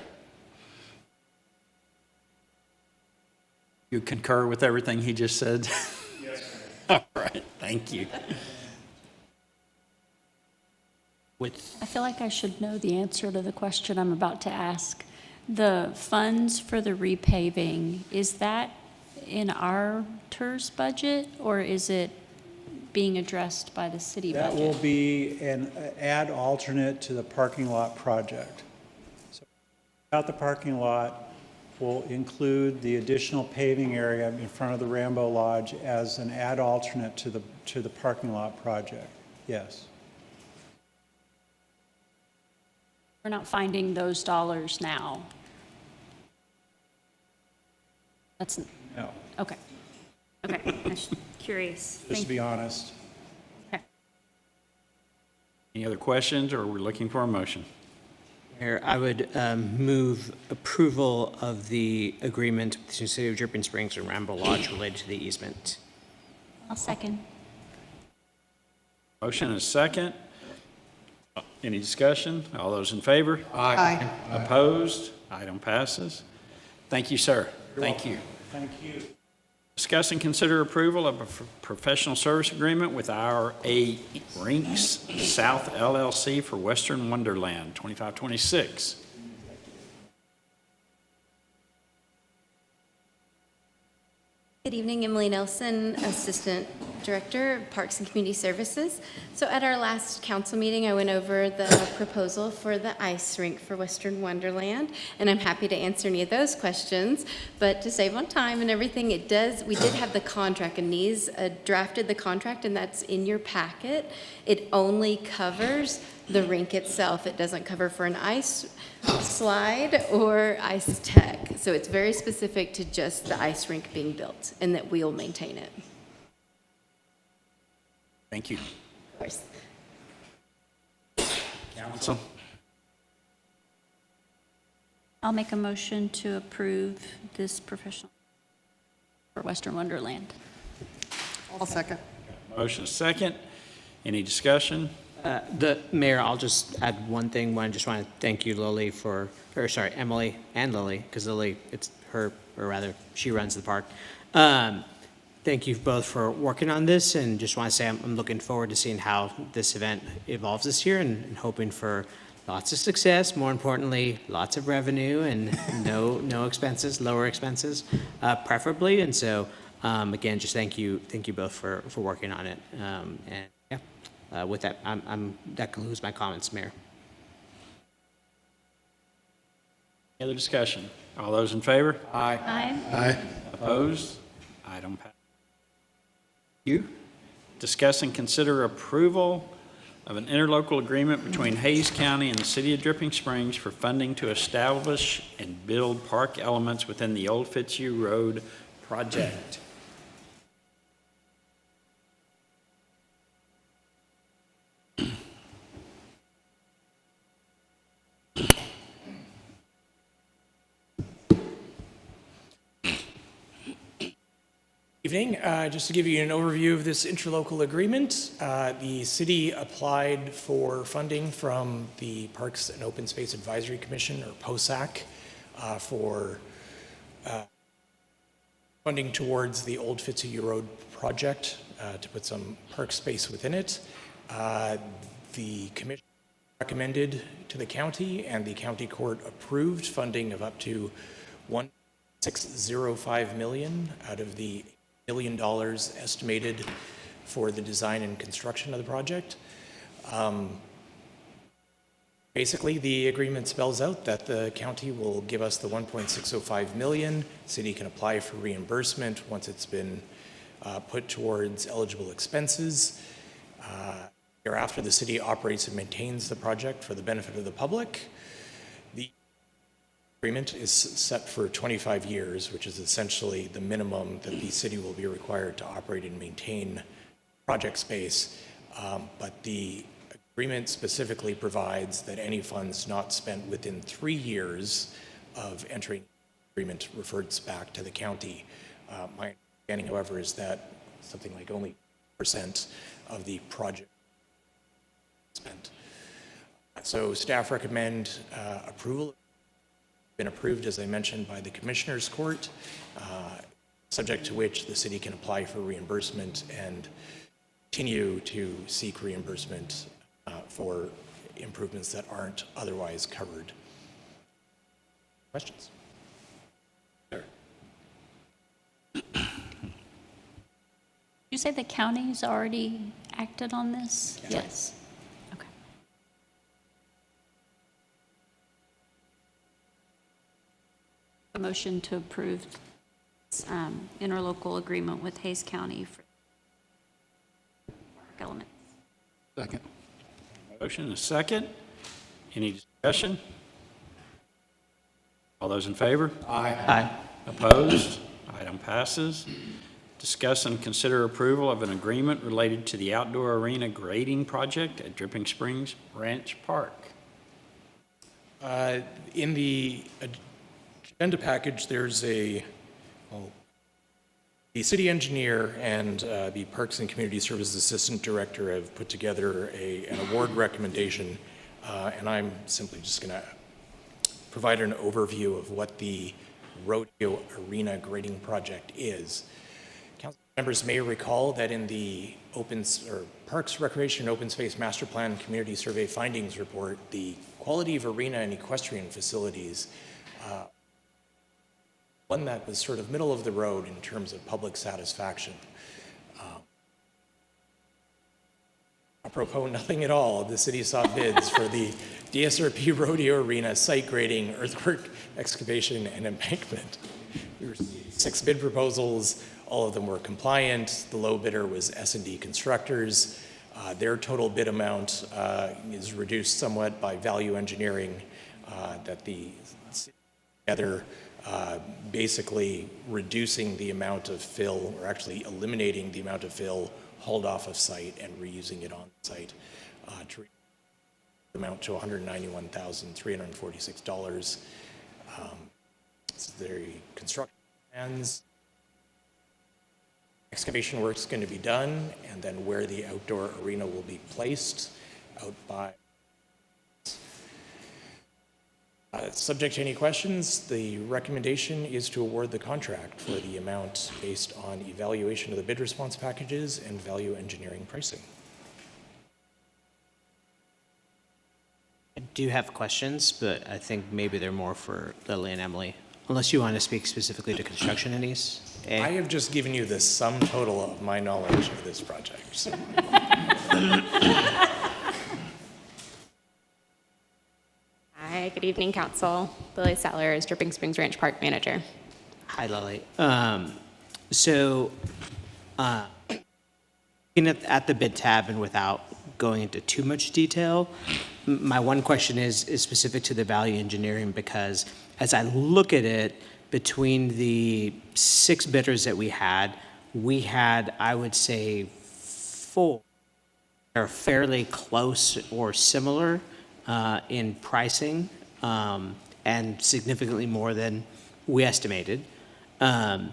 You concur with everything he just said? Yes, sir. All right, thank you.
I feel like I should know the answer to the question I'm about to ask. The funds for the repaving, is that in our TERS budget, or is it being addressed by the city budget?
That will be an add alternate to the parking lot project. So without the parking lot, will include the additional paving area in front of the Rambo Lodge as an add alternate to the parking lot project. Yes.
We're not finding those dollars now. That's
No.
okay. Okay, I'm just curious.
Just to be honest.
Okay.
Any other questions, or we're looking for a motion?
Mayor, I would move approval of the agreement between the City of Dripping Springs and Rambo Lodge related to the easement.
I'll second.
Motion and a second. Any discussion? All those in favor?
Aye.
Opposed? Item passes. Thank you, sir. Thank you.
Thank you.
Discuss and consider approval of a professional service agreement with our Rinks South LLC for Western Wonderland 2526.
Good evening, Emily Nelson, Assistant Director of Parks and Community Services. So at our last council meeting, I went over the proposal for the ice rink for Western Wonderland, and I'm happy to answer any of those questions. But to save on time and everything, we did have the contract, and Nees drafted the contract, and that's in your packet. It only covers the rink itself. It doesn't cover for an ice slide or ice tech. So it's very specific to just the ice rink being built, and that we'll maintain it.
Thank you.
Of course.
Council?
I'll make a motion to approve this professional for Western Wonderland.
I'll second.
Motion is second. Any discussion?
The mayor, I'll just add one thing. I just want to thank you, Lily, Emily and Lily, because Lily, it's her, or rather, she runs the park. Thank you both for working on this, and just want to say I'm looking forward to seeing how this event evolves this year, and hoping for lots of success. More importantly, lots of revenue and no expenses, lower expenses, preferably. And so, again, just thank you both for working on it. And yeah, with that, that concludes my comments, Mayor.
Any other discussion? All those in favor? Aye.
Aye.
Opposed? Item passed. You. Discuss and consider approval of an interlocal agreement between Hayes County and the City of Dripping Springs for funding to establish and build park elements within the Old Fitzhugh Road project.
Evening. Just to give you an overview of this interlocal agreement, the city applied for funding from the Parks and Open Space Advisory Commission, or POSAC, for funding towards the Old Fitzhugh Road project to put some park space within it. The commission recommended to the county, and the county court approved funding of up to $1.605 million out of the $1 million estimated for the design and construction of the project. Basically, the agreement spells out that the county will give us the $1.605 million. City can apply for reimbursement once it's been put towards eligible expenses. Thereafter, the city operates and maintains the project for the benefit of the public. The agreement is set for 25 years, which is essentially the minimum that the city will be required to operate and maintain project space. But the agreement specifically provides that any funds not spent within 3 years of entering the agreement reverts back to the county. My understanding, however, is that something like only 1% of the project spent. So staff recommend approval. Been approved, as I mentioned, by the Commissioners Court, subject to which the city can apply for reimbursement and continue to seek reimbursement for improvements that aren't otherwise covered. Questions?
Did you say the county's already acted on this? Yes. Okay. A motion to approve this, interlocal agreement with Hayes County for park elements.
Second. Motion is second. Any discussion? All those in favor?
Aye.
Opposed? Item passes. Discuss and consider approval of an agreement related to the outdoor arena grading project at Dripping Springs Ranch Park.
In the agenda package, there's the city engineer and the Parks and Community Services Assistant Director have put together an award recommendation, and I'm simply just going to provide an overview of what the rodeo arena grading project is. Council members may recall that in the Parks, Recreation, and Open Space Master Plan Community Survey Findings Report, the quality of arena and equestrian facilities, one that was sort of middle of the road in terms of public satisfaction. Apropos nothing at all, the city sought bids for the DSRP Rodeo Arena site grading, earthwork excavation, and embankment. We received 6 bid proposals. All of them were compliant. The low bidder was S&D Constructors. Their total bid amount is reduced somewhat by value engineering that the city together basically reducing the amount of fill, or actually eliminating the amount of fill hauled off of site and reusing it on site to amount to $191,346. The construction plans, excavation work is going to be done, and then where the outdoor arena will be placed out by. Subject to any questions, the recommendation is to award the contract for the amount based on evaluation of the bid response packages and value engineering pricing.
I do have questions, but I think maybe they're more for Lily and Emily, unless you want to speak specifically to construction entities.
I have just given you the sum total of my knowledge of this project. So.
Hi, good evening, Council. Lily Sellers, Dripping Springs Ranch Park Manager.
Hi, Lily. So, looking at the bid tab and without going into too much detail, my one question is specific to the value engineering, because as I look at it, between the 6 bidders that we had, I would say, 4 are fairly close or similar in pricing, and significantly more than we estimated. And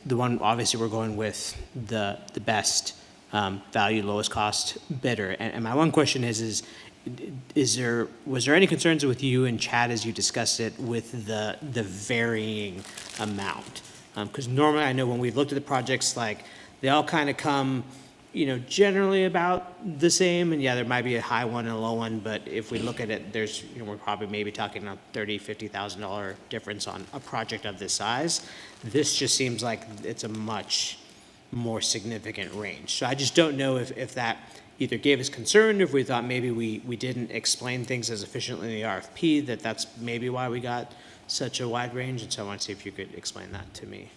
the one, obviously, we're going with the best value, lowest cost bidder. And my one question was there any concerns with you and Chad as you discussed it with the varying amount? Because normally I know when we've looked at the projects, like they all kind of come, generally about the same. And yeah, there might be a high one and a low one, but if we look at it, there's, we're probably maybe talking a $30,000, $50,000 difference on a project of this size. This just seems like it's a much more significant range. So I just don't know if that either gave us concern, if we thought maybe we didn't explain things as efficiently in the RFP, that's maybe why we got such a wide range. And so I want to see if you could explain that to me.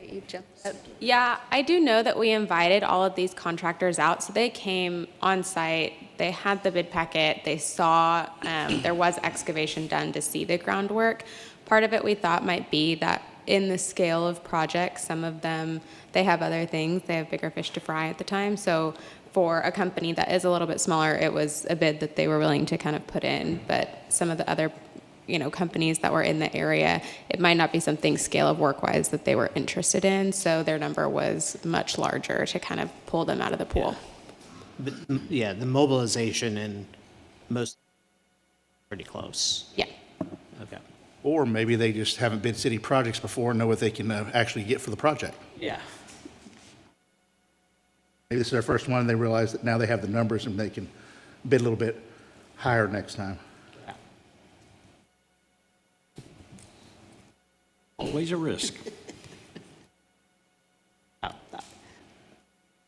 You jumped up. Yeah, I do know that we invited all of these contractors out. So they came on site, they had the bid packet, they saw there was excavation done to see the groundwork. Part of it we thought might be that in the scale of projects, some of them, they have other things, they have bigger fish to fry at the time. So for a company that is a little bit smaller, it was a bid that they were willing to kind of put in. But some of the other companies that were in the area, it might not be something scale of work-wise that they were interested in, so their number was much larger to kind of pull them out of the pool.
But, yeah, the mobilization and most pretty close.
Yeah.
Okay.
Or maybe they just haven't bid city projects before and know what they can actually get for the project.
Yeah.
Maybe this is their first one and they realize that now they have the numbers and they can bid a little bit higher next time.
Always a risk.
I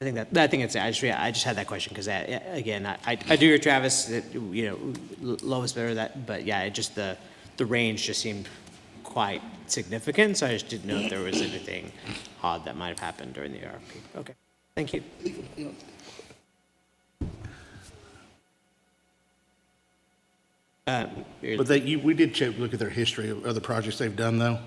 think it's. I just had that question because again, I do hear Travis that lowest bidder that, but yeah, the range just seemed quite significant. So I just didn't know if there was anything odd that might have happened during the RFP. Okay, thank you.
But we did look at their history of other projects they've done, though.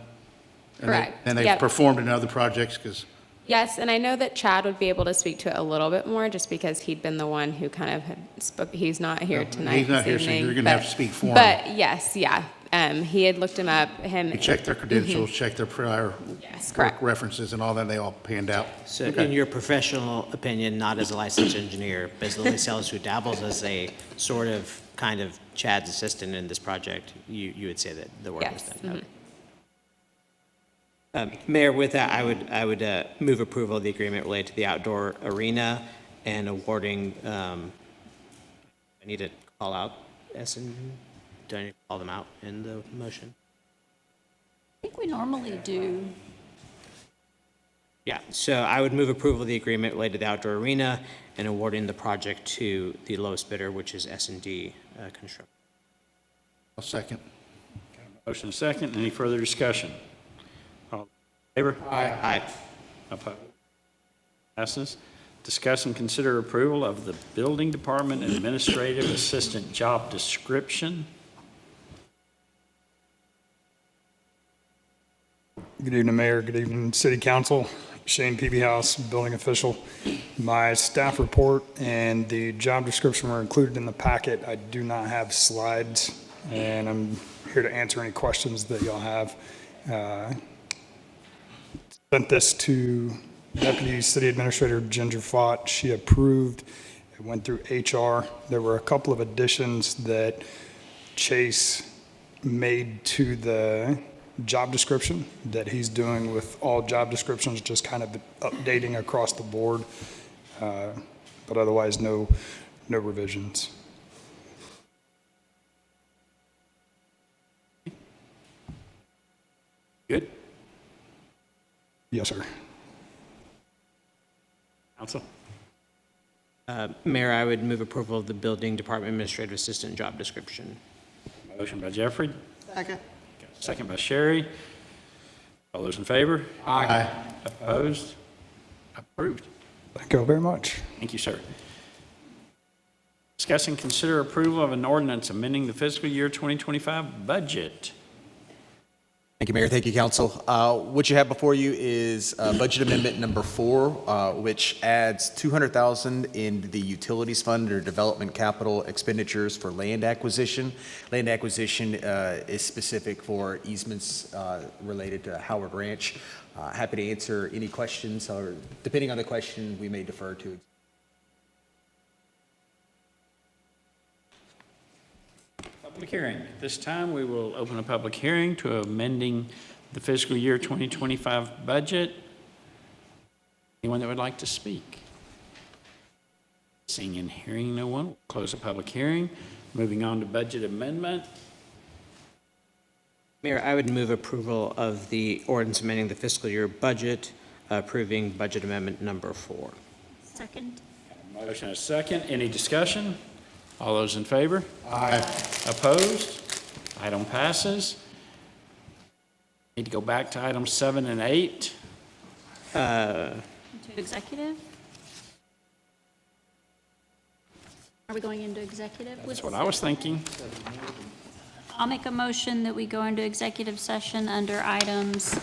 Correct.
And they've
Yep.
performed in other projects because.
Yes, and I know that Chad would be able to speak to it a little bit more, just because he'd been the one who kind of had spoke. He's not here tonight.
He's not
this
here, so
evening,
you're going to have to speak for him.
But yes, yeah, he had looked him up.
We checked their credentials,
Mhm.
checked their prior
Yes,
work
correct.
references and all that, and they all panned out.
So
Okay.
in your professional opinion, not as a licensed engineer, but as Lily Sellers, who dabbles as a sort of kind of Chad's assistant in this project, you would say that the work was
Yes.
done.
Mhm.
Okay. Mayor, with that, I would move approval of the agreement related to the outdoor arena and awarding, I need to call out do I need to call them out in the motion?
I think we normally do.
Yeah, so I would move approval of the agreement related to the outdoor arena and awarding the project to the lowest bidder, which is S&D Construction.
I'll second.
Motion second. Any further discussion? All in favor?
Aye.
Opposed? Passes. Discuss and consider approval of the Building Department Administrative Assistant job description.
Good evening, Mayor. Good evening, City Council. Shane Peebyhouse, building official. My staff report and the job description were included in the packet. I do not have slides, and I'm here to answer any questions that y'all have. Sent this to Deputy City Administrator Ginger Fott. She approved. It went through HR. There were a couple of additions that Chase made to the job description that he's doing with all job descriptions, just kind of updating across the board, but otherwise no revisions.
Good?
Yes, sir.
Council?
Mayor, I would move approval of the Building Department Administrative Assistant job description.
Motion by Jeffrey,
Second.
second by Sherry. All those in favor?
Aye.
Opposed? Approved.
Thank you very much.
Thank you, sir. Discuss and consider approval of an ordinance amending the fiscal year 2025 budget.
Thank you, Mayor. Thank you, Council. What you have before you is budget amendment number 4, which adds $200,000 in the utilities fund or development capital expenditures for land acquisition. Land acquisition is specific for easements related to Howard Ranch. Happy to answer any questions, or depending on the question, we may defer to.
Public hearing. At this time, we will open a public hearing to amending the fiscal year 2025 budget. Anyone that would like to speak? Seeing and hearing no one, we'll close the public hearing. Moving on to budget amendment.
Mayor, I would move approval of the ordinance amending the fiscal year budget, approving budget amendment number 4.
Second.
Motion and a second. Any discussion? All those in favor?
Aye.
Opposed? Item passes. Need to go back to items 7 and 8.
To executive? Are we going into executive?
That's what I was thinking.
I'll make a motion that we go into executive session under items,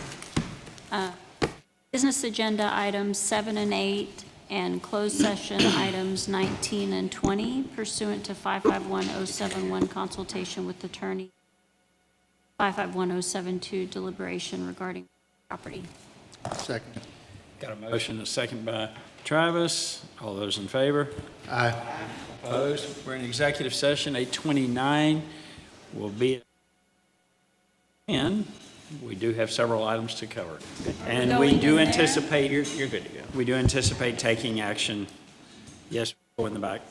business agenda items 7 and 8, and closed session items 19 and 20 pursuant to 551071 consultation with attorney, 551072 deliberation regarding property.
Second.
Got a motion and a second by Travis. All those in favor?
Aye.
Opposed? We're in executive session. 8:29 will be. And we do have several items to cover. And we do anticipate, you're good to go. We do anticipate taking action. Yes, go in the back.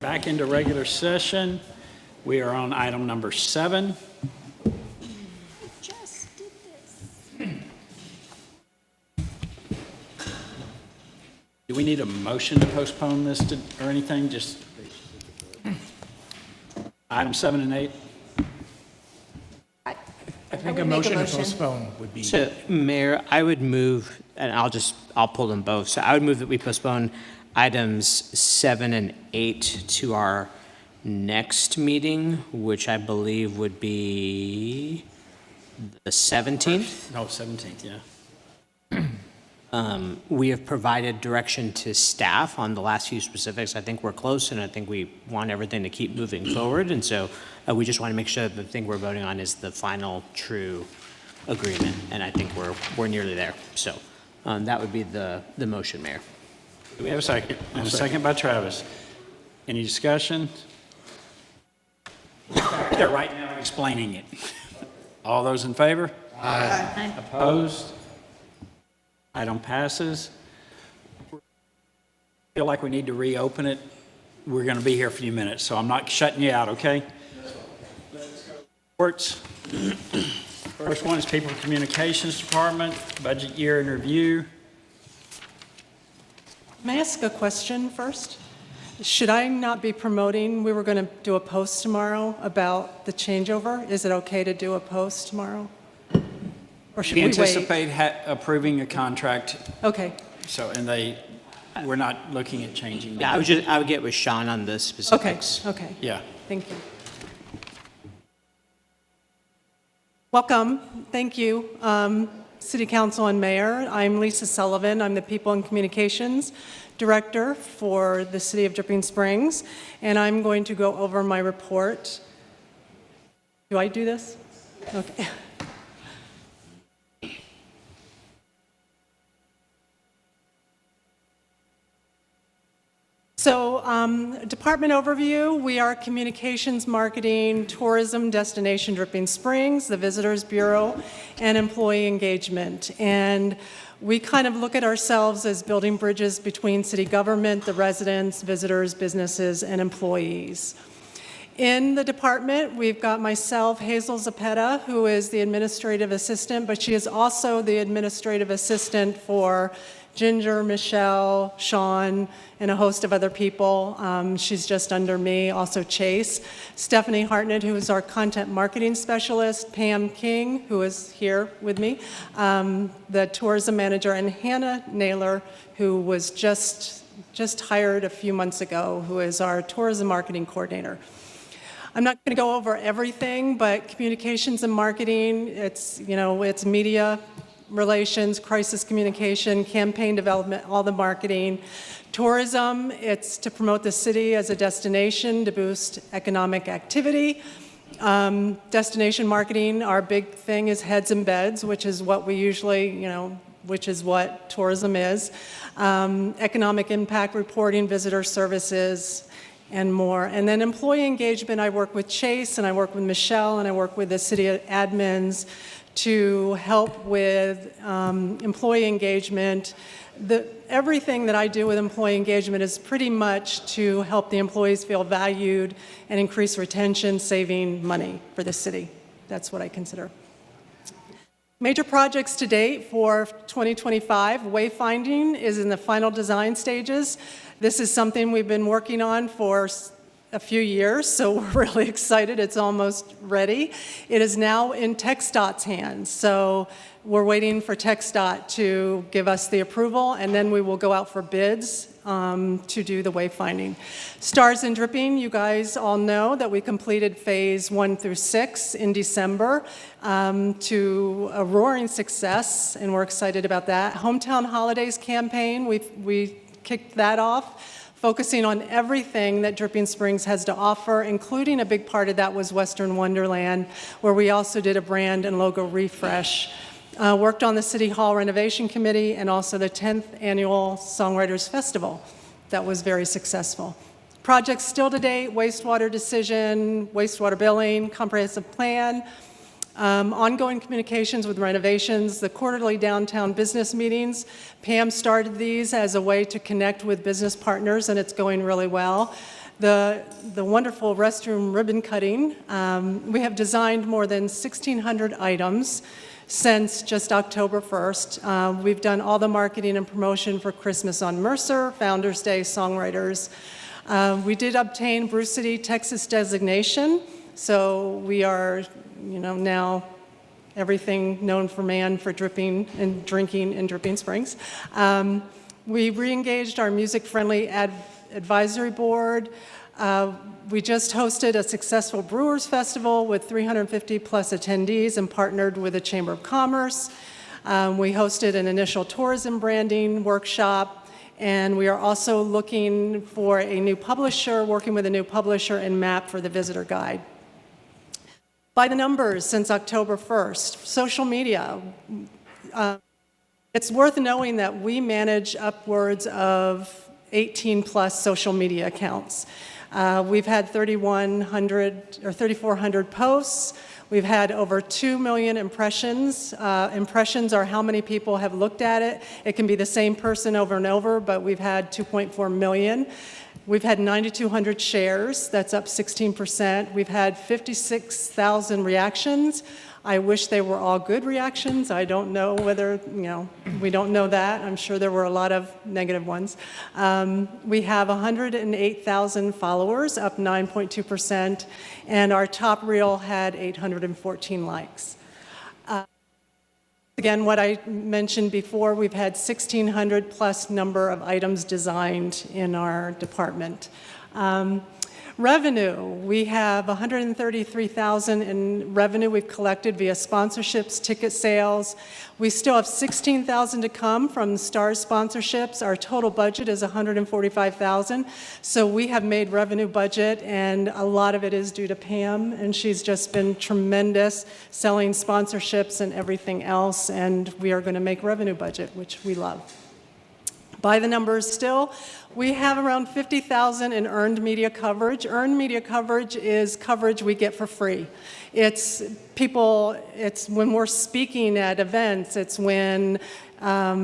Back into regular session. We are on item number 7.
Just did this.
Do we need a motion to postpone this or anything? Just item 7 and 8?
I think a motion to postpone would be.
So, Mayor, I would move, and I'll pull them both. So I would move that we postpone items 7 and 8 to our next meeting, which I believe would be the 17th.
No, 17th, yeah.
We have provided direction to staff on the last few specifics. I think we're close, and I think we want everything to keep moving forward. And so we just want to make sure that the thing we're voting on is the final true agreement. And I think we're nearly there. So that would be the motion, Mayor.
Do we have a second? And a second by Travis. Any discussion? They're right now explaining it. All those in favor?
Aye.
Opposed? Item passes. Feel like we need to reopen it. We're going to be here for a few minutes, so I'm not shutting you out, okay? Reports. First one is People Communications Department, budget year in review.
May I ask a question first? Should I not be promoting, we were going to do a post tomorrow about the changeover. Is it okay to do a post tomorrow? Or should
We
we wait?
anticipate approving a contract,
Okay.
so, and we're not looking at changing.
Yeah, I would get with Sean on the specifics.
Okay.
Yeah.
Thank you. Welcome. Thank you, City Council and Mayor. I'm Lisa Sullivan. I'm the People and Communications Director for the City of Dripping Springs, and I'm going to go over my report. Do I do this? Okay. So, department overview, we are Communications, Marketing, Tourism, Destination Dripping Springs, the Visitors Bureau, and Employee Engagement. And we kind of look at ourselves as building bridges between city government, the residents, visitors, businesses, and employees. In the department, we've got myself, Hazel Zapeta, who is the administrative assistant, but she is also the administrative assistant for Ginger, Michelle, Sean, and a host of other people. She's just under me, also Chase. Stephanie Hartnett, who is our content marketing specialist. Pam King, who is here with me, the tourism manager, and Hannah Naylor, who was just hired a few months ago, who is our tourism marketing coordinator. I'm not going to go over everything, but communications and marketing, it's media relations, crisis communication, campaign development, all the marketing. Tourism, it's to promote the city as a destination to boost economic activity. Destination marketing, our big thing is heads and beds, which is what we usually, which is what tourism is. Economic impact reporting, visitor services, and more. And then employee engagement, I work with Chase, and I work with Michelle, and I work with the city admins to help with employee engagement. Everything that I do with employee engagement is pretty much to help the employees feel valued and increase retention, saving money for the city. That's what I consider. Major projects to date for 2025, wayfinding is in the final design stages. This is something we've been working on for a few years, so we're really excited. It's almost ready. It is now in TxDOT's hands, so we're waiting for TxDOT to give us the approval, and then we will go out for bids to do the wayfinding. Stars and Dripping, you guys all know that we completed phase 1 through 6 in December to a roaring success, and we're excited about that. Hometown Holidays campaign, we kicked that off, focusing on everything that Dripping Springs has to offer, including a big part of that was Western Wonderland, where we also did a brand and logo refresh. Worked on the City Hall Renovation Committee and also the 10th Annual Songwriters Festival. That was very successful. Projects still to date, wastewater decision, wastewater billing, comprehensive plan, ongoing communications with renovations, the quarterly downtown business meetings. Pam started these as a way to connect with business partners, and it's going really well. the wonderful restroom ribbon cutting. We have designed more than 1,600 items since just October 1st. We've done all the marketing and promotion for Christmas on Mercer, Founders Day, Songwriters. We did obtain Bruce City, Texas designation, so we are, now everything known for man for dripping and drinking in Dripping Springs. We re-engaged our music-friendly advisory board. We just hosted a successful Brewers Festival with 350 plus attendees and partnered with the Chamber of Commerce. We hosted an initial tourism branding workshop, and we are also looking for a new publisher, working with a new publisher and map for the visitor guide. By the numbers since October 1st, social media, it's worth knowing that we manage upwards of 18 plus social media accounts. We've had 3,100 or 3,400 posts. We've had over 2 million impressions. Impressions are how many people have looked at it. It can be the same person over and over, but we've had 2.4 million. We've had 9,200 shares. That's up 16%. We've had 56,000 reactions. I wish they were all good reactions. I don't know whether, we don't know that. I'm sure there were a lot of negative ones. We have 108,000 followers, up 9.2%, and our top reel had 814 likes. Again, what I mentioned before, we've had 1,600 plus number of items designed in our department. Revenue, we have 133,000 in revenue we've collected via sponsorships, ticket sales. We still have 16,000 to come from Stars sponsorships. Our total budget is 145,000. So we have made revenue budget, and a lot of it is due to Pam, and she's just been tremendous selling sponsorships and everything else, and we are going to make revenue budget, which we love. By the numbers still, we have around 50,000 in earned media coverage. Earned media coverage is coverage we get for free. It's when we're speaking at events, it's when a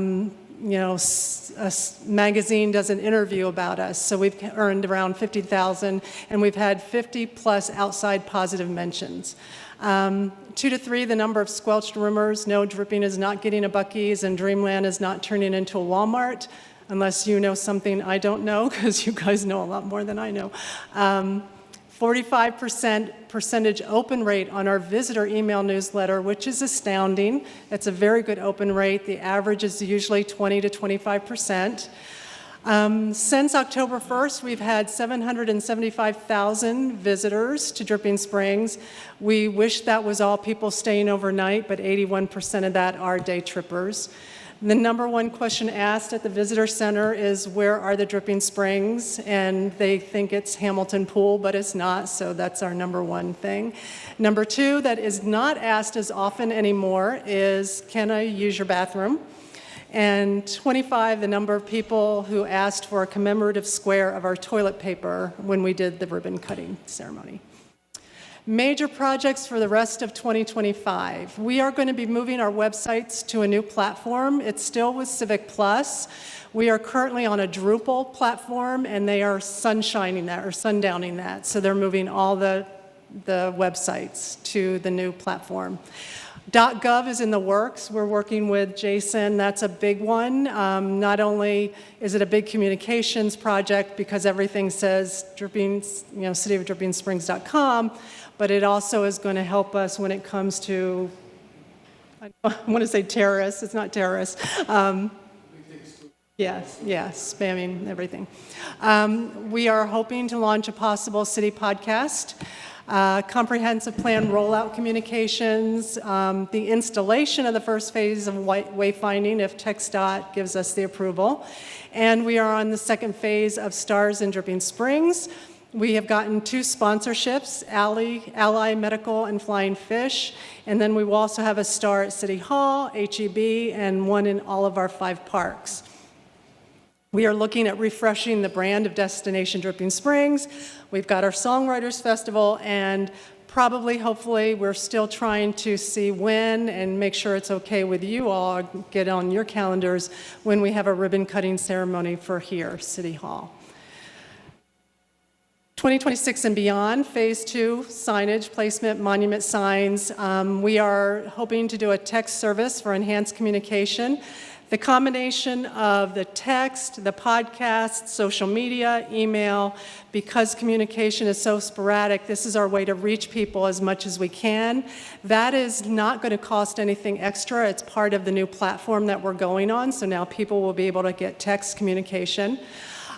magazine does an interview about us. So we've earned around 50,000, and we've had 50 plus outside positive mentions. 2 to 3, the number of squelched rumors. No, Dripping is not getting a Buc-ee's, and Dreamland is not turning into a Walmart, unless you know something I don't know, because you guys know a lot more than I know. 45% open rate on our visitor email newsletter, which is astounding. It's a very good open rate. The average is usually 20 to 25%. Since October 1st, we've had 775,000 visitors to Dripping Springs. We wish that was all people staying overnight, but 81% of that are day trippers. The number one question asked at the visitor center is, where are the Dripping Springs? And they think it's Hamilton Pool, but it's not, so that's our number one thing. Number two that is not asked as often anymore is, can I use your bathroom? And 25, the number of people who asked for a commemorative square of our toilet paper when we did the ribbon cutting ceremony. Major projects for the rest of 2025. We are going to be moving our websites to a new platform. It's still with Civic Plus. We are currently on a Drupal platform, and they are sunshining that or sundowning that. So they're moving all the websites to the new platform. .gov is in the works. We're working with Jason. That's a big one. Not only is it a big communications project because everything says cityofdrippingsprings.com, but it also is going to help us when it comes to, I want to say terrorists. It's not terrorists. Yes, spamming everything. We are hoping to launch a possible city podcast. Comprehensive plan rollout communications, the installation of the first phase of wayfinding if TxDOT gives us the approval. And we are on the second phase of Stars in Dripping Springs. We have gotten 2 sponsorships, Ally Medical and Flying Fish, and then we will also have a star at City Hall, HEB, and one in all of our 5 parks. We are looking at refreshing the brand of Destination Dripping Springs. We've got our Songwriters Festival, and probably, hopefully, we're still trying to see when and make sure it's okay with you all, get on your calendars, when we have a ribbon cutting ceremony for here, City Hall.
2026 and beyond, Phase 2, signage, placement, monument signs. We are hoping to do a text service for enhanced communication. The combination of the text, the podcast, social media, email, because communication is so sporadic, this is our way to reach people as much as we can. That is not going to cost anything extra. It's part of the new platform that we're going on, so now people will be able to get text communication.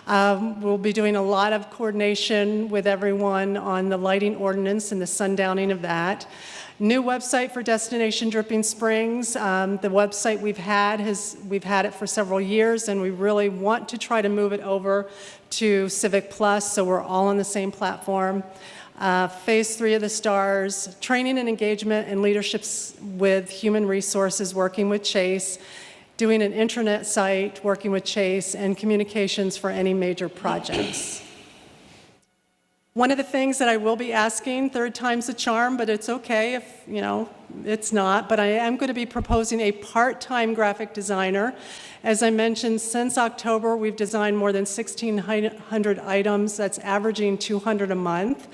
We'll be doing a lot of coordination with everyone on the lighting ordinance and the sundowning of that. New website for Destination Dripping Springs. The website we've had it for several years, and we really want to try to move it over to Civic Plus, so we're all on the same platform. Phase 3 of the STARS, training and engagement and leaderships with human resources, working with Chase, doing an intranet site, working with Chase, and communications for any major projects. One of the things that I will be asking, third time's a charm, but it's okay if, it's not, but I am going to be proposing a part-time graphic designer. As I mentioned, since October, we've designed more than 1,600 items. That's averaging 200 a month.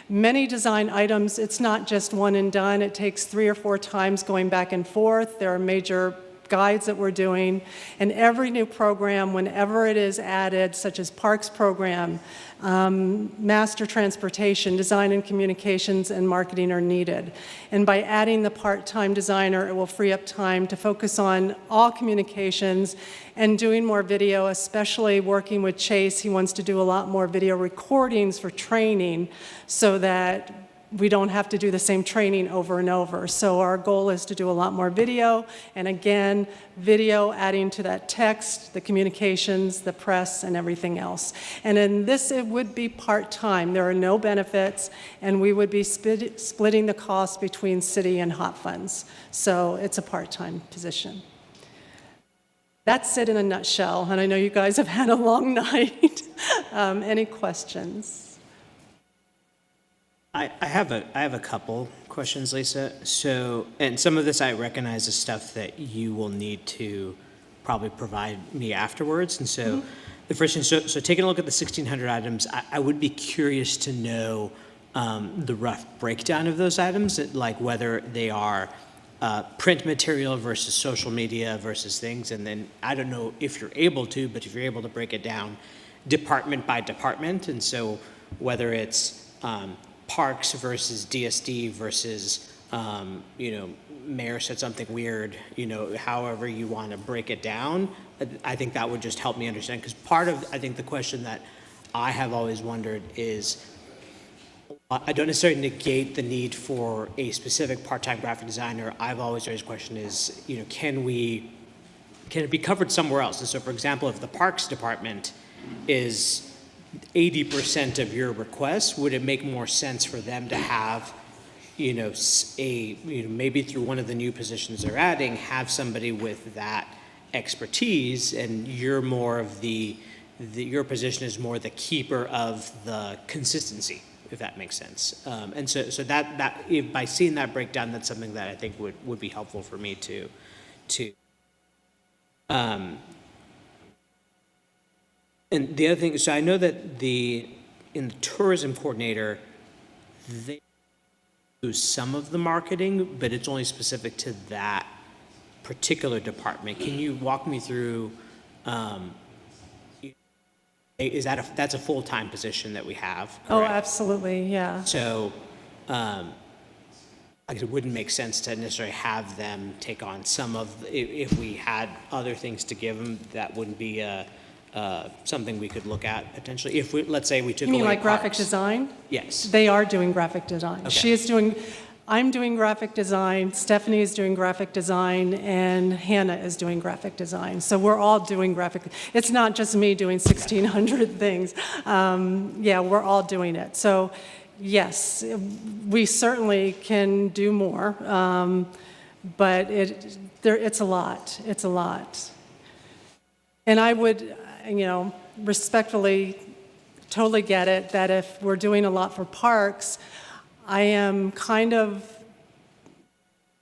Many design items, it's not just one and done. It takes 3 or 4 times going back and forth. There are major guides that we're doing, and every new program, whenever it is added, such as Parks program, master transportation, design and communications, and marketing are needed. And by adding the part-time designer, it will free up time to focus on all communications and doing more video, especially working with Chase. He wants to do a lot more video recordings for training so that we don't have to do the same training over and over. So our goal is to do a lot more video, and again, video adding to that text, the communications, the press, and everything else. And in this, it would be part-time. There are no benefits, and we would be splitting the cost between city and hot funds. So it's a part-time position. That's it in a nutshell, and I know you guys have had a long night. Any questions?
I have a couple questions, Lisa. So, and some of this I recognize is stuff that you will need to probably provide me afterwards. And so, the first thing, so taking a look at the 1,600 items, I would be curious to know the rough breakdown of those items, like whether they are print material versus social media versus things. And then I don't know if you're able to, but if you're able to break it down department by department, and so whether it's Parks versus DSD versus, Mayor said something weird, however you want to break it down, I think that would just help me understand. Because part of, I think, the question that I have always wondered is, I don't necessarily negate the need for a specific part-time graphic designer. I've always raised the question is, can it be covered somewhere else? And so, for example, if the Parks Department is 80% of your requests, would it make more sense for them to have, maybe through one of the new positions they're adding, have somebody with that expertise, and you're more of your position is more the keeper of the consistency, if that makes sense. And so that if by seeing that breakdown, that's something that I think would be helpful for me to. And the other thing, so I know that in the tourism coordinator, they do some of the marketing, but it's only specific to that particular department. Can you walk me through, that's a full-time position that we have, correct?
Oh, absolutely, yeah.
So, it wouldn't make sense to necessarily have them take on some of, if we had other things to give them, that wouldn't be something we could look at potentially. If let's say we took away
You mean like graphic
Parks.
design?
Yes.
They are doing graphic design.
Okay.
I'm doing graphic design, Stephanie is doing graphic design, and Hannah is doing graphic design. So we're all doing it's not just me doing 1,600 things. We're all doing it. So yes, we certainly can do more, but it's a lot. It's a lot. And I would, respectfully totally get it that if we're doing a lot for parks, I am kind of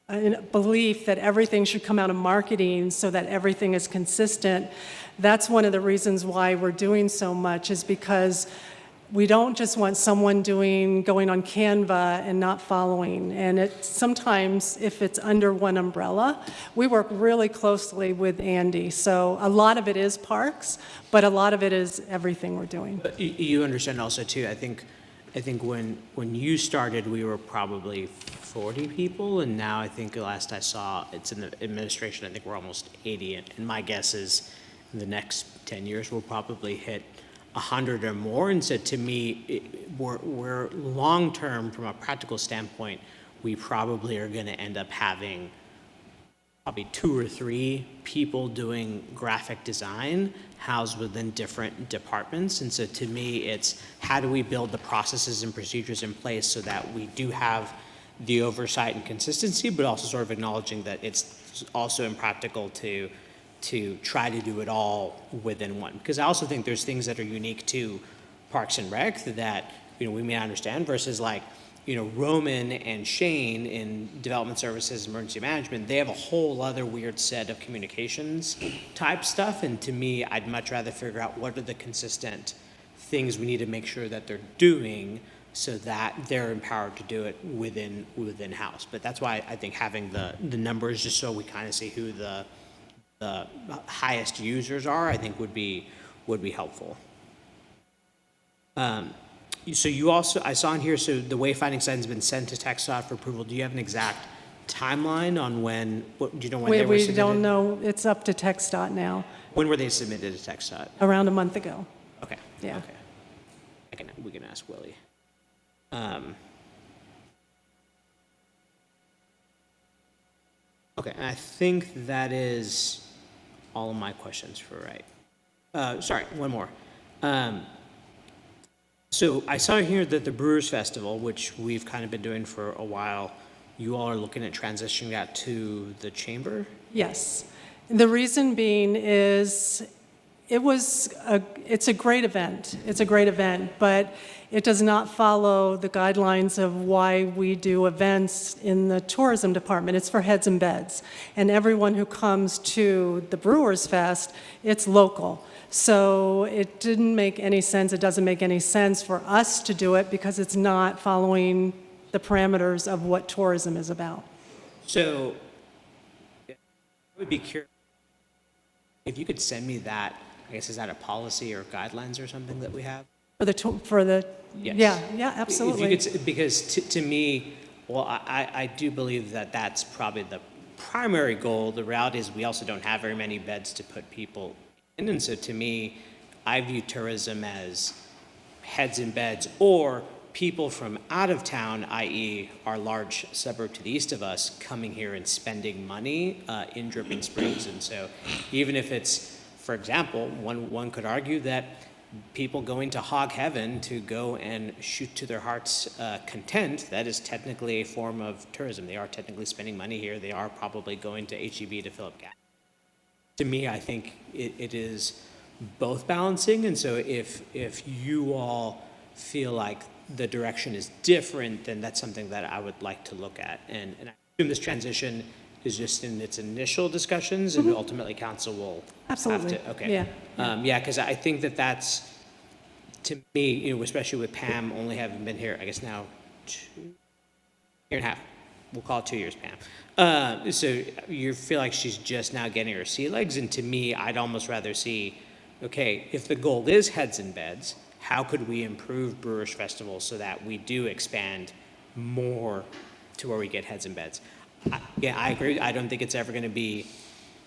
in belief that everything should come out of marketing so that everything is consistent. That's one of the reasons why we're doing so much, is because We don't just want someone going on Canva and not following. And sometimes, if it's under one umbrella, we work really closely with Andy. So a lot of it is parks, but a lot of it is everything we're doing.
But you understand also too, I think when you started, we were probably 40 people, and now I think the last I saw, it's in the administration, I think we're almost 80. And my guess is in the next 10 years, we'll probably hit 100 or more. And so to me, we're long-term, from a practical standpoint, we probably are going to end up having probably 2 or 3 people doing graphic design housed within different departments. And so to me, it's how do we build the processes and procedures in place so that we do have the oversight and consistency, but also sort of acknowledging that it's also impractical to try to do it all within one. Because I also think there's things that are unique to Parks and Rec that, we may not understand versus like, Roman and Shane in development services, emergency management, they have a whole other weird set of communications type stuff. And to me, I'd much rather figure out what are the consistent things we need to make sure that they're doing so that they're empowered to do it within house. But that's why I think having the numbers, just so we kind of see who the highest users are, I think would be helpful. So you also, I saw in here, so the wayfinding sign has been sent to TxDOT for approval. Do you have an exact timeline on when, do you know when they were submitted?
We don't know. It's up to TxDOT now.
When were they submitted to TxDOT?
Around a month ago.
Okay.
Yeah.
Okay. We can ask Willie. Okay, and I think that is all of my questions for right. Sorry, one more. So I saw here that the Brewers Festival, which we've kind of been doing for a while, you all are looking at transitioning that to the chamber?
Yes. The reason being is it's a great event. It's a great event, but it does not follow the guidelines of why we do events in the tourism department. It's for heads and beds. And everyone who comes to the Brewers Fest, it's local. So it didn't make any sense, it doesn't make any sense for us to do it because it's not following the parameters of what tourism is about.
So I would be curious if you could send me that. I guess, is that a policy or guidelines or something that we have?
Yes. Yeah, absolutely.
If you could, because to me, well, I do believe that that's probably the primary goal. The reality is we also don't have very many beds to put people in. And so to me, I view tourism as heads in beds or people from out of town, i.e. our large suburb to the east of us, coming here and spending money in Dripping Springs. And so even if it's, for example, one could argue that people going to Hog Heaven to go and shoot to their heart's content, that is technically a form of tourism. They are technically spending money here. They are probably going to HEB to fill up gas. To me, I think it is both balancing. And so if you all feel like the direction is different, then that's something that I would like to look at. And I assume this transition is just in its initial discussions, and ultimately council will
Absolutely.
have to, okay.
Yeah.
Yeah, because I think that's, to me, especially with Pam only having been here, I guess now 2.5 years. We'll call it 2 years, Pam. So you feel like she's just now getting her sea legs, and to me, I'd almost rather see, okay, if the goal is heads and beds, how could we improve Brewers Festival so that we do expand more to where we get heads and beds? Yeah, I agree. I don't think it's ever going to be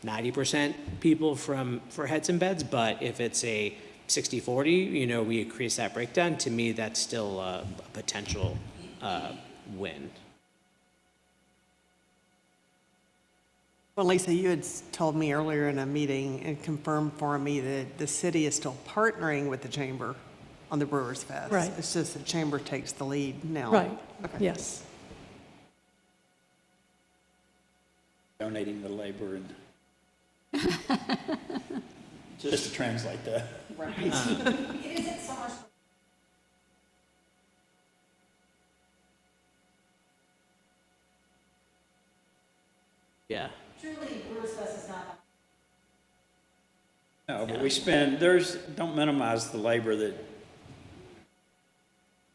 90% people for heads and beds, but if it's a 60-40, we increase that breakdown, to me, that's still a potential win.
Well, Lisa, you had told me earlier in a meeting and confirmed for me that the city is still partnering with the chamber on the Brewers Fest.
Right.
It's just the chamber takes the lead now.
Right.
Okay.
Yes.
Donating the labor and just to translate that.
Right.
It isn't so much.
Yeah.
Truly, Brewers Fest is not.
No, but we don't minimize the labor that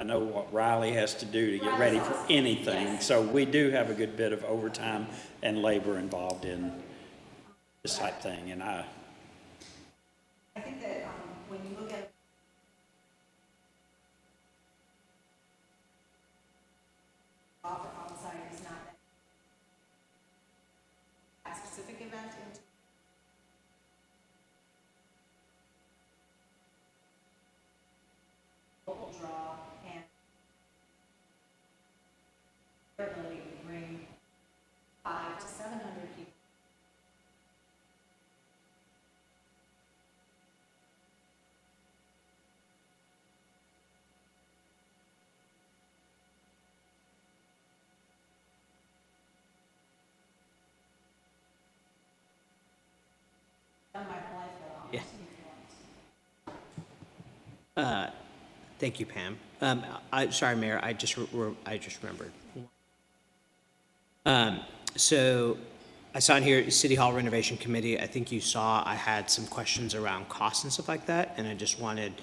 I know what Riley has to do to get ready for anything, so we do have a good bit of overtime and labor involved in this type thing, and I
think that when you look at offer on-site is not that specific event into local draw and their ability to bring 500 to 700 people.
Thank you, Pam. Sorry, Mayor, I just remembered. So I saw in here, City Hall Renovation Committee, I think you saw I had some questions around costs and stuff like that, and I just wanted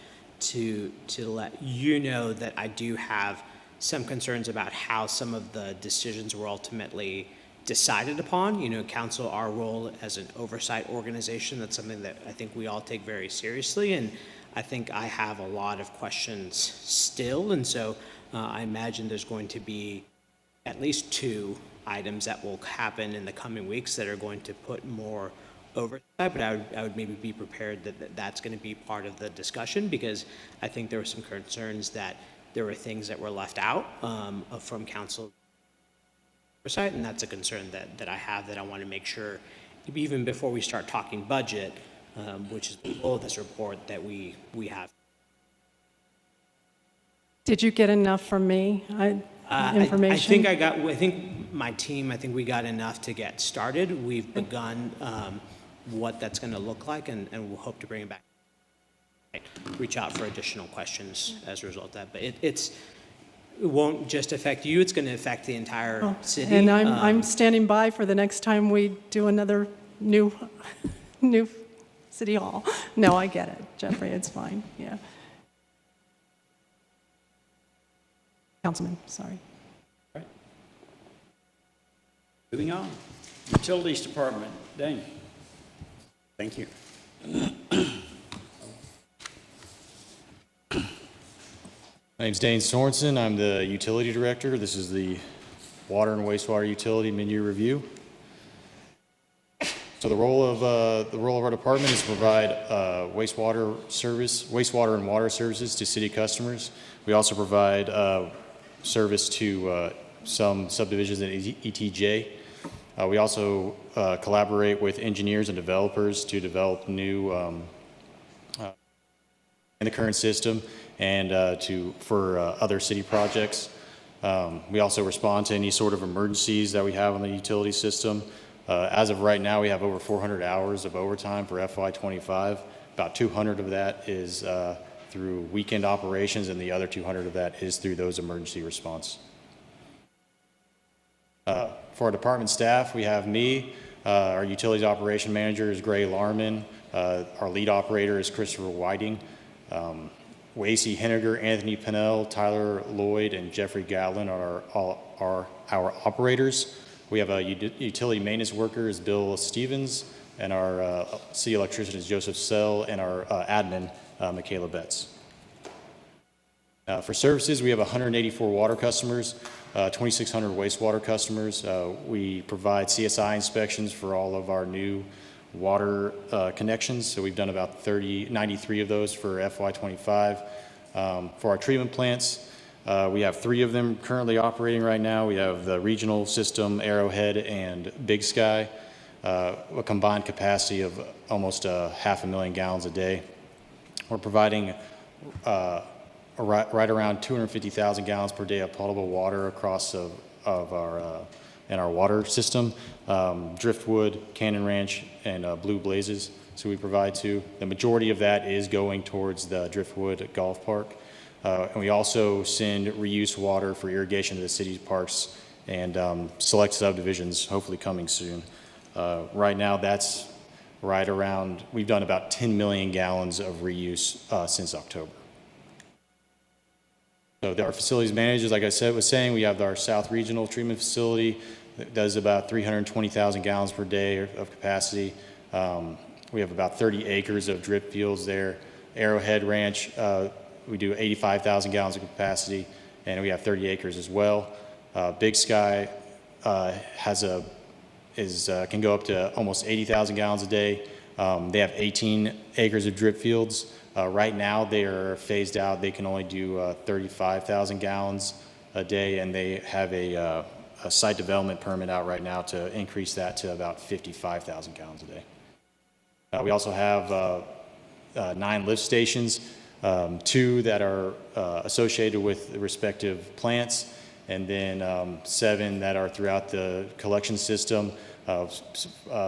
to let you know that I do have some concerns about how some of the decisions were ultimately decided upon. You know, council, our role as an oversight organization, that's something that I think we all take very seriously, and I think I have a lot of questions still, and so I imagine there's going to be at least 2 items that will happen in the coming weeks that are going to put more oversight, but I would maybe be prepared that that's going to be part of the discussion, because I think there were some concerns that there were things that were left out from council oversight, and that's a concern that I have, that I want to make sure, even before we start talking budget, which is the goal of this report, that we have.
Did you get enough from me? Information?
I think my team, we got enough to get started. We've begun what that's going to look like, and we'll hope to bring it back. Reach out for additional questions as a result of that. But it won't just affect you, it's going to affect the entire city.
And I'm standing by for the next time we do another new City Hall. No, I get it, Jeffrey, it's fine, yeah. Councilman, sorry.
All right. Moving on. Utilities Department, Dane.
Thank you.
My name's Dane Sorensen. I'm the Utility Director. This is the Water and Wastewater Utility Menu Review. So the role of our department is to provide wastewater and water services to city customers. We also provide service to some subdivisions in ETJ. We also collaborate with engineers and developers to develop new in the current system and for other city projects. We also respond to any sort of emergencies that we have on the utility system. As of right now, we have over 400 hours of overtime for FY25. About 200 of that is through weekend operations, and the other 200 of that is through those emergency response. For our department staff, we have me. Our utilities operation manager is Gray Larman. Our lead operator is Christopher Whiting. Wacy Henniger, Anthony Pennell, Tyler Lloyd, and Jeffrey Gatlin are our operators. We have a utility maintenance worker is Bill Stevens, and our city electrician is Joseph Sell, and our admin, Michaela Betts. For services, we have 184 water customers, 2,600 wastewater customers. We provide CSI inspections for all of our new water connections. So we've done about 93 of those for FY25. For our treatment plants, we have 3 of them currently operating right now. We have the regional system, Arrowhead, and Big Sky, a combined capacity of almost 500,000 gallons a day. We're providing right around 250,000 gallons per day of potable water across in our water system. Driftwood, Cannon Ranch, and Blue Blazes. So we provide to. The majority of that is going towards the Driftwood Golf Park. And we also send reuse water for irrigation to the city parks and select subdivisions, hopefully coming soon. Right now, that's right around, we've done about 10 million gallons of reuse since October. So our facilities managers, like I said, was saying, we have our South Regional Treatment Facility that does about 320,000 gallons per day of capacity. We have about 30 acres of drip fields there. Arrowhead Ranch, we do 85,000 gallons of capacity, and we have 30 acres as well. Big Sky can go up to almost 80,000 gallons a day. They have 18 acres of drip fields. Right now, they are phased out. They can only do 35,000 gallons a day, and they have a site development permit out right now to increase that to about 55,000 gallons a day. We also have 9 lift stations, 2 that are associated with the respective plants, and then 7 that are throughout the collection system.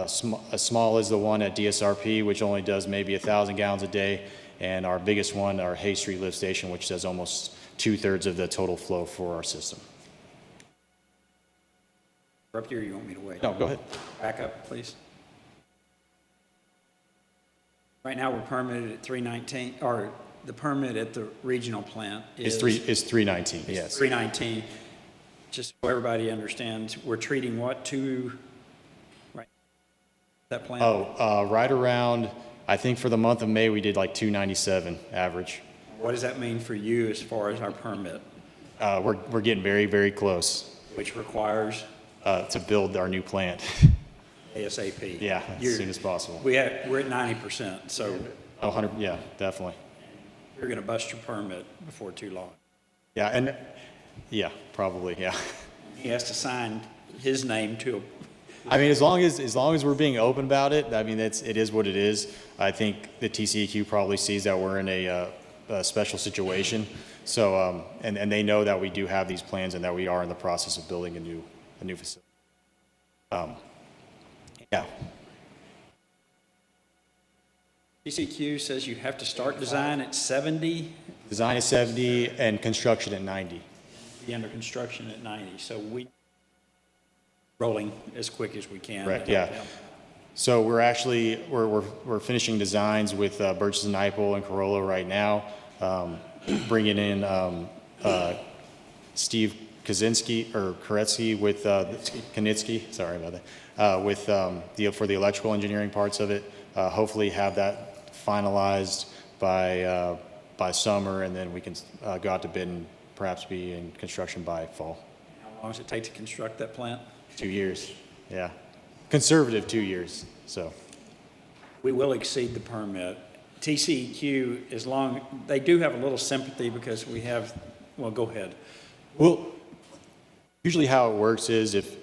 Small is the one at DSRP, which only does maybe 1,000 gallons a day, and our biggest one, our Hay Street lift station, which does almost 2/3 of the total flow for our system.
Up here, you want me to wait?
No, go ahead.
Back up, please. Right now, we're permitted at 319, or the permit at the regional plant is...
It's 319, yes.
319. Just so everybody understands, we're treating what to, right, that plant?
Right around, I think for the month of May, we did like 297 average.
What does that mean for you as far as our permit?
We're getting very, very close.
Which requires?
To build our new plant.
ASAP.
Yeah, as soon as possible.
We're at 90%, so.
100, yeah, definitely.
You're going to bust your permit before too long.
Yeah, and yeah, probably, yeah.
He has to sign his name to.
I mean, as long as we're being open about it, I mean, it is what it is. I think the TCEQ probably sees that we're in a special situation. So, and they know that we do have these plans and that we are in the process of building a new facility. Yeah.
TCEQ says you have to start design at 70.
Design is 70 and construction at 90.
Be under construction at 90. So we rolling as quick as we can.
Right. Yeah. So we're actually we're finishing designs with Birches and Apple and Corolla right now. Bringing in Steve Kaczynski or Koretsky with Kanitsky. Sorry about that. With for the electrical engineering parts of it. Hopefully have that finalized by summer, and then we can go out to bid and perhaps be in construction by fall.
How long does it take to construct that plant?
2 years. Yeah. Conservative 2 years. So.
We will exceed the permit. TCEQ, as long, they do have a little sympathy because we have, well, go ahead.
Well, usually how it works is if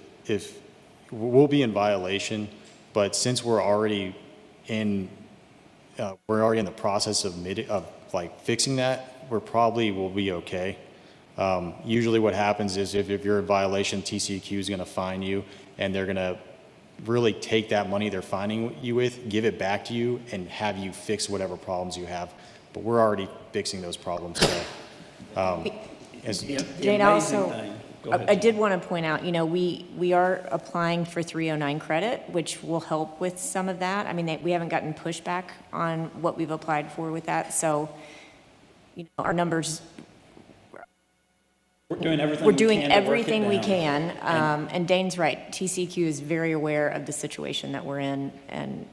we'll be in violation, but since we're already in the process of fixing that, we're probably will be okay. Usually what happens is if you're in violation, TCEQ is going to fine you, and they're going to really take that money they're fining you with, give it back to you, and have you fix whatever problems you have. But we're already fixing those problems. So,
Jane, I did want to point out, we are applying for 309 credit, which will help with some of that. I mean, we haven't gotten pushback on what we've applied for with that. So, our numbers.
We're doing everything
we can. And Dane's right. TCEQ is very aware of the situation that we're in. And,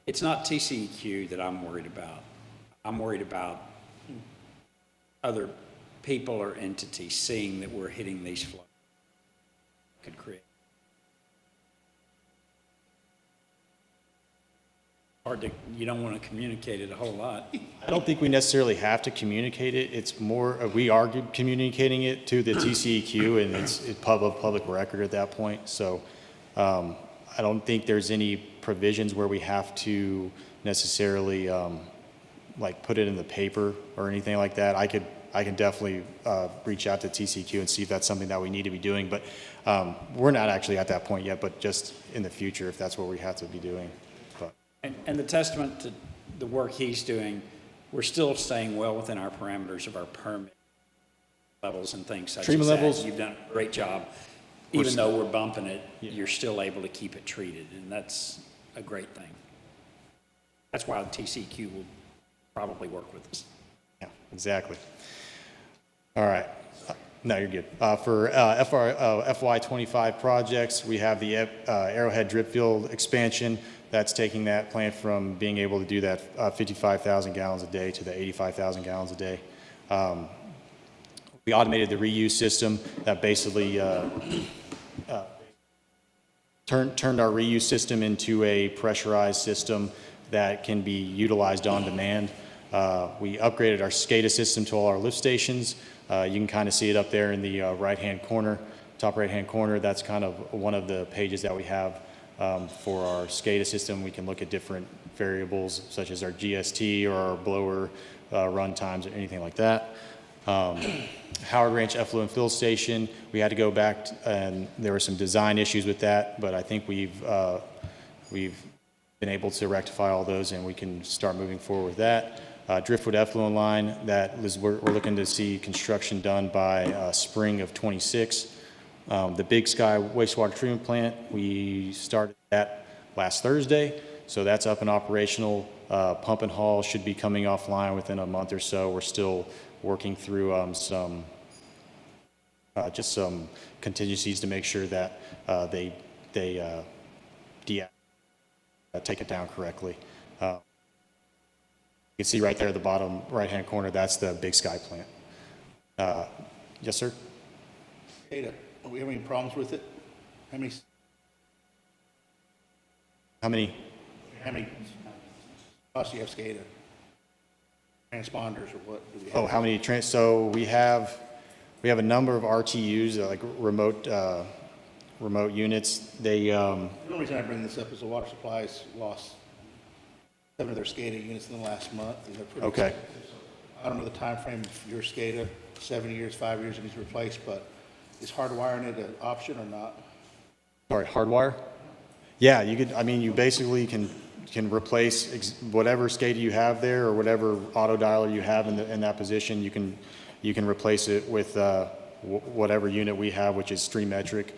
It's not TCEQ that I'm worried about. I'm worried about other people or entities seeing that we're hitting these flows. Could create. You don't want to communicate it a whole lot.
I don't think we necessarily have to communicate it. It's more, we are communicating it to the TCEQ, and it's public record at that point. So I don't think there's any provisions where we have to necessarily put it in the paper or anything like that. I can definitely reach out to TCEQ and see if that's something that we need to be doing. But we're not actually at that point yet, but just in the future, if that's what we have to be doing.
And the testament to the work he's doing, we're still staying well within our parameters of our permit levels and things such
Treatment
as that.
levels.
You've done a great job. Even though we're bumping it, you're still able to keep it treated, and that's a great thing. That's why the TCEQ will probably work with us.
Yeah, exactly. All right. No, you're good. For FY25 projects, we have the Arrowhead Drip Field expansion. That's taking that plant from being able to do that 55,000 gallons a day to the 85,000 gallons a day. We automated the reuse system that basically turned our reuse system into a pressurized system that can be utilized on demand. We upgraded our SCADA system to all our lift stations. You can kind of see it up there in the right-hand corner, top right-hand corner. That's kind of one of the pages that we have for our SCADA system. We can look at different variables such as our GST or our blower run times or anything like that. Howard Ranch Effluent Fill Station, we had to go back and there were some design issues with that, but I think we've been able to rectify all those and we can start moving forward with that. Driftwood Effluent Line, we're looking to see construction done by spring of 26. The Big Sky Wastewater Treatment Plant, we started that last Thursday, so that's up and operational. Pump and haul should be coming offline within a month or so. We're still working through some contingencies to make sure that they take it down correctly. You can see right there at the bottom right-hand corner, that's the Big Sky plant. Yes, sir?
SCADA, do we have any problems with it? How many spots do you have SCADA? Transponders or what do we have?
Oh, how many so we have a number of RTUs, like remote units.
The only reason I bring this up is the water supplies lost 7 of their SCADA units in the last month, and they're pretty
okay.
expensive. So I don't know the time frame of your SCADA, 7 years, 5 years it needs replaced, but is hardwiring it an option or not?
All right, hardwire? Yeah, you could. I mean, you basically can replace whatever SCADA you have there or whatever auto dialer you have in that position. You can replace it with whatever unit we have, which is Streammetric.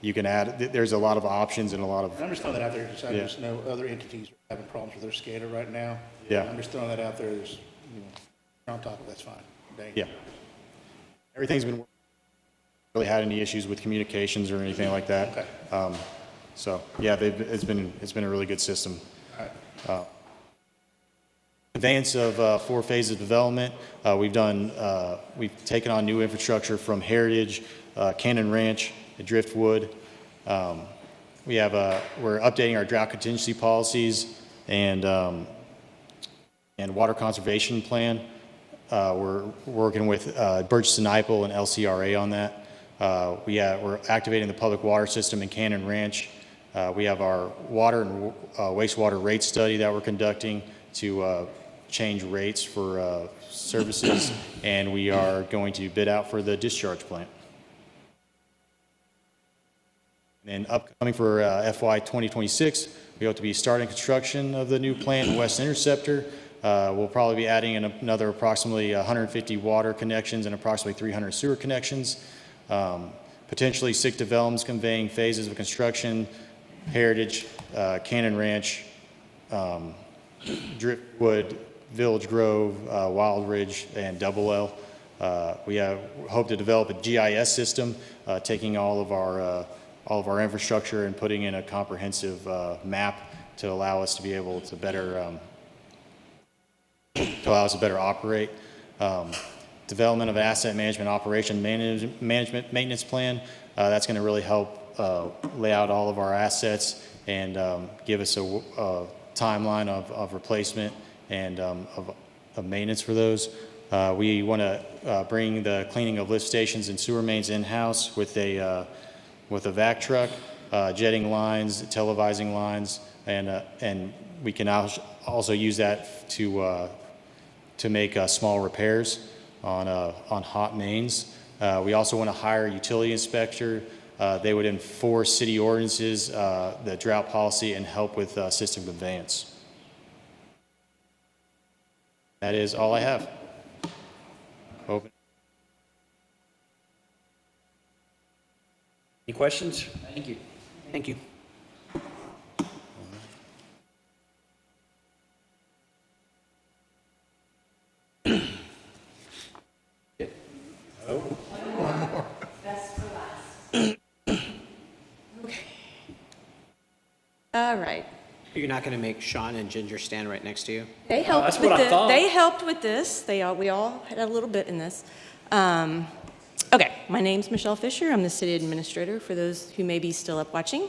You can add. There's a lot of options and a lot of.
I'm just throwing that out there because I just know other entities are having problems with their SCADA right now.
Yeah.
I'm just throwing that out there. There's, on top of that's fine.
Yeah. Everything's been. Really had any issues with communications or anything like that.
Okay.
So yeah, it's been a really good system.
All right.
Advance of 4 phases of development. We've taken on new infrastructure from Heritage, Cannon Ranch, Driftwood. We're updating our drought contingency policies and water conservation plan. We're working with Burgess & Ipel and LCRA on that. We're activating the public water system in Cannon Ranch. We have our water and wastewater rate study that we're conducting to change rates for services, and we are going to bid out for the discharge plant. And upcoming for FY 2026, we hope to be starting construction of the new plant in West Interceptor. We'll probably be adding in another approximately 150 water connections and approximately 300 sewer connections. Potentially 6 developments conveying phases of construction: Heritage, Cannon Ranch, Driftwood, Village Grove, Wild Ridge, and Double L. We hope to develop a GIS system, taking all of our infrastructure and putting in a comprehensive map to allow us to be able to better operate. Development of asset management operation management maintenance plan. That's going to really help lay out all of our assets and give us a timeline of replacement and of maintenance for those. We want to bring the cleaning of lift stations and sewer mains in-house with a vac truck, jetting lines, televising lines, and we can also use that to make small repairs on hot mains. We also want to hire a utility inspector. They would enforce city ordinances, the drought policy, and help with system conveyance. That is all I have. Open.
Any questions? Thank you.
Thank you. You're not going to make Sean and Ginger stand right next to you?
They helped
that's
with
what I thought.
They helped with this. We all had a little bit in this. Okay, my name's Michelle Fisher. I'm the city administrator for those who may be still up watching.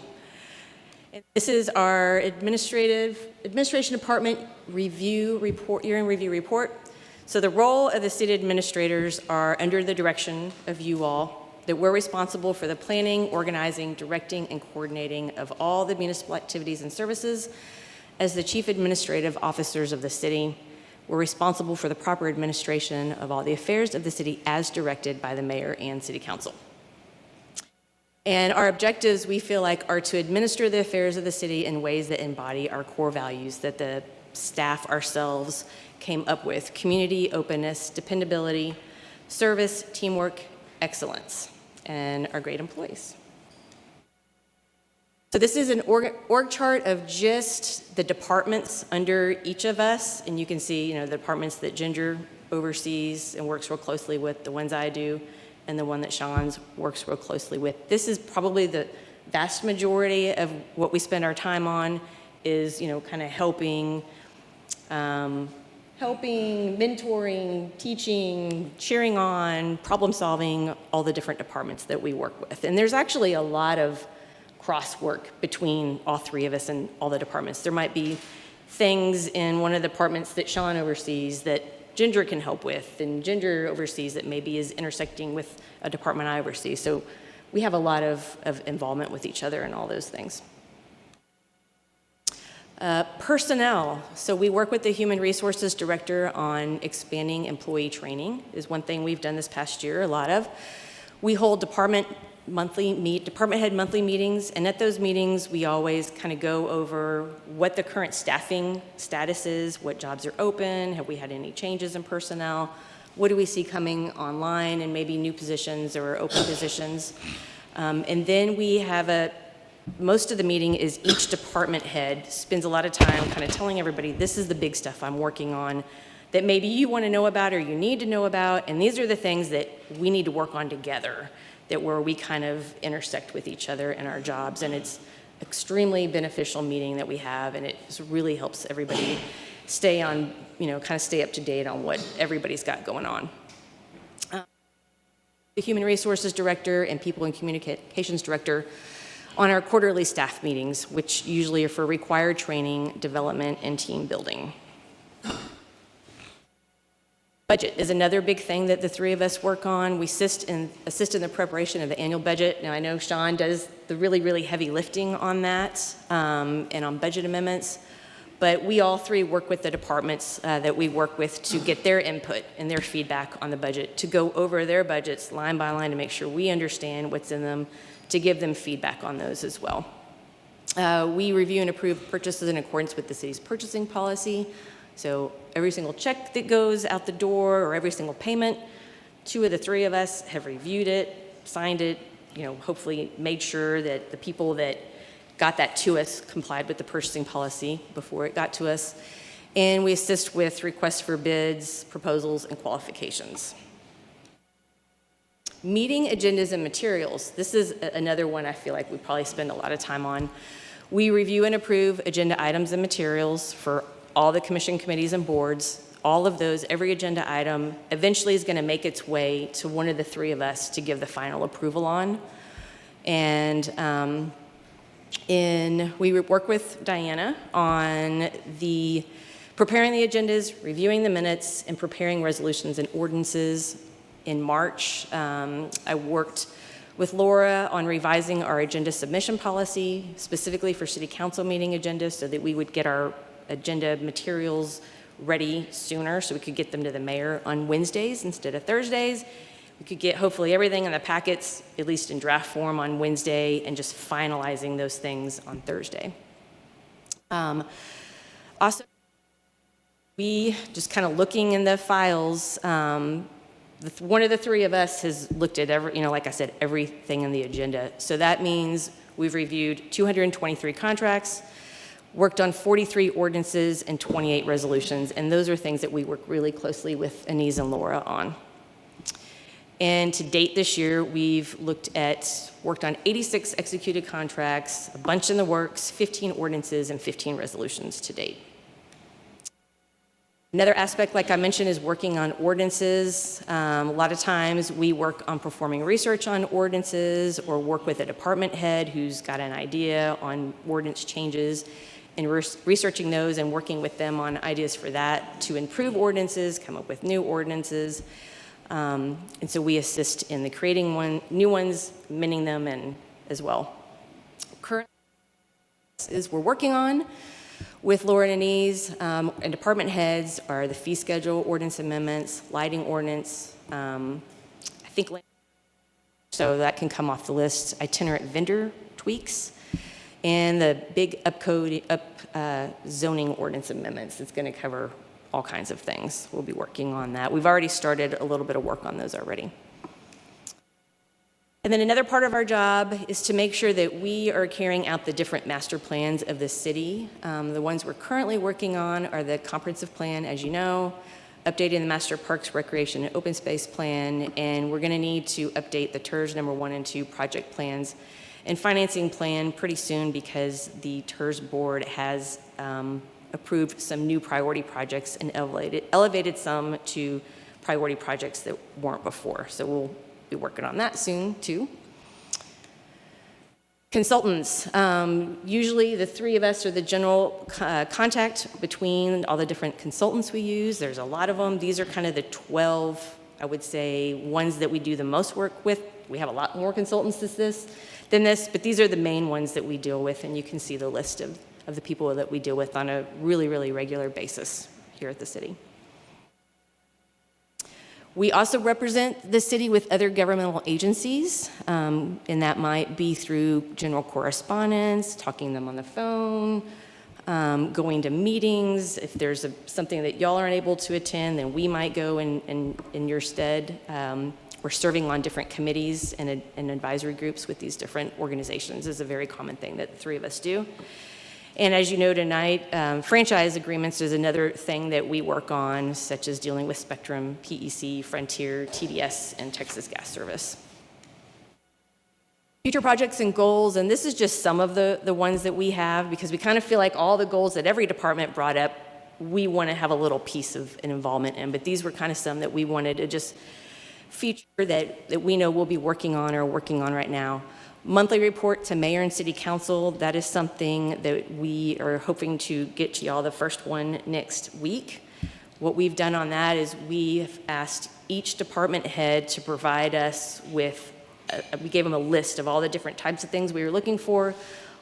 This is our administration department review report, year-end review report. So the role of the city administrators are under the direction of you all, that we're responsible for the planning, organizing, directing, and coordinating of all the municipal activities and services. As the chief administrative officers of the city, we're responsible for the proper administration of all the affairs of the city as directed by the mayor and city council. And our objectives, we feel like, are to administer the affairs of the city in ways that embody our core values that the staff ourselves came up with: community, openness, dependability, service, teamwork, excellence, and our great employees. So this is an org chart of just the departments under each of us, and you can see, the departments that Ginger oversees and works real closely with, the ones I do, and the one that Sean's works real closely with. This is probably the vast majority of what we spend our time on is, kind of helping, mentoring, teaching, cheering on, problem solving, all the different departments that we work with. And there's actually a lot of cross work between all three of us and all the departments. There might be things in one of the departments that Sean oversees that Ginger can help with, and Ginger oversees that maybe is intersecting with a department I oversee. So we have a lot of involvement with each other and all those things. Personnel. So we work with the Human Resources Director on expanding employee training is one thing we've done this past year, a lot of. We hold department head monthly meetings, and at those meetings, we always kind of go over what the current staffing status is, what jobs are open, have we had any changes in personnel, what do we see coming online, and maybe new positions or open positions. And then we have most of the meeting is each department head spends a lot of time kind of telling everybody, this is the big stuff I'm working on that maybe you want to know about or you need to know about, and these are the things that we need to work on together, that where we kind of intersect with each other in our jobs. And it's extremely beneficial meeting that we have, and it really helps everybody stay on, kind of stay up to date on what everybody's got going on. The Human Resources Director and People and Communications Director on our quarterly staff meetings, which usually are for required training, development, and team building. Budget is another big thing that the three of us work on. We assist in the preparation of the annual budget. Now, I know Sean does the really, really heavy lifting on that and on budget amendments, but we all three work with the departments that we work with to get their input and their feedback on the budget, to go over their budgets line by line to make sure we understand what's in them, to give them feedback on those as well. We review and approve purchases in accordance with the city's purchasing policy. So every single check that goes out the door or every single payment, two of the three of us have reviewed it, signed it, hopefully made sure that the people that got that to us complied with the purchasing policy before it got to us. And we assist with requests for bids, proposals, and qualifications. Meeting agendas and materials. This is another one I feel like we probably spend a lot of time on. We review and approve agenda items and materials for all the commission committees and boards. All of those, every agenda item eventually is going to make its way to one of the three of us to give the final approval on. And we work with Diana on preparing the agendas, reviewing the minutes, and preparing resolutions and ordinances. In March, I worked with Laura on revising our agenda submission policy, specifically for city council meeting agendas, so that we would get our agenda materials ready sooner, so we could get them to the mayor on Wednesdays instead of Thursdays. We could get hopefully everything in the packets, at least in draft form, on Wednesday, and just finalizing those things on Thursday. Also, we just kind of looking in the files, one of the three of us has looked at like I said, everything in the agenda. So that means we've reviewed 223 contracts, worked on 43 ordinances and 28 resolutions, and those are things that we work really closely with Anise and Laura on.
And to date this year, we've worked on 86 executed contracts, a bunch in the works, 15 ordinances, and 15 resolutions to date. Another aspect, like I mentioned, is working on ordinances. A lot of times we work on performing research on ordinances or work with a department head who's got an idea on ordinance changes and researching those and working with them on ideas for that to improve ordinances, come up with new ordinances. And so we assist in the creating new ones, amending them, and as well. Current is we're working on with Laura and Denise and department heads are the fee schedule ordinance amendments, lighting ordinance, I think, so that can come off the list, itinerant vendor tweaks, and the big zoning ordinance amendments. It's going to cover all kinds of things. We'll be working on that. We've already started a little bit of work on those already. And then another part of our job is to make sure that we are carrying out the different master plans of the city. The ones we're currently working on are the comprehensive plan, as you know, updating the master parks, recreation, and open space plan, and we're going to need to update the TERS number 1 and 2 project plans and financing plan pretty soon because the TERS board has approved some new priority projects and elevated some to priority projects that weren't before. So we'll be working on that soon too. Consultants. Usually the three of us are the general contact between all the different consultants we use. There's a lot of them. These are kind of the 12, I would say, ones that we do the most work with. We have a lot more consultants than this, but these are the main ones that we deal with, and you can see the list of the people that we deal with on a really, really regular basis here at the city. We also represent the city with other governmental agencies, and that might be through general correspondence, talking to them on the phone, going to meetings. If there's something that y'all aren't able to attend, then we might go in your stead. We're serving on different committees and advisory groups with these different organizations is a very common thing that the three of us do. And as you know tonight, franchise agreements is another thing that we work on, such as dealing with Spectrum, PEC, Frontier, TDS, and Texas Gas Service. Future projects and goals, and this is just some of the ones that we have, because we kind of feel like all the goals that every department brought up, we want to have a little piece of an involvement in, but these were kind of some that we wanted to just feature that we know we'll be working on right now. Monthly report to mayor and city council, that is something that we are hoping to get to y'all, the first one next week. What we've done on that is we've asked each department head to provide us with, we gave them a list of all the different types of things we were looking for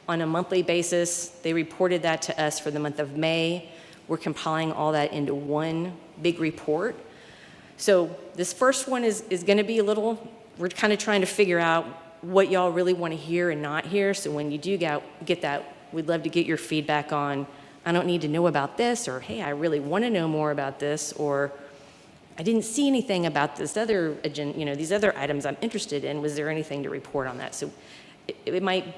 on a monthly basis. They reported that to us for the month of May. We're compiling all that into one big report. So this first one is going to be we're kind of trying to figure out what y'all really want to hear and not hear. So when you do get that, we'd love to get your feedback on, I don't need to know about this, or hey, I really want to know more about this, or I didn't see anything about this other agenda, these other items I'm interested in. Was there anything to report on that? So it might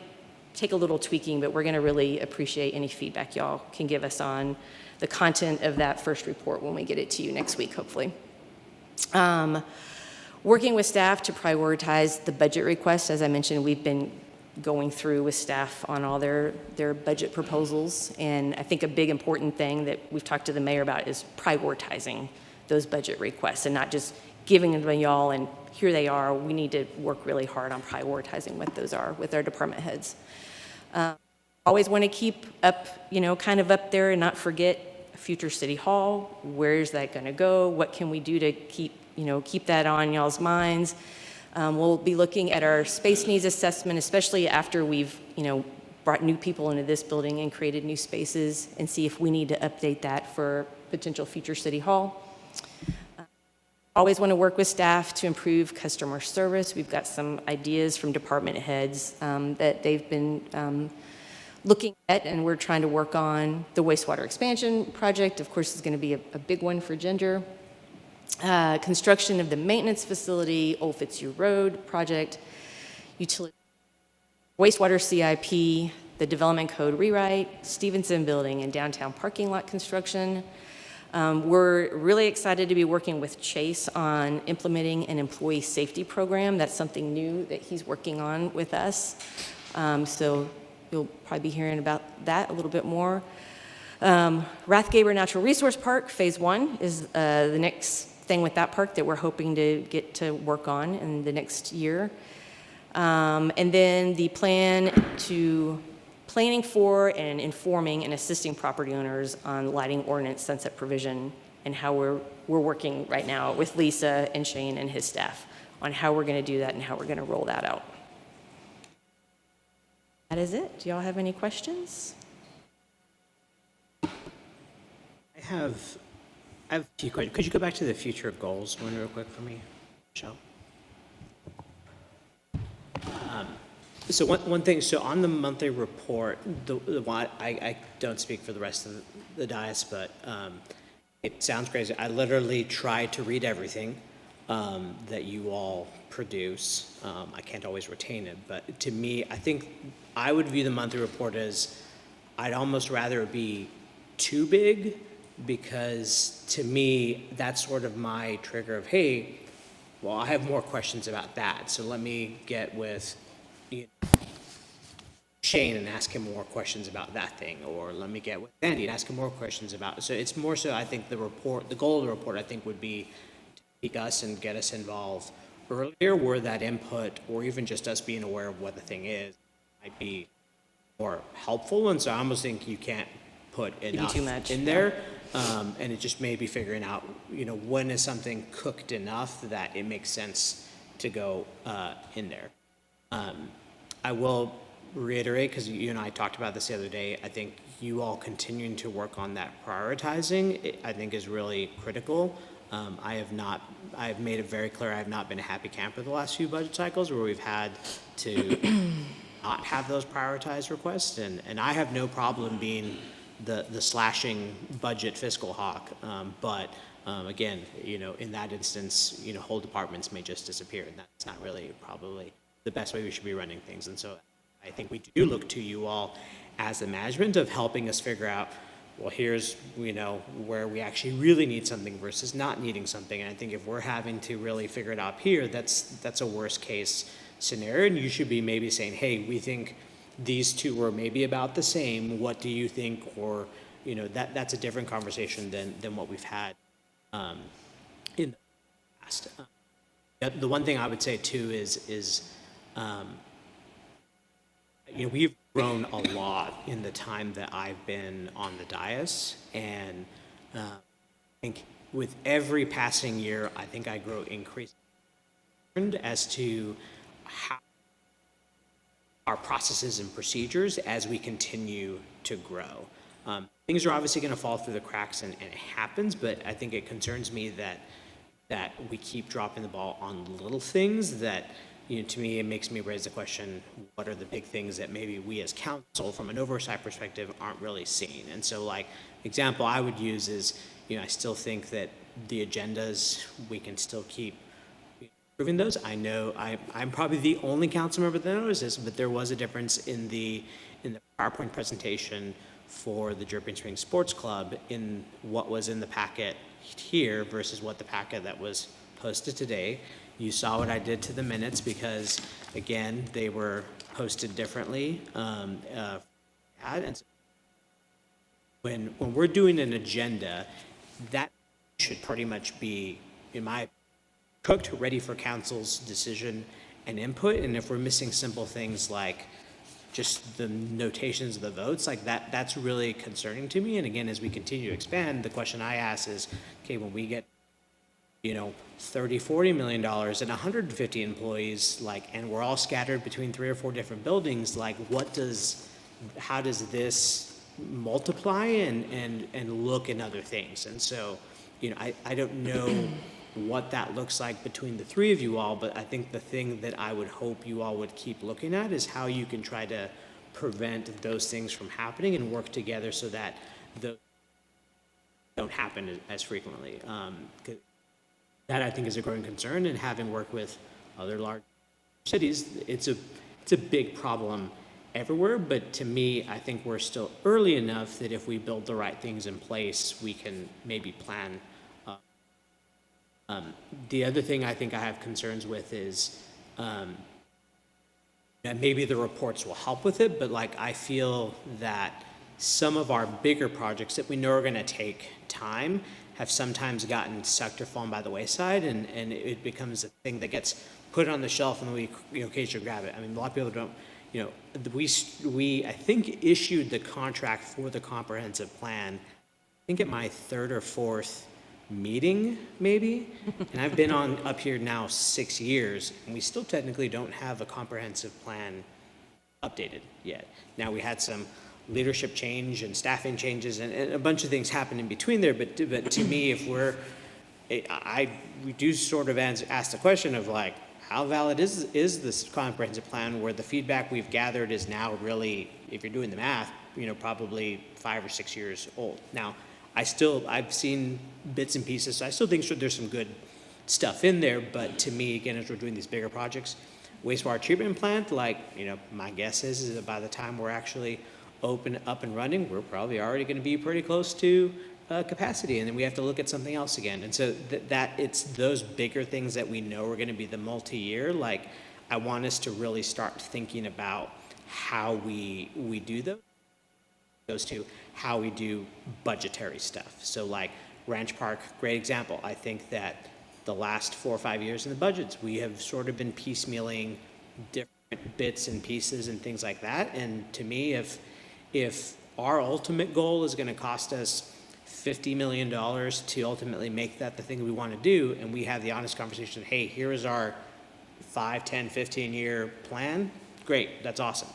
take a little tweaking, but we're going to really appreciate any feedback y'all can give us on the content of that first report when we get it to you next week, hopefully. Working with staff to prioritize the budget requests. As I mentioned, we've been going through with staff on all their budget proposals, and I think a big important thing that we've talked to the mayor about is prioritizing those budget requests and not just giving them to y'all and here they are. We need to work really hard on prioritizing what those are with our department heads. Always want to keep up, kind of up there and not forget future city hall. Where's that going to go? What can we do to keep that on y'all's minds? We'll be looking at our space needs assessment, especially after we've, brought new people into this building and created new spaces, and see if we need to update that for potential future city hall. Always want to work with staff to improve customer service. We've got some ideas from department heads that they've been looking at, and we're trying to work on. The wastewater expansion project, of course, is going to be a big one for Ginger. Construction of the maintenance facility, Old Fitzhugh Road project, utility, wastewater CIP, the development code rewrite, Stevenson building and downtown parking lot construction, We're really excited to be working with Chase on implementing an employee safety program. That's something new that he's working on with us. So you'll probably be hearing about that a little bit more. Rathgaber Natural Resource Park, Phase 1, is the next thing with that park that we're hoping to get to work on in the next year. And then the planning for and informing and assisting property owners on lighting ordinance sunset provision, and how we're working right now with Lisa and Shane and his staff on how we're going to do that and how we're going to roll that out. That is it. Do y'all have any questions?
I have a few questions. Could you go back to the future of goals one real quick for me, Michelle? So one thing, so on the monthly report, the one, I don't speak for the rest of the dais, but it sounds crazy. I literally try to read everything that you all produce. I can't always retain it, but to me, I think I would view the monthly report as, I'd almost rather it be too big, because to me, that's sort of my trigger of, hey, well, I have more questions about that, so let me get with Shane and ask him more questions about that thing, or let me get with Andy and ask him more questions about it. So it's more so, I think the goal of the report, I think, would be to take us and get us involved earlier, where that input, or even just us being aware of what the thing is, might be more helpful. And so I almost think you can't put enough
too much
in there. And it just may be figuring out, when is something cooked enough that it makes sense to go in there. I will reiterate, because you and I talked about this the other day, I think you all continuing to work on that prioritizing, I think, is really critical. I have made it very clear I have not been a happy camper the last few budget cycles where we've had to not have those prioritized requests, and I have no problem being the slashing budget fiscal hawk, but again, in that instance, whole departments may just disappear, and that's not really probably the best way we should be running things. And so I think we do look to you all as the management of helping us figure out, well, here's, where we actually really need something versus not needing something. And I think if we're having to really figure it out here, that's a worst case scenario. And you should be maybe saying, hey, we think these two are maybe about the same. What do you think? Or, that's a different conversation than what we've had in the past. The one thing I would say too is we've grown a lot in the time that I've been on the dais, and I think with every passing year, I think I grow increasingly as to how our processes and procedures as we continue to grow. Things are obviously going to fall through the cracks, and it happens, but I think it concerns me that we keep dropping the ball on little things that, to me, it makes me raise the question, what are the big things that maybe we as council, from an oversight perspective, aren't really seeing? And so, like, example I would use is, I still think that the agendas, we can still keep improving those. I know I'm probably the only council member that knows this, but there was a difference in the PowerPoint presentation for the Dripping Springs Sports Club in what was in the packet here versus what the packet that was posted today. You saw what I did to the minutes because, again, they were posted differently. And when we're doing an agenda, that should pretty much be, in my cooked, ready for council's decision and input. And if we're missing simple things like just the notations of the votes, like that's really concerning to me. And again, as we continue to expand, the question I ask is, okay, when we get, $30, $40 million and 150 employees, and we're all scattered between 3 or 4 different buildings, how does this multiply and look in other things? And so, I don't know what that looks like between the 3 of you all, but I think the thing that I would hope you all would keep looking at is how you can try to prevent those things from happening and work together so that those don't happen as frequently. That I think is a growing concern, and having worked with other large cities, it's a big problem everywhere, but to me, I think we're still early enough that if we build the right things in place, we can maybe plan. The other thing I think I have concerns with is, and maybe the reports will help with it, but like I feel that some of our bigger projects that we know are going to take time have sometimes gotten sucked or fallen by the wayside, and it becomes a thing that gets put on the shelf and we occasionally grab it. I mean, a lot of people don't, we I think issued the contract for the comprehensive plan, I think at my third or fourth meeting, maybe, and I've been up here now 6 years, and we still technically don't have a comprehensive plan updated yet. Now, we had some leadership change and staffing changes and a bunch of things happened in between there, but to me, if we do sort of ask the question of like, how valid is this comprehensive plan where the feedback we've gathered is now really, if you're doing the math, probably 5 or 6 years old. Now, I've seen bits and pieces, so I still think there's some good stuff in there, but to me, again, as we're doing these bigger projects, wastewater treatment plant, my guess is that by the time we're actually up and running, we're probably already going to be pretty close to capacity, and then we have to look at something else again. And so that it's those bigger things that we know are going to be the multi-year, I want us to really start thinking about how we do those two, how we do budgetary stuff. So like Ranch Park, great example. I think that the last 4 or 5 years in the budgets, we have sort of been piecemealing different bits and pieces and things like that. And to me, if our ultimate goal is going to cost us $50 million to ultimately make that the thing we want to do, and we have the honest conversation, hey, here is our 5, 10, 15-year plan, great, that's awesome.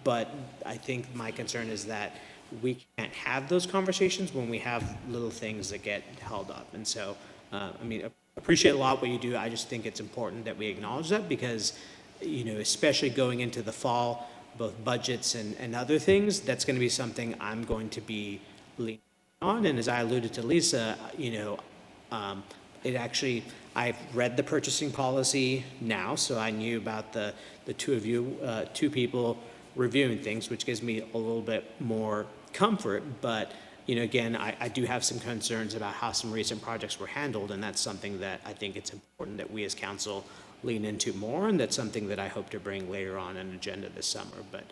But I think my concern is that we can't have those conversations when we have little things that get held up. And so, appreciate a lot what you do. I just think it's important that we acknowledge that because, especially going into the fall, both budgets and other things, that's going to be something I'm going to be leaning on. And as I alluded to Lisa, I've read the purchasing policy now, so I knew about the two people reviewing things, which gives me a little bit more comfort. But, again, I do have some concerns about how some recent projects were handled, and that's something that I think it's important that we as council lean into more, and that's something that I hope to bring later on an agenda this summer. But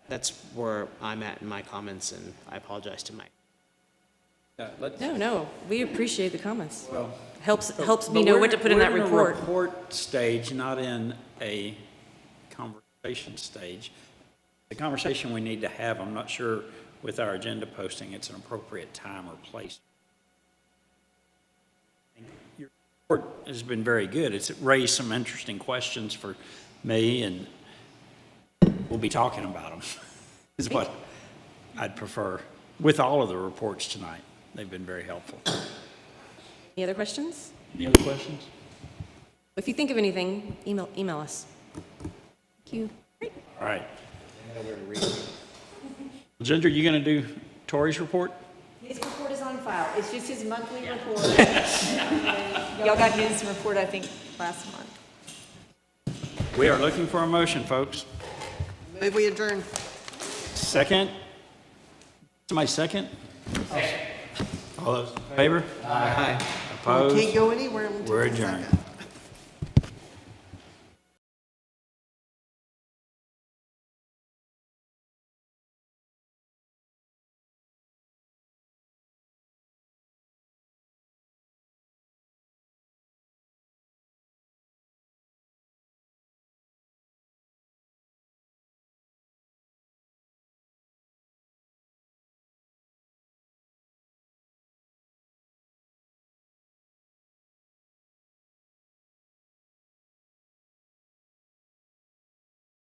that's where I'm at in my comments, and I apologize to Mike.
No, we appreciate the comments.
Well,
helps me know what to put in that report.
We're in a report stage, not in a conversation stage. The conversation we need to have, I'm not sure with our agenda posting, it's an appropriate time or place. Your report has been very good. It's raised some interesting questions for me, and we'll be talking about them, is what I'd prefer with all of the reports tonight. They've been very helpful.
Any other questions?
Any other questions?
If you think of anything, email us.
Thank you.
All right. Ginger, you going to do Tori's report?
His report is on file. It's just his monthly report. Y'all got his report, I think, last month.
We are looking for a motion, folks.
Move we adjourn.
Second? Somebody second? All those in favor? Aye. Opposed?
Can't go anywhere until
We're
the
adjourned.
second.